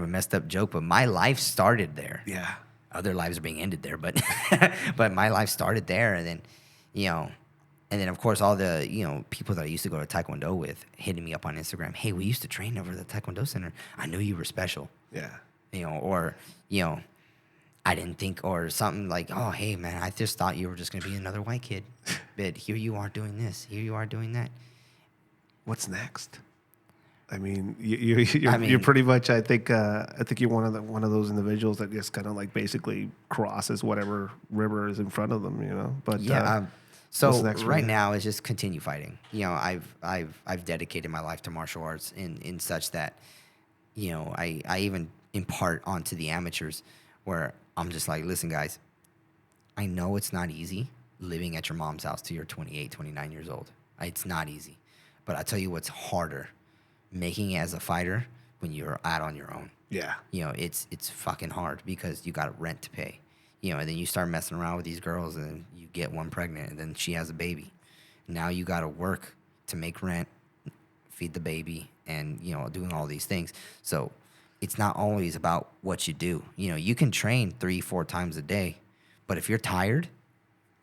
C: a messed up joke, but my life started there.
B: Yeah.
C: Other lives are being ended there, but but my life started there, and then. And then of course all the people that I used to go to Taekwondo with hitting me up on Instagram. Hey, we used to train over at the Taekwondo center. I knew you were special.
B: Yeah.
C: Or I didn't think, or something like, oh hey man, I just thought you were just gonna be another white kid, but here you are doing this. Here you are doing that.
B: What's next? I mean, you're pretty much. I think you're one of those individuals that just kind of like basically crosses whatever river is in front of them, But
C: so right now is just continue fighting. I've dedicated my life to martial arts in such that, I even impart onto the amateurs where I'm just like, listen guys, I know it's not easy living at your mom's house till you're 28, 29 years old. It's not easy, but I tell you what's harder. Making it as a fighter when you're out on your own.
B: Yeah.
C: It's fucking hard because you got rent to pay. And then you start messing around with these girls, and you get one pregnant, and then she has a baby. Now you got to work to make rent, feed the baby, and doing all these things. So it's not always about what you do. You can train 3-4 times a day, but if you're tired,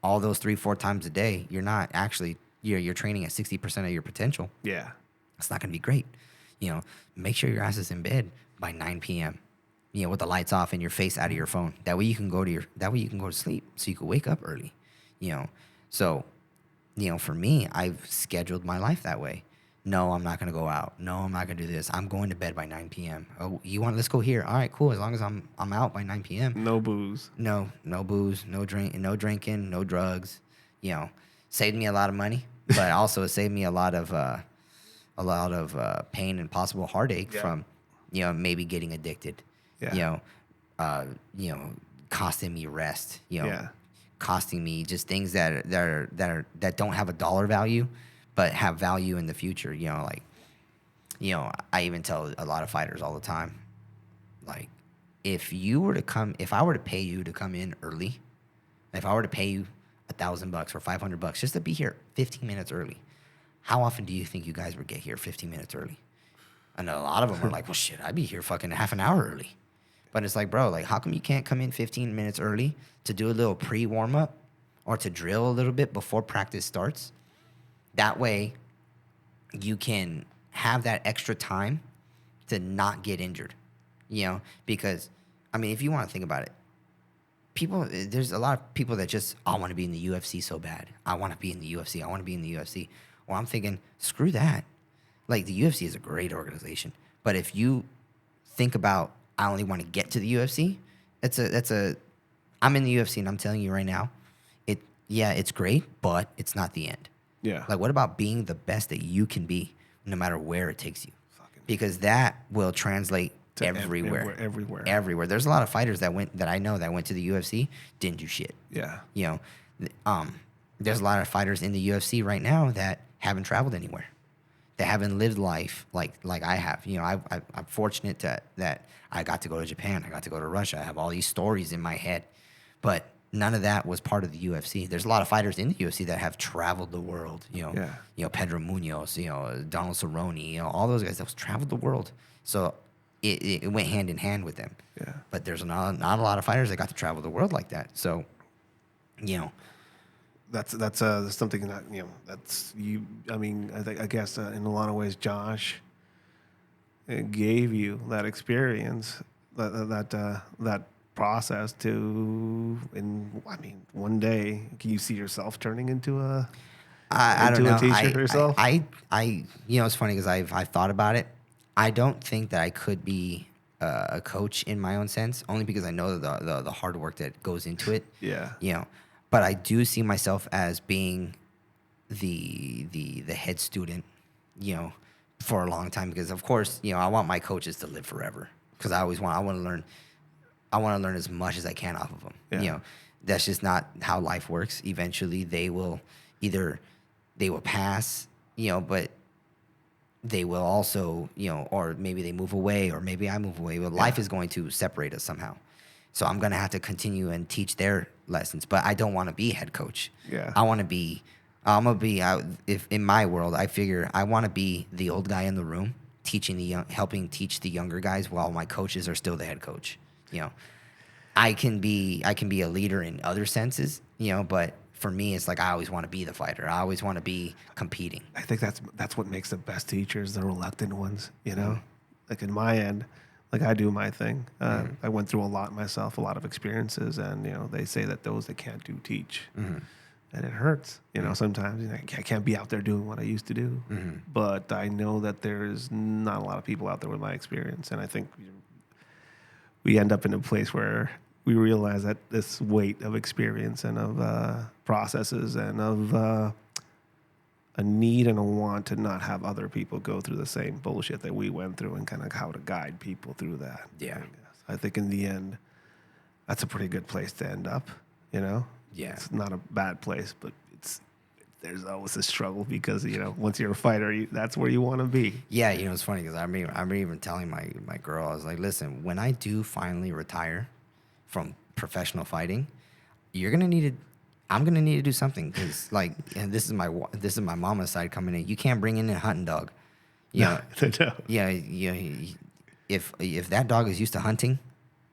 C: all those 3-4 times a day, you're not actually you're training at 60% of your potential.
B: Yeah.
C: It's not going to be great. Make sure your ass is in bed by 9 p.m. With the lights off and your face out of your phone. That way you can go to sleep, so you can wake up early. So, for me, I've scheduled my life that way. No, I'm not going to go out. No, I'm not going to do this. I'm going to bed by 9 p.m. Oh, let's go here. All right, cool. As long as I'm out by 9 p.m.
B: No booze.
C: No booze, no drinking, no drugs. Saved me a lot of money, but also it saved me a lot of pain and possible heartache from, maybe getting addicted.
B: Yeah.
C: Costing me rest. costing me just things that don't have a dollar value, but have value in the future. I even tell a lot of fighters all the time, like, if I were to pay you to come in early, if I were to pay you $1,000 or $500 just to be here 15 minutes early, how often do you think you guys would get here 15 minutes early? I know a lot of them are like, well, shit, I'd be here fucking half an hour early. But it's like, bro, like, how come you can't come in 15 minutes early to do a little pre-warm-up or to drill a little bit before practice starts? That way, you can have that extra time to not get injured, because, I mean, if you want to think about it, there's a lot of people that just, I want to be in the UFC so bad. I want to be in the UFC. I want to be in the UFC. Well, I'm thinking, screw that. Like, the UFC is a great organization. But if you think about, I only want to get to the UFC, I'm in the UFC and I'm telling you right now, it's great, but it's not the end.
B: Yeah.
C: Like, what about being the best that you can be no matter where it takes you? Because that will translate to everywhere. Everywhere. There's a lot of fighters that went to the UFC, didn't do shit.
B: Yeah.
C: There's a lot of fighters in the UFC right now that haven't traveled anywhere. They haven't lived life like I have. I'm fortunate that I got to go to Japan. I got to go to Russia. I have all these stories in my head. But none of that was part of the UFC. There's a lot of fighters in the UFC that have traveled the world. Pedro Munoz, Donald Cerrone, all those guys that have traveled the world. So it went hand in hand with them.
B: Yeah.
C: But there's not a lot of fighters that got to travel the world like that. So,
B: That's something that that's you. I mean, I guess in a lot of ways, Josh gave you that experience, that process to. One day, can you see yourself turning into a?
C: I don't know.
B: A teacher yourself?
C: It's funny because I've thought about it. I don't think that I could be a coach in my own sense, only because I know the hard work that goes into it.
B: Yeah.
C: But I do see myself as being the head student, for a long time, because of course, I want my coaches to live forever, because I want to learn as much as I can off of them.
B: Yeah.
C: That's just not how life works. Eventually, they will pass, but they will also, or maybe they move away, or maybe I move away. But life is going to separate us somehow. So I'm going to have to continue and teach their lessons. But I don't want to be head coach.
B: Yeah.
C: If in my world, I figure I want to be the old guy in the room, helping teach the younger guys while my coaches are still the head coach. I can be a leader in other senses, but for me, it's like I always want to be the fighter. I always want to be competing.
B: I think that's what makes the best teachers, the reluctant ones, Like in my end, like I do my thing. I went through a lot myself, a lot of experiences, and they say that those that can't do teach, and it hurts. Sometimes I can't be out there doing what I used to do, but I know that there's not a lot of people out there with my experience, and I think we end up in a place where we realize that this weight of experience and of processes and of a need and a want to not have other people go through the same bullshit that we went through, and kind of how to guide people through that.
C: Yeah.
B: I think in the end, that's a pretty good place to end up, Yeah. It's not a bad place, but there's always a struggle because, once you're a fighter, that's where you want to be.
C: Yeah, it's funny because I remember even telling my girl, I was like, listen, when I do finally retire from professional fighting, I'm gonna need to do something, because and this is my mama's side coming in. You can't bring in a hunting dog.
B: No.
C: Yeah. If that dog is used to hunting,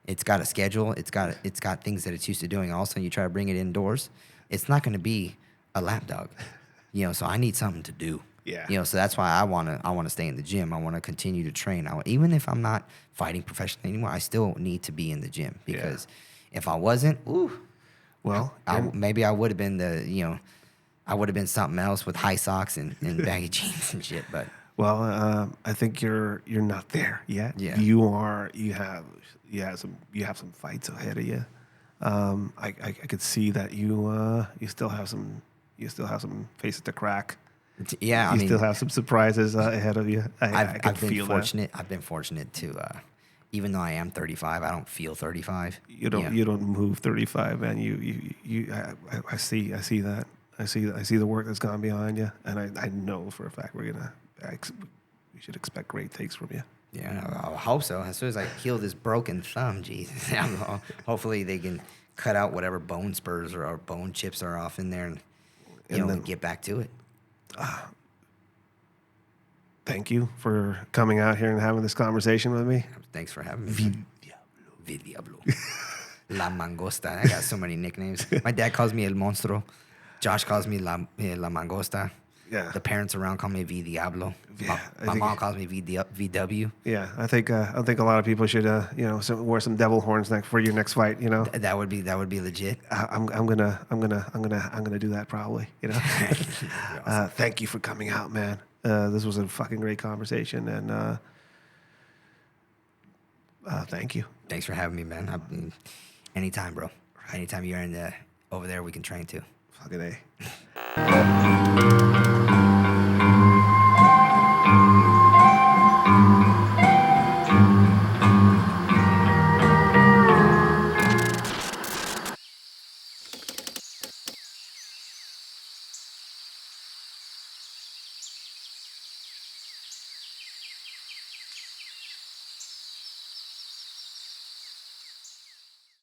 C: it's got a schedule. It's got things that it's used to doing. Also, you try to bring it indoors, it's not going to be a lap dog. So I need something to do.
B: Yeah.
C: So that's why I wanna stay in the gym. I want to continue to train. Even if I'm not fighting professionally anymore, I still need to be in the gym, because if I wasn't,
B: well,
C: maybe I would have been I would have been something else with high socks and baggy jeans and shit. But
B: I think you're not there yet.
C: Yeah.
B: You have some fights ahead of you. I could see that you still have some faces to crack.
C: Yeah, I mean,
B: still have some surprises ahead of you. I
C: I've
B: can
C: been
B: feel
C: fortunate. I've been fortunate to even though I am 35, I don't feel 35.
B: You don't move 35, man. I see that. I see the work that's gone behind you, and I know for a fact we should expect great things from you.
C: Yeah, I hope so. As soon as I heal this broken thumb, Jesus, hopefully they can cut out whatever bone spurs or bone chips are off in there, and then get back to it.
B: Thank you for coming out here and having this conversation with me.
C: Thanks for having me. Vi Diablo. La Mangosta. I got so many nicknames. My dad calls me El Monstruo. Josh calls me La Mangosta.
B: Yeah.
C: The parents around call me V Diablo.
B: Yeah,
C: my mom calls me VW.
B: Yeah, I think a lot of people should wear some devil horns for your next fight.
C: That would be legit.
B: I'm gonna do that probably. Awesome. Thank you for coming out, man. This was a fucking great conversation, and thank you.
C: Thanks for having me, man. Anytime, bro. Anytime you're over there, we can train too.
B: Fucking A.